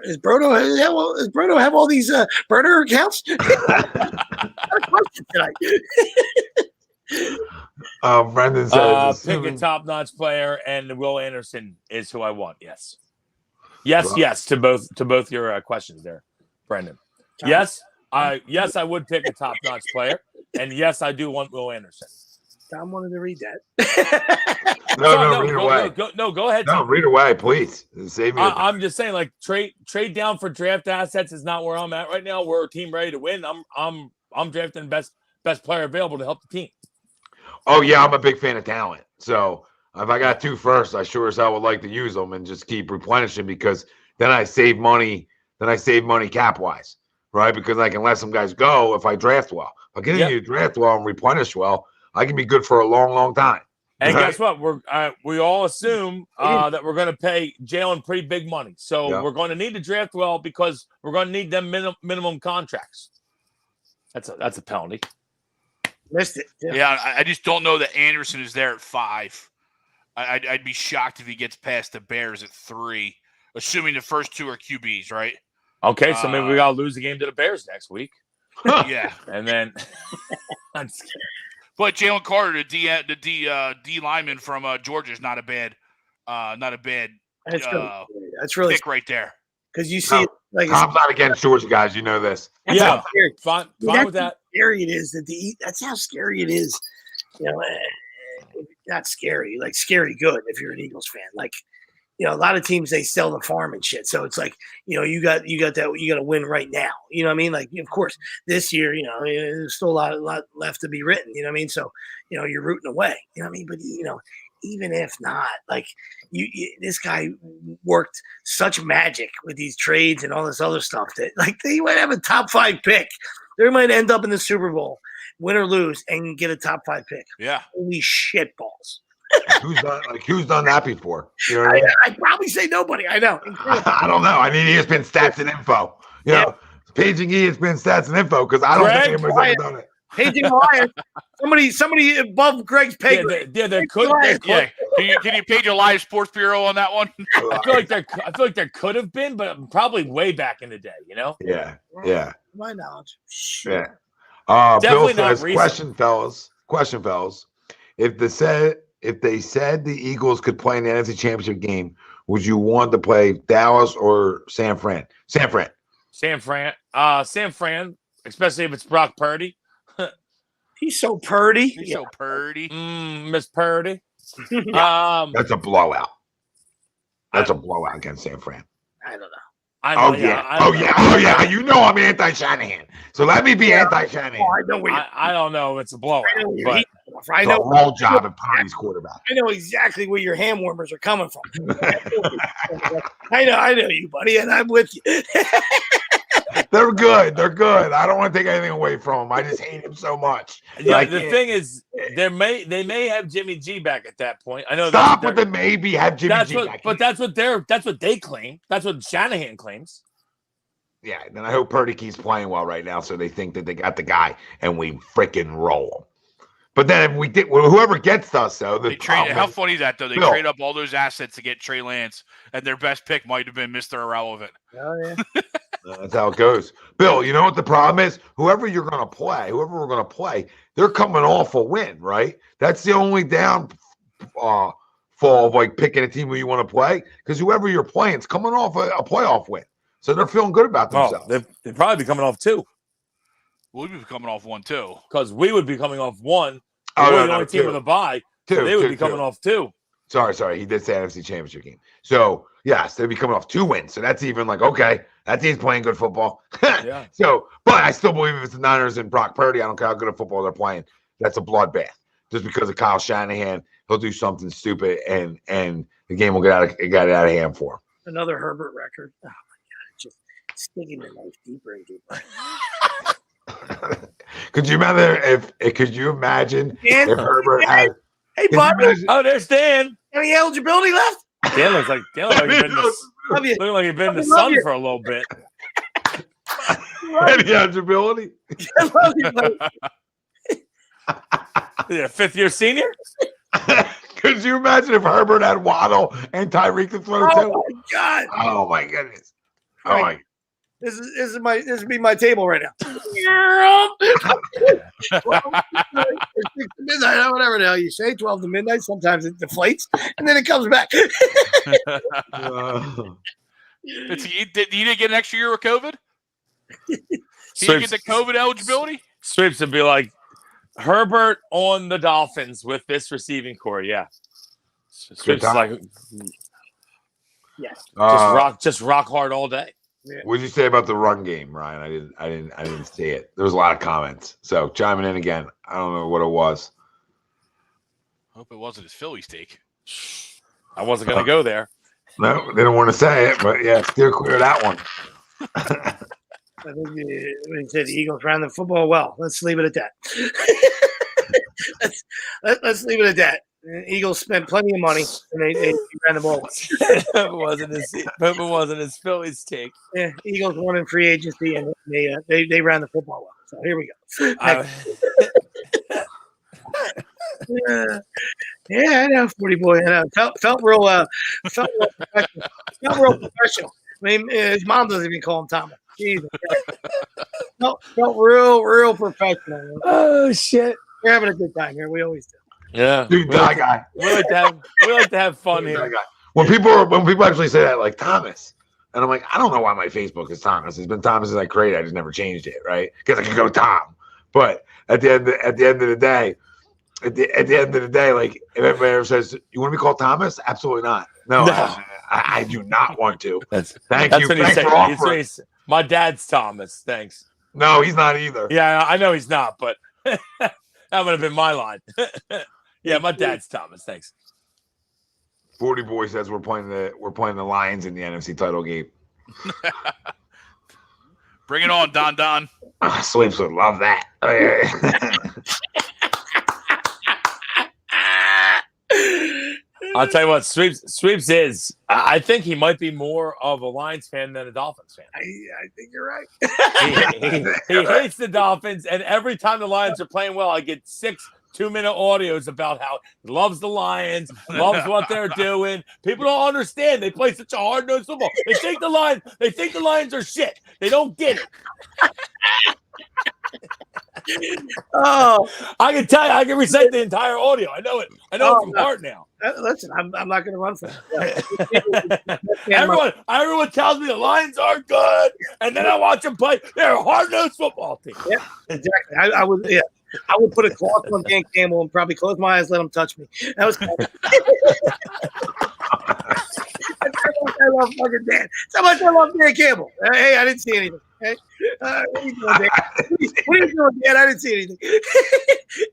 Does Brodo have all these burner accounts? Brendan says pick a top-notch player, and Will Anderson is who I want. Yes to both your questions there, Brendan. Yes, I would pick a top-notch player, and yes, I do want Will Anderson. Tom wanted to read that. No, read away. Go ahead. No, read away, please. Save me. I'm just saying, like trade down for draft assets is not where I'm at right now. We're a team ready to win. I'm drafting best player available to help the team. Oh yeah, I'm a big fan of talent. So if I got 2 firsts, I sure as hell would like to use them and just keep replenishing because then I save money. Cap wise, right? Because I can let some guys go if I draft well. If I continue to draft well and replenish well, I can be good for a long, long time. And guess what? We all assume that we're going to pay Jalen pretty big money. So we're going to need to draft well because we're going to need them minimum contracts. That's a penalty. Missed it. Yeah, I just don't know that Anderson is there at 5. I'd be shocked if he gets past the Bears at 3, assuming the first 2 are QBs, right? Okay, so maybe we got to lose the game to the Bears next week. Yeah. And then but Jalen Carter, the D lineman from Georgia, is not a bad that's really pick right there. Because you see, Tom's not against Georgia, guys. You know this. Yeah, fine with that. Scary it is that's how scary it is. You know, not scary, like scary good if you're an Eagles fan. Like, you know, a lot of teams they sell the farm and shit. So it's like, you know, you got that you got to win right now. You know what I mean? Like, of course, this year, you know, there's still a lot left to be written. You know what I mean? So, you know, you're rooting away. You know what I mean? But you know, even if not, like this guy worked such magic with these trades and all this other stuff that like they might have a top 5 pick. They might end up in the Super Bowl, win or lose, and get a top 5 pick. Yeah. Holy shit balls. Who's done that before? You know what I mean? I'd probably say nobody. I know. I don't know. I need ESPN stats and info. You know, paging ESPN stats and info because I don't think anybody's ever done it. Paging Elias. Somebody above Greg's pay. They could. Yeah. Can you page Elias Sports Bureau on that one? I feel like there could have been, but probably way back in the day. You know? Yeah. My knowledge. Yeah. Definitely Bill not says, recent. Question, fellas. If they said the Eagles could play in the NFC Championship game, would you want to play Dallas or San Fran? San Fran. San Fran, especially if it's Brock Purdy. He's so purdy. So purdy. Miss Purdy. That's a blowout. That's a blowout against San Fran. I don't know. Oh yeah. You know I'm anti-Shanahan. So let me be anti-Shanahan. Oh, I know where I don't know if it's a blowout. I know a roll job at Purdy's quarterback. I know exactly where your hand warmers are coming from. I know you, buddy, and I'm with you. They're good. I don't want to take anything away from them. I just hate him so much. Yeah, the thing is, they may have Jimmy G back at that point. I know. Stop with the maybe have Jimmy G back. But that's what they claim. That's what Shanahan claims. Yeah, and I hope Purdy keeps playing well right now, so they think that they got the guy, and we freaking roll him. But then if we did, whoever gets us, though, how funny is that though? They trade up all those assets to get Trey Lance, and their best pick might have been Mr. Irrelevant. Oh yeah. That's how it goes. Bill, you know what the problem is? Whoever we're going to play, they're coming off a win, right? That's the only downfall of like picking a team who you want to play, because whoever you're playing is coming off a playoff win. So they're feeling good about themselves. They'd probably be coming off 2. We'd be coming off 1 too. Because we would be coming off 1. Oh, we're the only team with a bye. So they would be coming off 2. Sorry. He did say NFC Championship game. So, yes, they'd be coming off 2 wins. So that's even like, okay, that team's playing good football. Yeah. So, but I still believe if it's the Niners and Brock Purdy, I don't care how good of football they're playing. That's a bloodbath. Just because of Kyle Shanahan, he'll do something stupid and the game will get out of hand for him. Another Herbert record. Oh, my God. Just sticking the knife deeper and deeper. Could you imagine if Herbert had? Hey, bud. There's Dan. Any eligibility left? Dan looks like he's been in the sun for a little bit. Any eligibility? Yeah, 5th-year senior. Could you imagine if Herbert had Waddle and Tyreek to throw to? Oh my God! Oh my goodness! Oh my. This would be my table right now. 6 to midnight, whatever the hell you say, 12 to midnight. Sometimes it deflates and then it comes back. He didn't get an extra year of COVID? He didn't get the COVID eligibility? Sweeps would be like, Herbert on the Dolphins with this receiving core. Yeah. Sweeps is like, just rock hard all day. Yeah. What did you say about the run game, Ryan? I didn't see it. There was a lot of comments. So chiming in again. I don't know what it was. Hope it wasn't his Philly steak. I wasn't going to go there. No, they don't want to say it, but yeah, steer clear of that one. I think we said the Eagles ran the football well. Let's leave it at that. Let's leave it at that. Eagles spent plenty of money, and they ran the ball. It wasn't his Phillies take. Yeah, Eagles won in free agency, and they ran the football well. So here we go. Yeah, I know, 40 boy. I know. Felt real professional. Felt real professional. I mean, his mom doesn't even call him Thomas. Jesus. Felt real professional. Oh shit! We're having a good time here. We always do. Yeah, Dude, that guy. We like to have fun here. When people actually say that, like Thomas, and I'm like, I don't know why my Facebook is Thomas. It's been Thomas since I created. I just never changed it, right? Because I could go Tom. But at the end of the day, like if anybody ever says, "You want to be called Thomas?" Absolutely not. No. I do not want to. Thank you. Thanks for offering. My dad's Thomas. Thanks. No, he's not either. Yeah, I know he's not, but that would have been my line. Yeah, my dad's Thomas. Thanks. 40 boy says we're playing the Lions in the NFC title game. Bring it on, Don. Sleeps would love that. I'll tell you what, Sweeps is. I think he might be more of a Lions fan than a Dolphins fan. I think you're right. He hates the Dolphins, and every time the Lions are playing well, I get 6 2-minute audios about how he loves the Lions, loves what they're doing. People don't understand. They play such a hard-nosed football. They think the Lions are shit. They don't get it. Oh, I can tell you, I can recite the entire audio. I know it from heart now. Listen, I'm not going to run for it. Everyone tells me the Lions are good, and then I watch them play. They're a hard-nosed football team. Yeah, exactly. I would put a cloth on Dan Campbell and probably close my eyes, let him touch me. That was cool. I love fucking Dan. So much I love Dan Campbell. Hey, I didn't see anything. Hey, what are you doing, Dan? What are you doing, Dan? I didn't see anything.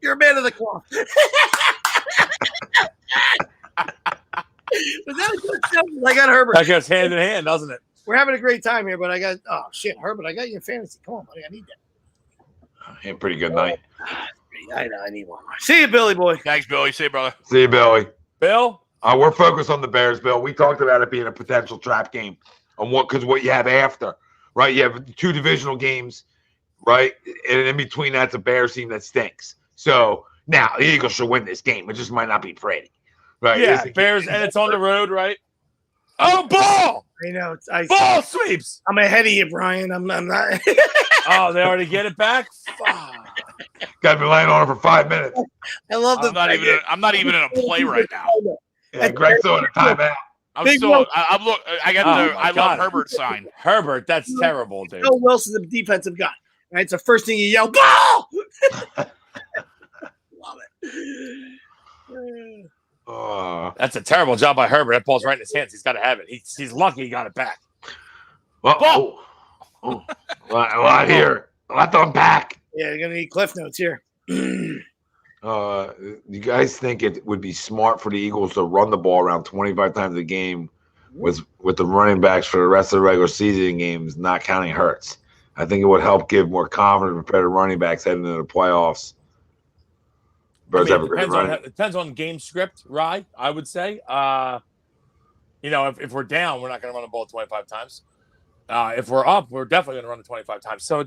You're a man of the cloth. Was that a good stuff? I got Herbert. That goes hand in hand, doesn't it? We're having a great time here, but Herbert, I got you in fantasy. Come on, buddy. I need that. Hey, pretty good night. I know. I need one more. See you, Billy boy. Thanks, Billy. See you, brother. See you, Billy. Bill? We're focused on the Bears, Bill. We talked about it being a potential trap game on what you have after, right? You have 2 divisional games, right? And in between that's a Bears team that stinks. So now the Eagles should win this game. It just might not be pretty, right? Yeah, Bears, and it's on the road, right? Oh, ball! I know. Ball sweeps. I'm ahead of you, Brian. I'm not. Oh, they already get it back? Got to be laying on it for 5 minutes. I love the. I'm not even in a play right now. Yeah, Greg's throwing a timeout. I love Herbert's sign. Herbert, that's terrible, dude. Bill Wilson's a defensive guy. Right? It's the first thing you yell, ball! Love it. That's a terrible job by Herbert. That ball's right in his hands. He's got to have it. He's lucky he got it back. Well, a lot here. A lot to unpack. Yeah, you're going to need cliff notes here. You guys think it would be smart for the Eagles to run the ball around 25 times a game with the running backs for the rest of the regular season games, not counting Hurts? I think it would help give more confidence prepared running backs heading into the playoffs. It depends on game script, right? I would say. If we're down, we're not going to run the ball 25 times. If we're up, we're definitely going to run it 25 times. So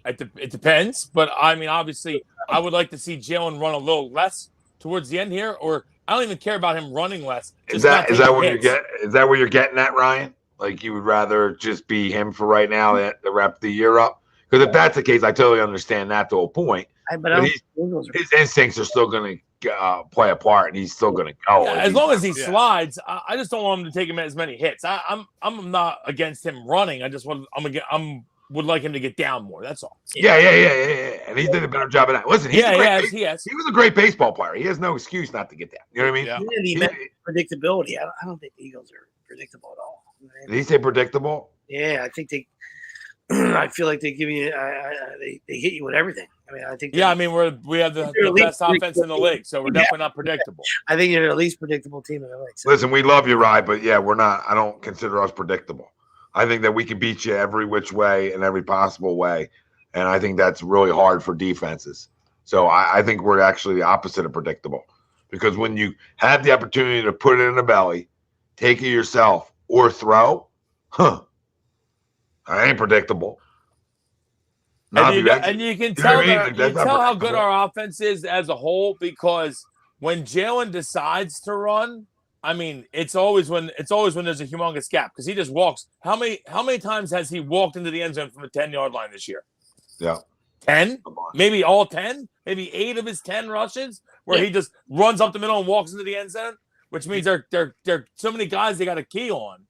it depends. But, I mean, obviously, I would like to see Jalen run a little less towards the end here. Or I don't even care about him running less. Is that what you're getting at, Ryan? Like you would rather just be him for right now to wrap the year up? Because if that's the case, I totally understand that to a point. But his instincts are still going to play a part, and he's still going to go. Yeah, as long as he slides, I just don't want him to take him as many hits. I'm not against him running. I just would like him to get down more. That's all. Yeah. And he did a better job of that. Listen, he was a great baseball player. He has no excuse not to get down. You know what I mean? Yeah. Predictability. I don't think the Eagles are predictable at all. Did he say predictable? Yeah, I think they. I feel like they give you. They hit you with everything. I mean, I think. Yeah, we have the best offense in the league, so we're definitely not predictable. I think you're the least predictable team in the league. So. Listen, we love you, Rye, but yeah, we're not. I don't consider us predictable. I think that we can beat you every which way and every possible way, and I think that's really hard for defenses. So I think we're actually the opposite of predictable, because when you have the opportunity to put it in the belly, take it yourself, or throw, I ain't predictable. And you can tell how good our offense is as a whole, because when Jalen decides to run, I mean, it's always when there's a humongous gap, because he just walks. How many times has he walked into the end zone from the 10-yard line this year? Yeah. 10? Maybe all 10? Maybe 8 of his 10 rushes where he just runs up the middle and walks into the end zone, which means there are so many guys they got to key on.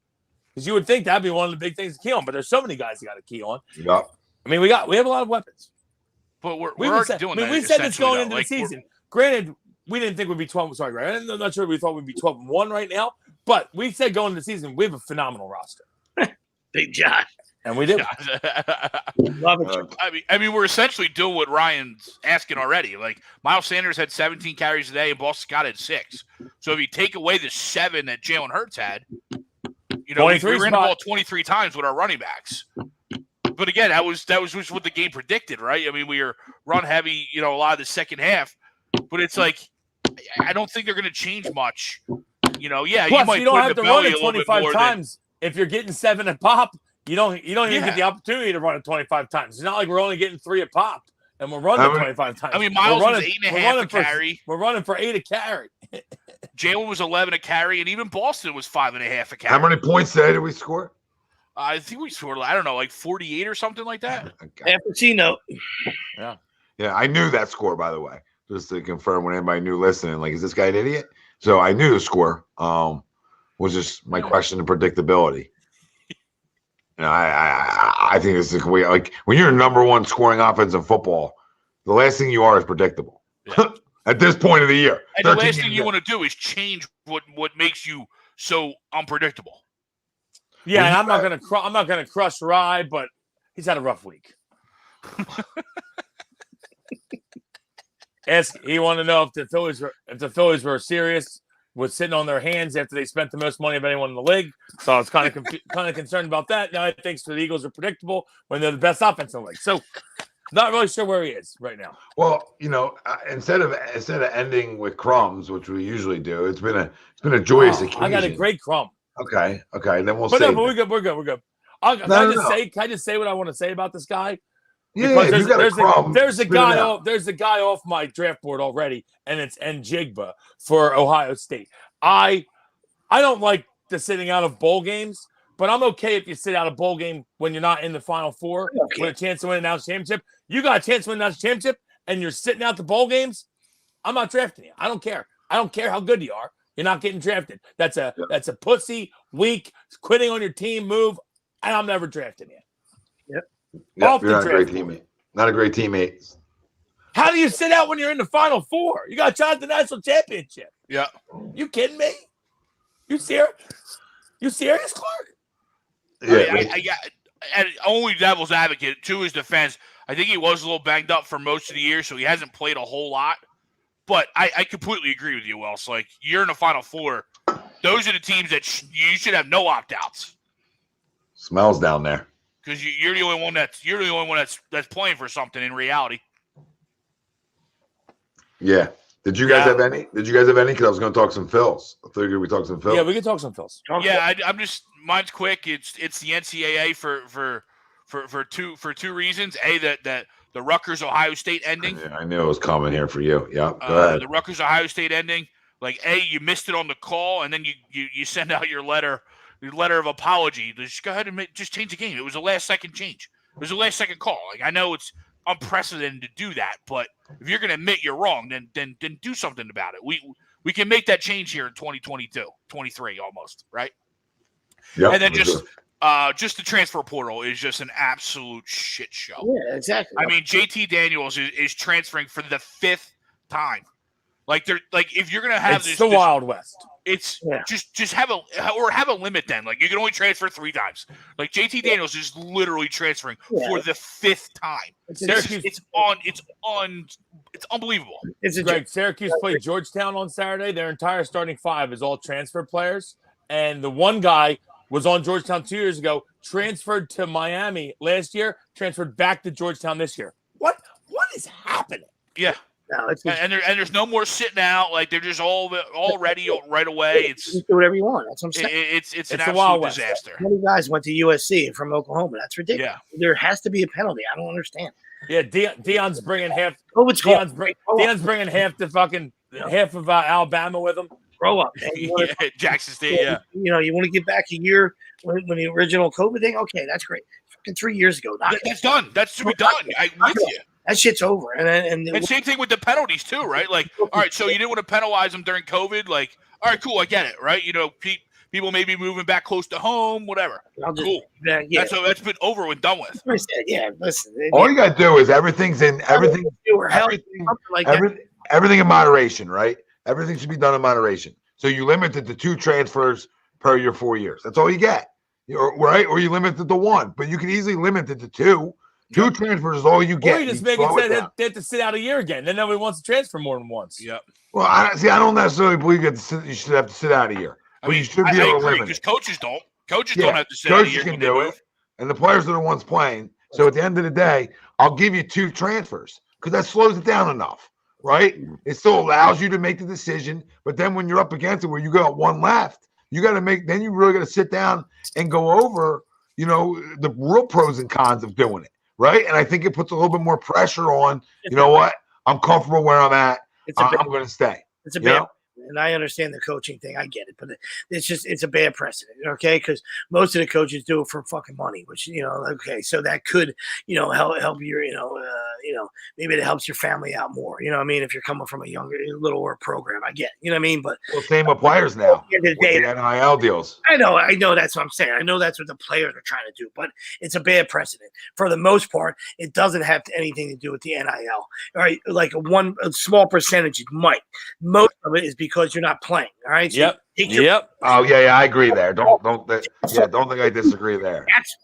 Because you would think that'd be one of the big things to key on, but there's so many guys they got to key on. Yeah. I mean, we have a lot of weapons. But we're doing that. We said this going into the season. Granted, we didn't think we'd be 12. Sorry, right? I'm not sure we thought we'd be 12-1 right now, but we said going into the season we have a phenomenal roster. Big Josh. And we do. Love it. I mean, we're essentially doing what Ryan's asking already. Like, Miles Sanders had 17 carries today, and Boston Scott had 6. So if you take away the 7 that Jalen Hurts had, we ran the ball 23 times with our running backs. But again, that was just what the game predicted, right? I mean, we were run heavy, a lot of the second half. But it's like, I don't think they're going to change much. Plus, you might you don't have to run it 25 times. times. If you're getting 7 a pop, you don't even get the opportunity to run it 25 times. It's not like we're only getting 3 a pop, and we're running 25 times. I mean, Miles was 8.5 a carry. We're running for 8 a carry. Jalen was 11 a carry, and even Boston was 5.5 a carry. How many points today did we score? I think we scored, I don't know, like 48 or something like that. Cappuccino. Yeah. Yeah, I knew that score, by the way, just to confirm when anybody knew listening. Like, is this guy an idiot? So I knew the score. Was just my question of predictability. I think this is like when you're number 1 scoring offense in football, the last thing you are is predictable. Yeah. At this point of the year. And the last thing you want to do is change what makes you so unpredictable. Yeah, and I'm not gonna crush Rye, but he's had a rough week. He wanted to know if the Phillies were serious with sitting on their hands after they spent the most money of anyone in the league. So I was kind of concerned about that. Now I think the Eagles are predictable when they're the best offense in the league. So not really sure where he is right now. Well, instead of ending with crumbs, which we usually do, it's been a joyous occasion. I got a great crumb. Okay. Then we'll see. But we're good. We're good. Can I just say what I want to say about this guy? Yeah, there's a guy off my draft board already, and it's Njigba for Ohio State. I don't like the sitting out of bowl games, but I'm okay if you sit out a bowl game when you're not in the Final Four with a chance to win a national championship. You got a chance to win a national championship, and you're sitting out the bowl games. I'm not drafting you. I don't care. I don't care how good you are. You're not getting drafted. That's a pussy, weak, quitting on your team move, and I'm never drafting you. Yep, you're not a great teammate. Not a great teammate. How do you sit out when you're in the Final Four? You got a shot at the national championship. Yeah. You kidding me? You serious? Clark? Yeah. And only devil's advocate, to his defense, I think he was a little banged up for most of the year, so he hasn't played a whole lot. But I completely agree with you, Wells. Like, you're in the Final Four. Those are the teams that you should have no opt-outs. Smells down there. Because you're the only one that's playing for something in reality. Yeah. Did you guys have any? Because I was going to talk some Phils. I figured we talk some Phils. Yeah, we can talk some Phils. Yeah, I'm just mine's quick. It's the NCAA for two reasons. A, that the Rutgers Ohio State ending. Yeah, I knew it was coming here for you. Yeah, go ahead. The Rutgers Ohio State ending. Like, A, you missed it on the call, and then you send out your letter of apology. Just go ahead and just change the game. It was a last-second change. It was a last-second call. Like, I know it's unprecedented to do that, but if you're going to admit you're wrong, then do something about it. We can make that change here in 2022, 23 almost, right? Yeah. And then just the transfer portal is just an absolute shit show. Yeah, exactly. I mean, JT Daniels is transferring for the 5th time. Like, if you're gonna have it's the Wild West. It's just have a limit then. Like, you can only transfer 3 times. Like, JT Daniels is literally transferring for the 5th time. It's unbelievable. Syracuse played Georgetown on Saturday. Their entire starting 5 is all transfer players, and the one guy was on Georgetown 2 years ago, transferred to Miami last year, transferred back to Georgetown this year. What is happening? Yeah. No, there's no more sitting out. Like they're just all ready right away. It's you do whatever you want. That's what I'm saying. It's an absolute disaster. Many guys went to USC from Oklahoma. That's ridiculous. Yeah. There has to be a penalty. I don't understand. Yeah, Deion's bringing half. Deion's bringing half of Alabama with him. Grow up, man. Jackson State. Yeah. You want to get back a year when the original COVID thing. Okay, that's great. Fucking 3 years ago. That's done. That's to be done. I'm with you. That shit's over. And same thing with the penalties too, right? Like, all right, so you didn't want to penalize them during COVID. Like, all right, cool, I get it, right? People may be moving back close to home, whatever. Cool. That's been over and done with. Yeah, listen. All you got to do is everything in moderation, right? Everything should be done in moderation. So you limit it to 2 transfers per year, 4 years. That's all you get, right? Or you limit it to 1, but you can easily limit it to 2. 2 transfers is all you get. Or you just make it they have to sit out a year again. Then nobody wants to transfer more than once. Yep. Well, I don't necessarily believe you should have to sit out a year. You should be able to limit it. Because coaches don't. Coaches don't have to sit out a year. Coaches can do it, and the players are the ones playing. So at the end of the day, I'll give you 2 transfers because that slows it down enough, right? It still allows you to make the decision, but then when you're up against it where you got 1 left, you got to then you really got to sit down and go over, the real pros and cons of doing it. Right. And I think it puts a little bit more pressure on, what? I'm comfortable where I'm at. I'm going to stay. It's a bad, and I understand the coaching thing. I get it. But it's a bad precedent. Okay. Because most of the coaches do it for fucking money, which, okay. So that could, help your, maybe it helps your family out more. You know what I mean? If you're coming from a littler program, I get, you know what I mean? But same with players now. The NIL deals. I know that's what I'm saying. I know that's what the players are trying to do, but it's a bad precedent. For the most part, it doesn't have anything to do with the NIL. All right, like a small percentage it might. Most of it is because you're not playing. All right. So yep. Oh yeah, I agree there. Don't think I disagree there. That's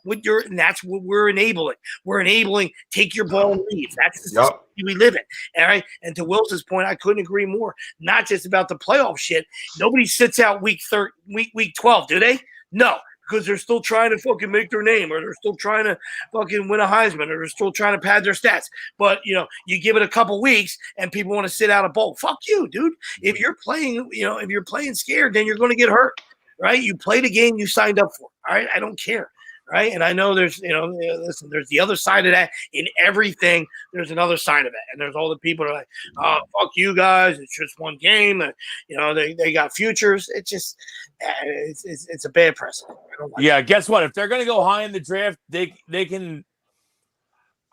what we're enabling. We're enabling take your ball and leave. That's the society we live in. All right. And to Wilson's point, I couldn't agree more. Not just about the playoff shit. Nobody sits out week 12, do they? No. Because they're still trying to fucking make their name, or they're still trying to fucking win a Heisman, or they're still trying to pad their stats. But, you give it a couple weeks and people want to sit out a bowl. Fuck you, dude. If you're playing, if you're playing scared, then you're going to get hurt, right? You played a game you signed up for, all right? I don't care, right? And I know there's, listen, there's the other side of that. In everything, there's another side of it. And there's all the people that are like, oh, fuck you guys. It's just one game. They got futures. It's just it's a bad precedent. Guess what? If they're going to go high in the draft, they can.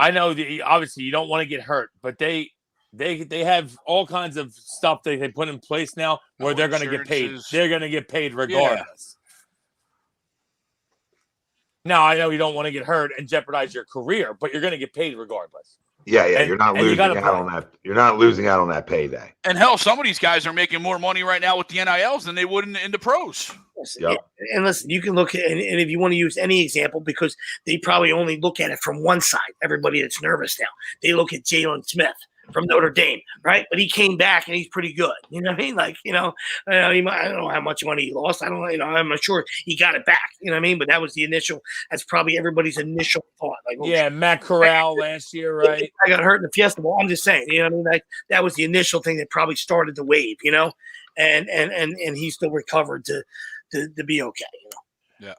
I know obviously you don't want to get hurt, but they have all kinds of stuff they put in place now where they're going to get paid. They're going to get paid regardless. Now I know you don't want to get hurt and jeopardize your career, but you're going to get paid regardless. Yeah, you're not losing out on that. You're not losing out on that payday. And hell, some of these guys are making more money right now with the NILs than they would in the pros. Yep. And listen, you can look at and if you want to use any example, because they probably only look at it from one side. Everybody that's nervous now, they look at Jalen Smith from Notre Dame, right? But he came back and he's pretty good. You know what I mean? Like, I don't know how much money he lost. I don't know. I'm not sure he got it back. You know what I mean? But that was the initial. That's probably everybody's initial thought. Like, Matt Corral last year, right? I got hurt in the Fiesta Bowl. I'm just saying. You know what I mean? Like that was the initial thing that probably started the wave. And he still recovered to be okay.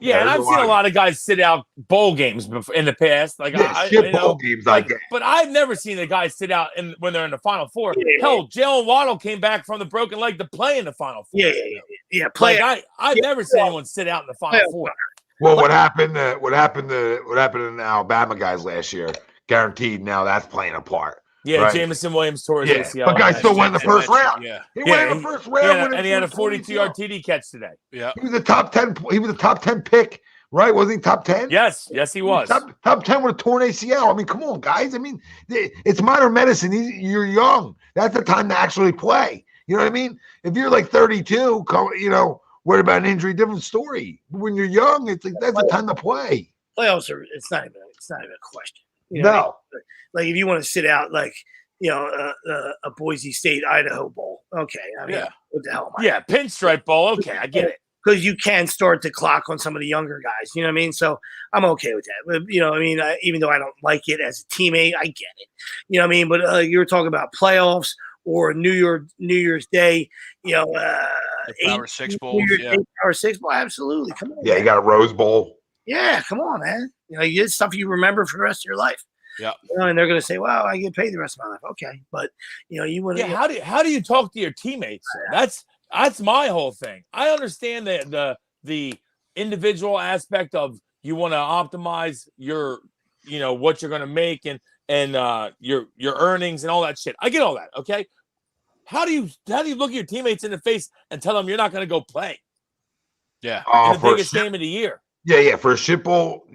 And I've seen a lot of guys sit out bowl games in the past. Like bowl games, but I've never seen a guy sit out when they're in the Final Four. Hell, Jalen Waddle came back from the broken leg to play in the Final Four. I've never seen anyone sit out in the Final Four. Well, what happened to the Alabama guys last year? Guaranteed. Now that's playing a part. Yeah, right? Jamison Williams tore his ACL. But guys still went in the first round. He went in the first round, and he had a 42-yard TD catch today. Yeah, he was a top 10. He was a top 10 pick, right? Wasn't he top 10? Yes, he was. Top 10 with a torn ACL. I mean, come on, guys. I mean, it's modern medicine. You're young. That's the time to actually play. You know what I mean? If you're like 32, worried about an injury, different story. But when you're young, it's like that's the time to play. Playoffs are. It's not even a question. No. Like if you want to sit out, like a Boise State Idaho Bowl, okay. I mean, what the hell? Pinstripe Bowl. Okay, I get it. because you can start the clock on some of the younger guys. You know what I mean? So I'm okay with that. You know, I mean, even though I don't like it as a teammate, I get it. You know what I mean? But you were talking about playoffs or New Year's Day. You know, 8-6 bowls. Yeah, 8-6 bowl. Absolutely. Come on. Yeah, man. you got a Rose Bowl. Yeah, come on, man. You know, it's stuff you remember for the rest of your life. Yeah. You know, and they're going to say, "Well, I get paid the rest of my life." Okay, but you know, you want to. Yeah. How do you talk to your teammates? That's my whole thing. I understand the individual aspect of you want to optimize your, you know, what you're going to make and your earnings and all that shit. I get all that. Okay. How do you look at your teammates in the face and tell them you're not going to go play? Yeah. In the biggest game of the year. Yeah. For a shit bowl.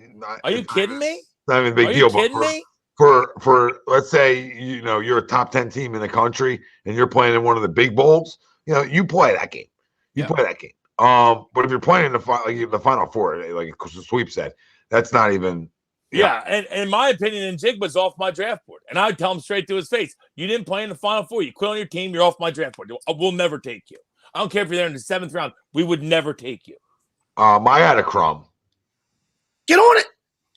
Are you kidding me? Not even a big Are deal. you kidding me? For let's say, you know, you're a top 10 team in the country and you're playing in one of the big bowls, you know, you play that game. You play that game. But if you're playing in the Final Four, like Sweep said, that's not even. Yeah, and in my opinion, and Jigba's off my draft board. And I'd tell him straight to his face, you didn't play in the Final Four. You quit on your team. You're off my draft board. We'll never take you. I don't care if you're there in the 7th round. We would never take you. I had a crumb. Get on it.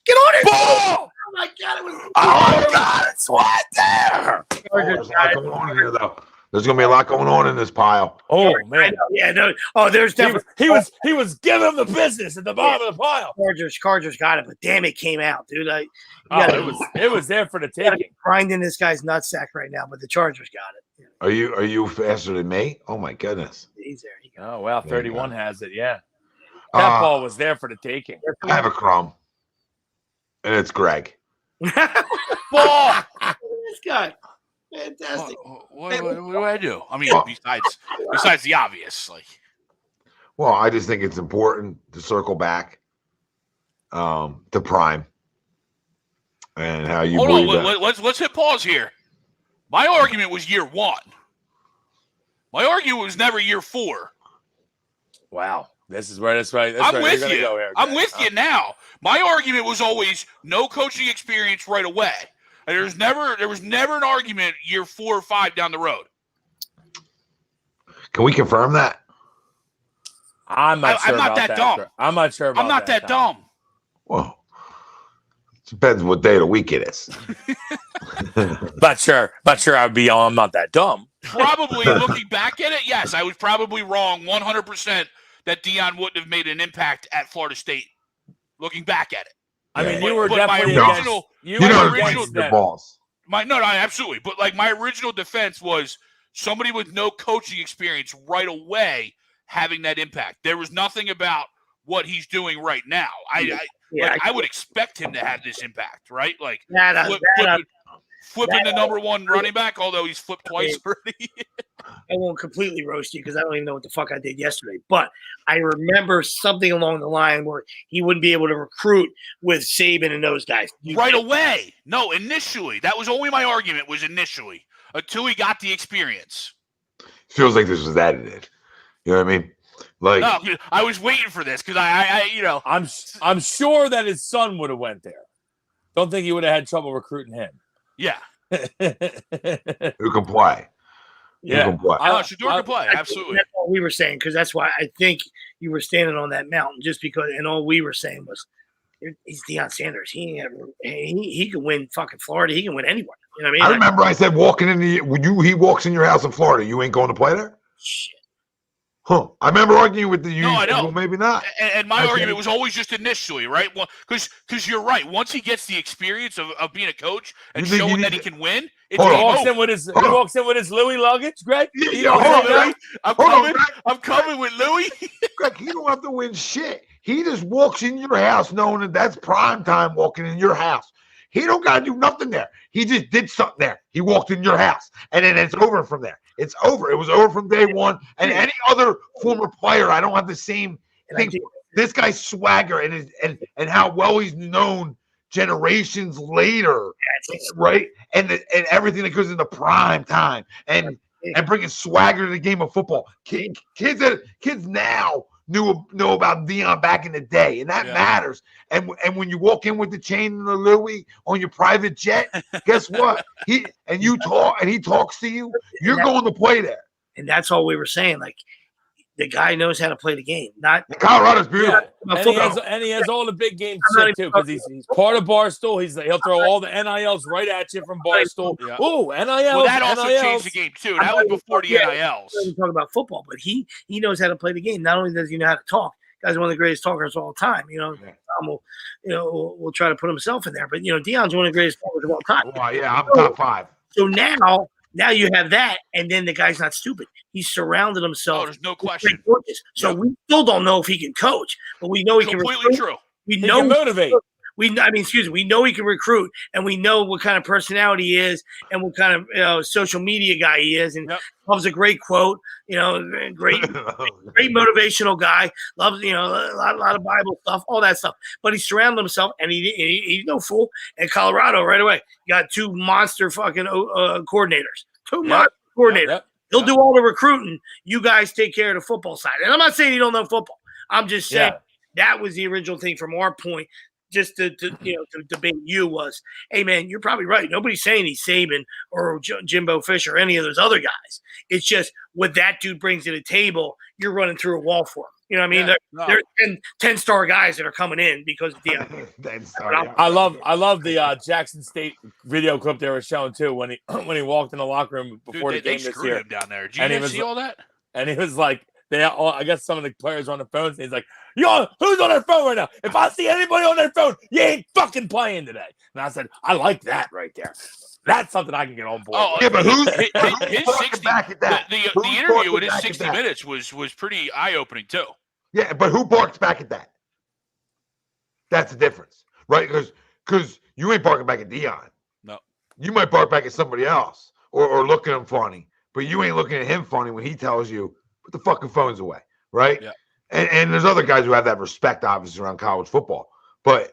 Get on it. Ball! Oh, my God. It was. Oh, my God. It's right there. There's a lot going on here, though. There's going to be a lot going on in this pile. Oh, man. Yeah, no. Oh, there's definitely. He was giving him the business at the bottom of the pile. Chargers got it, but damn, it came out, dude. It was there for the taking. Grinding this guy's nutsack right now, but the Chargers got it. Are you faster than me? Oh my goodness. He's there. Oh wow, 31 has it. Yeah, that ball was there for the taking. I have a crumb, and it's Greg. Ball. This guy, fantastic. What do I do? I mean, besides the obvious, like. Well, I just think it's important to circle back to Prime and how you. Hold on, let's hit pause here. My argument was year 1. My argument was never year 4. Wow, this is right. That's right. I'm with you. Go here, I'm with you now. My argument was always no coaching experience right away. There was never an argument year 4 or 5 down the road. Can we confirm that? I'm not sure. I'm not that dumb. I'm not sure about that. I'm not that dumb. Well, it depends what day of the week it is. But sure I'd be on. I'm not that dumb. Probably looking back at it, yes, I was probably wrong 100% that Deion wouldn't have made an impact at Florida State. Looking back at it, I mean, you were definitely my original. Your balls. No, absolutely. But like my original defense was somebody with no coaching experience right away having that impact. There was nothing about what he's doing right now. I would expect him to have this impact, right? Like flipping the number 1 running back, although he's flipped twice already. I won't completely roast you because I don't even know what the fuck I did yesterday. But I remember something along the line where he wouldn't be able to recruit with Saban and those guys. Right away. No, initially. That was only my argument was initially until he got the experience. Feels like this was edited. You know what I mean? Like, no, I was waiting for this because I'm sure that his son would have went there. Don't think he would have had trouble recruiting him. Yeah. Who can play? Yeah. Shedeur can play. Absolutely. That's all we were saying because that's why I think you were standing on that mountain just because, and all we were saying was, he's Deion Sanders. He can win fucking Florida. He can win anywhere. You know what I mean? I remember I said he walks in your house in Florida. You ain't going to play there? Shit. Huh. I remember arguing with you. No, I know. Well, maybe not. And my argument was always just initially, right? Well, because you're right. Once he gets the experience of being a coach and showing that he can win, he walks in with his Louis luggage, Greg. I'm coming with Louis. Greg, he don't have to win shit. He just walks in your house knowing that that's prime time walking in your house. He don't got to do nothing there. He just did something there. He walked in your house, and then it's over from there. It's over. It was over from day one. And any other former player, I don't have the same thing. This guy's swagger and how well he's known generations later, right? And everything that goes into prime time and bringing swagger to the game of football. Kids now know about Deion back in the day, and that matters. And when you walk in with the chain and the Louis on your private jet, guess what? He talks to you. You're going to play there. And that's all we were saying. Like, The guy knows how to play the game. Not Colorado's beautiful. Yeah. And he has all the big game shit too, because he's part of Barstool. He'll throw all the NILs right at you from Barstool. Yeah. Oh, NILs. Well, that also NILs. changed the game too. That was before the NILs. We talk about football, but he knows how to play the game. Not only does he know how to talk, guy's one of the greatest talkers of all time. Tom will try to put himself in there, but Deion's one of the greatest talkers of all time. Well, yeah, I'm top 5. So now you have that, and then the guy's not stupid. He's surrounded himself. Oh, there's no question. So we still don't know if he can coach, but we know he can recruit. Completely true. We know he can motivate. We know he can recruit, and we know what kind of personality he is, and what kind of social media guy he is. And loves a great quote. Great motivational guy. Loves a lot of Bible stuff, all that stuff. But he surrounded himself, and he's no fool. And Colorado right away got 2 monster fucking coordinators. 2 monster coordinators. Yep. He'll do all the recruiting. You guys take care of the football side. And I'm not saying you don't know football. I'm just saying that was the original thing from our point. Just to debate you was, hey man, you're probably right. Nobody's saying he's Saban or Jimbo Fisher or any of those other guys. It's just what that dude brings to the table. You're running through a wall for him. You know what I mean? They're 10-star guys that are coming in because of the. I love the Jackson State video clip they were showing too when he walked in the locker room before the game this year. Him down there. Did you see all that? And he was like, I guess some of the players were on the phones. And he's like, who's on their phone right now? If I see anybody on their phone, you ain't fucking playing today. And I said, I like that right there. That's something I can get on board. Yeah, but who's his 60 back at that? The interview with his 60 minutes was pretty eye-opening too. Yeah, but who barks back at that? That's the difference, right? Because you ain't barking back at Deion. No. You might bark back at somebody else or look at him funny, but you ain't looking at him funny when he tells you, put the fucking phones away, right? Yeah. And there's other guys who have that respect, obviously, around college football. But,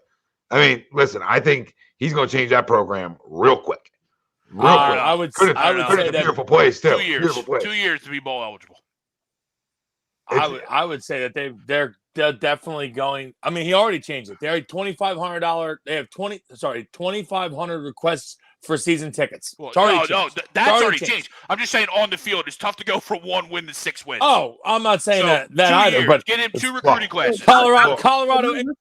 I mean, listen, I think he's going to change that program real quick. Quick. I would say that beautiful place, too. 2 years. 2 years to be bowl eligible. I would say that they're definitely going. I mean, he already changed it. They have $2,500. They have 2,500 requests for season tickets. Well, that's already changed. I'm just saying on the field, it's tough to go from 1 win to 6 wins. Oh, I'm not saying that either. Years. But get him 2 recruiting classes. Colorado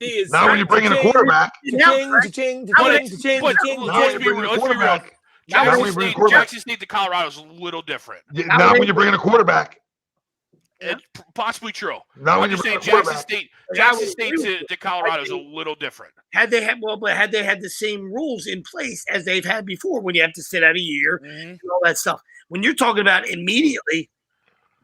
is now when you bring in a quarterback. Let's be real. Jackson State to Colorado is a little different. Now when you bring in a quarterback. It's possibly true. Now when you're saying Jackson State to Colorado is a little different. Had they had the same rules in place as they've had before, when you have to sit out a year and all that stuff. When you're talking about immediately,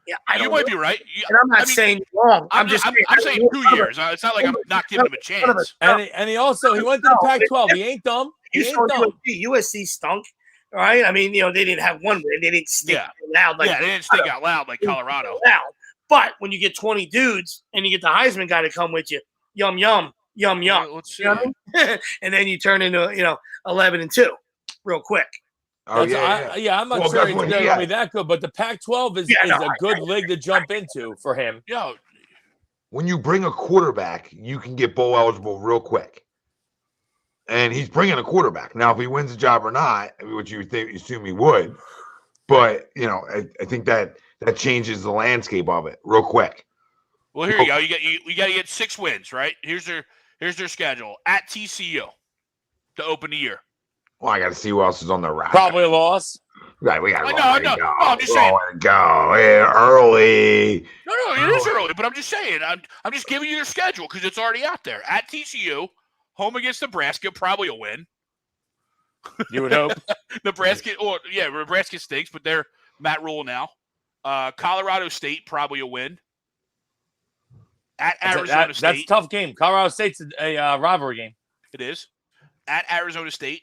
you might be right. And I'm not saying wrong. I'm saying 2 years. It's not like I'm not giving him a chance. And he went to the Pac-12. He ain't dumb. USC stunk. All right. I mean, they didn't have one win. They didn't stink out loud they didn't stink out loud like Colorado. But when you get 20 dudes and you get the Heisman guy to come with you, yum, yum. Let's see. You know what I mean? And then you turn into 11-2 real quick. I'm not sure he's going to be that good, but the Pac-12 is a good league to jump into for him. Yeah. When you bring a quarterback, you can get bowl eligible real quick. And he's bringing a quarterback. Now, if he wins the job or not, which you assume he would, but, I think that changes the landscape of it real quick. Well, here you go. You got to get 6 wins, right? Here's their schedule. At TCU to open the year. Well, I got to see who else is on the route. Probably a loss. Right, we got to go. No, I'm just saying. Go early. No, it is early, but I'm just saying. I'm just giving you their schedule because it's already out there. At TCU, home against Nebraska, probably a win. You would hope. Nebraska stinks, but they're Matt Rule now. Colorado State, probably a win. At Arizona State. That's a tough game. Colorado State's a rivalry game. It is. At Arizona State.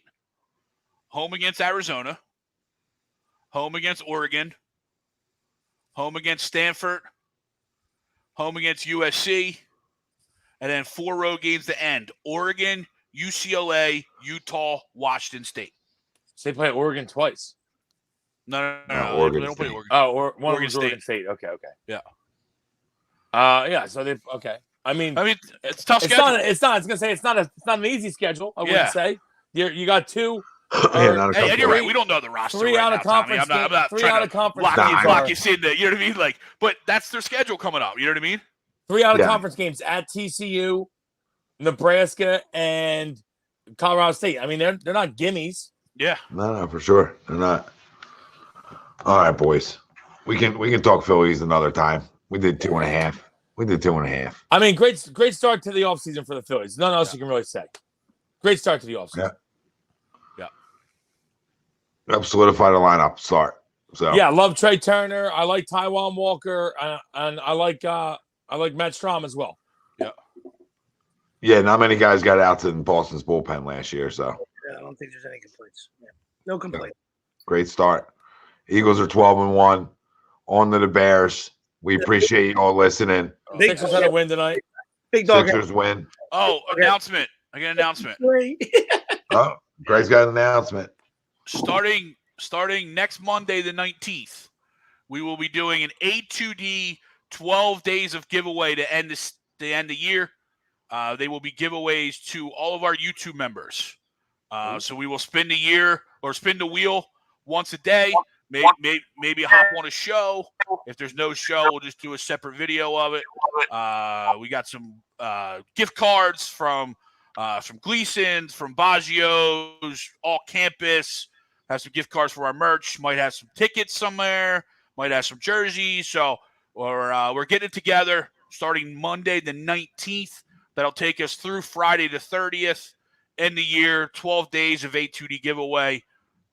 Home against Arizona. Home against Oregon. Home against Stanford. Home against USC. And then 4 road games to end. Oregon, UCLA, Utah, Washington State. So they play Oregon twice. No. They don't play Oregon. Oh, one was Oregon State. Okay. Yeah. So they okay. I mean, it's tough schedule. It's not. I was gonna say it's not an easy schedule. I wouldn't say. You got 2 And you're right. We don't know the roster. 3 out right of now, conference. I'm not three trying out to of conference. lock us in. You know what I mean? Like, but that's their schedule coming up. You know what I mean? 3 out of conference games at TCU, Nebraska, and Colorado State. I mean, they're not gimmies. Yeah. No, for sure. They're not. All right, boys. We can talk Phillies another time. We did 2.5. I mean, great start to the offseason for the Phillies. Nothing else you can really say. Great start to the offseason. Yeah. Help solidify the lineup start. So yeah, I love Trae Turner. I like Taiwan Walker, and I like Matt Strom as well. Yeah. Yeah, not many guys got out in Boston's bullpen last year, so I don't think there's any complaints. Yeah. No complaints. Great start. Eagles are 12-1. On to the Bears. We appreciate you all listening. Sixers had a win tonight. Big dog. Sixers win. Oh, announcement. I get an announcement. Oh, Greg's got an announcement. Starting next Monday, the 19th, we will be doing an A2D 12 days of giveaway to end the year. They will be giveaways to all of our YouTube members. So we will spin the wheel once a day. Maybe hop on a show. If there's no show, we'll just do a separate video of it. We got some gift cards from Gleason's, from Baggio's, all campus. Have some gift cards for our merch. Might have some tickets somewhere. Might have some jerseys. So we're getting it together starting Monday the 19th. That'll take us through Friday the 30th. End the year, 12 days of A2D giveaway.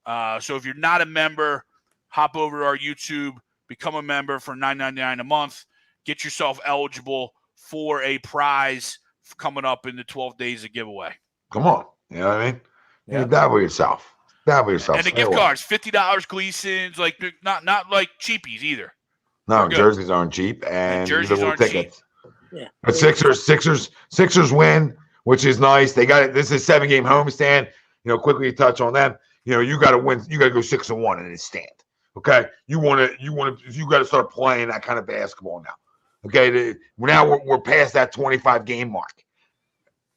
So if you're not a member, hop over to our YouTube, become a member for $9.99 a month. Get yourself eligible for a prize coming up in the 12 days of giveaway. Come on. You know what I mean? Yeah. Dabble yourself. And the gift cards, $50 Gleason's, like not like cheapies either. No, jerseys aren't cheap, and jerseys aren't tickets. Cheap. Yeah. But Sixers win, which is nice. They got it. This is a 7-game homestand. Quickly touch on them. You got to win. You got to go 6-1 in this stand. Okay. You got to start playing that kind of basketball now. Okay. Now we're past that 25 game mark.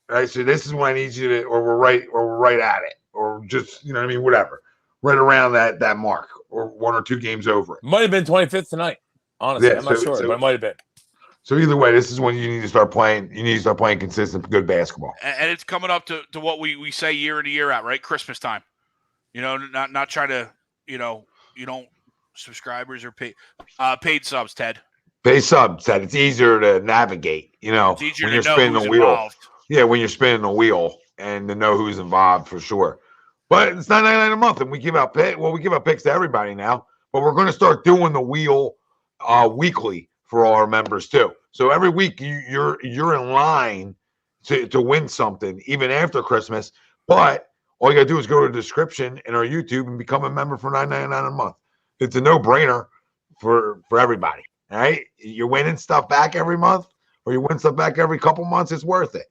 All right. So this is when I need you to, or we're right at it, or just, whatever, right around that mark, or 1 or 2 games over it. Might have been 25th tonight. Honestly, I'm not sure, but it might have been. So either way, this is when you need to start playing. You need to start playing consistent, good basketball. And it's coming up to what we say year in and year out, right? Christmas time. Not trying to, you don't subscribers or paid subs, Ted. Paid subs, Ted. It's easier to navigate, It's easier when to you're know spinning who's the wheel. Involved. Yeah, when you're spinning the wheel and to know who's involved for sure. But it's $9.99 a month, and we give out picks to everybody now. But we're going to start doing the wheel weekly for all our members too. So every week you're in line to win something, even after Christmas. But all you got to do is go to the description in our YouTube and become a member for $9.99 a month. It's a no-brainer for everybody. All right, you're winning stuff back every month, or you win stuff back every couple months. It's worth it.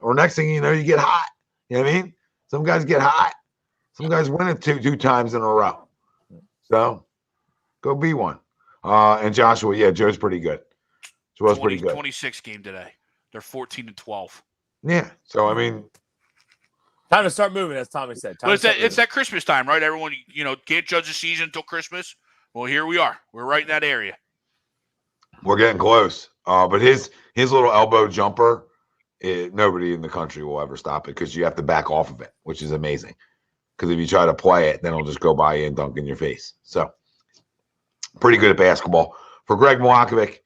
Or next thing you know, you get hot. You know what I mean? Some guys get hot. Some guys win it two times in a row. So go be one. And Joshua, yeah, Joe's pretty good. Joe's pretty good. 26 game today. They're 14-12. Yeah. So I mean, time to start moving, as Tommy said. But it's that Christmas time, right? Everyone, can't judge the season until Christmas. Well, here we are. We're right in that area. We're getting close. But his little elbow jumper, nobody in the country will ever stop it because you have to back off of it, which is amazing. Because if you try to play it, then it'll just go by you and dunk in your face. So pretty good at basketball. For Greg Milakovic,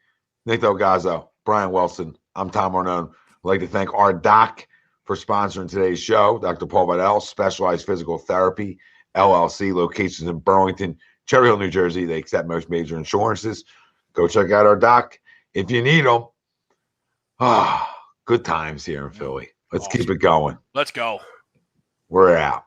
Nick Delgazzo, Brian Wilson, I'm Tom Arnone. I'd like to thank our doc for sponsoring today's show, Dr. Paul Vidal, Specialized Physical Therapy, LLC, locations in Burlington, Cherry Hill, New Jersey. They accept most major insurances. Go check out our doc if you need them. Good times here in Philly. Let's keep it going. Let's go. We're out.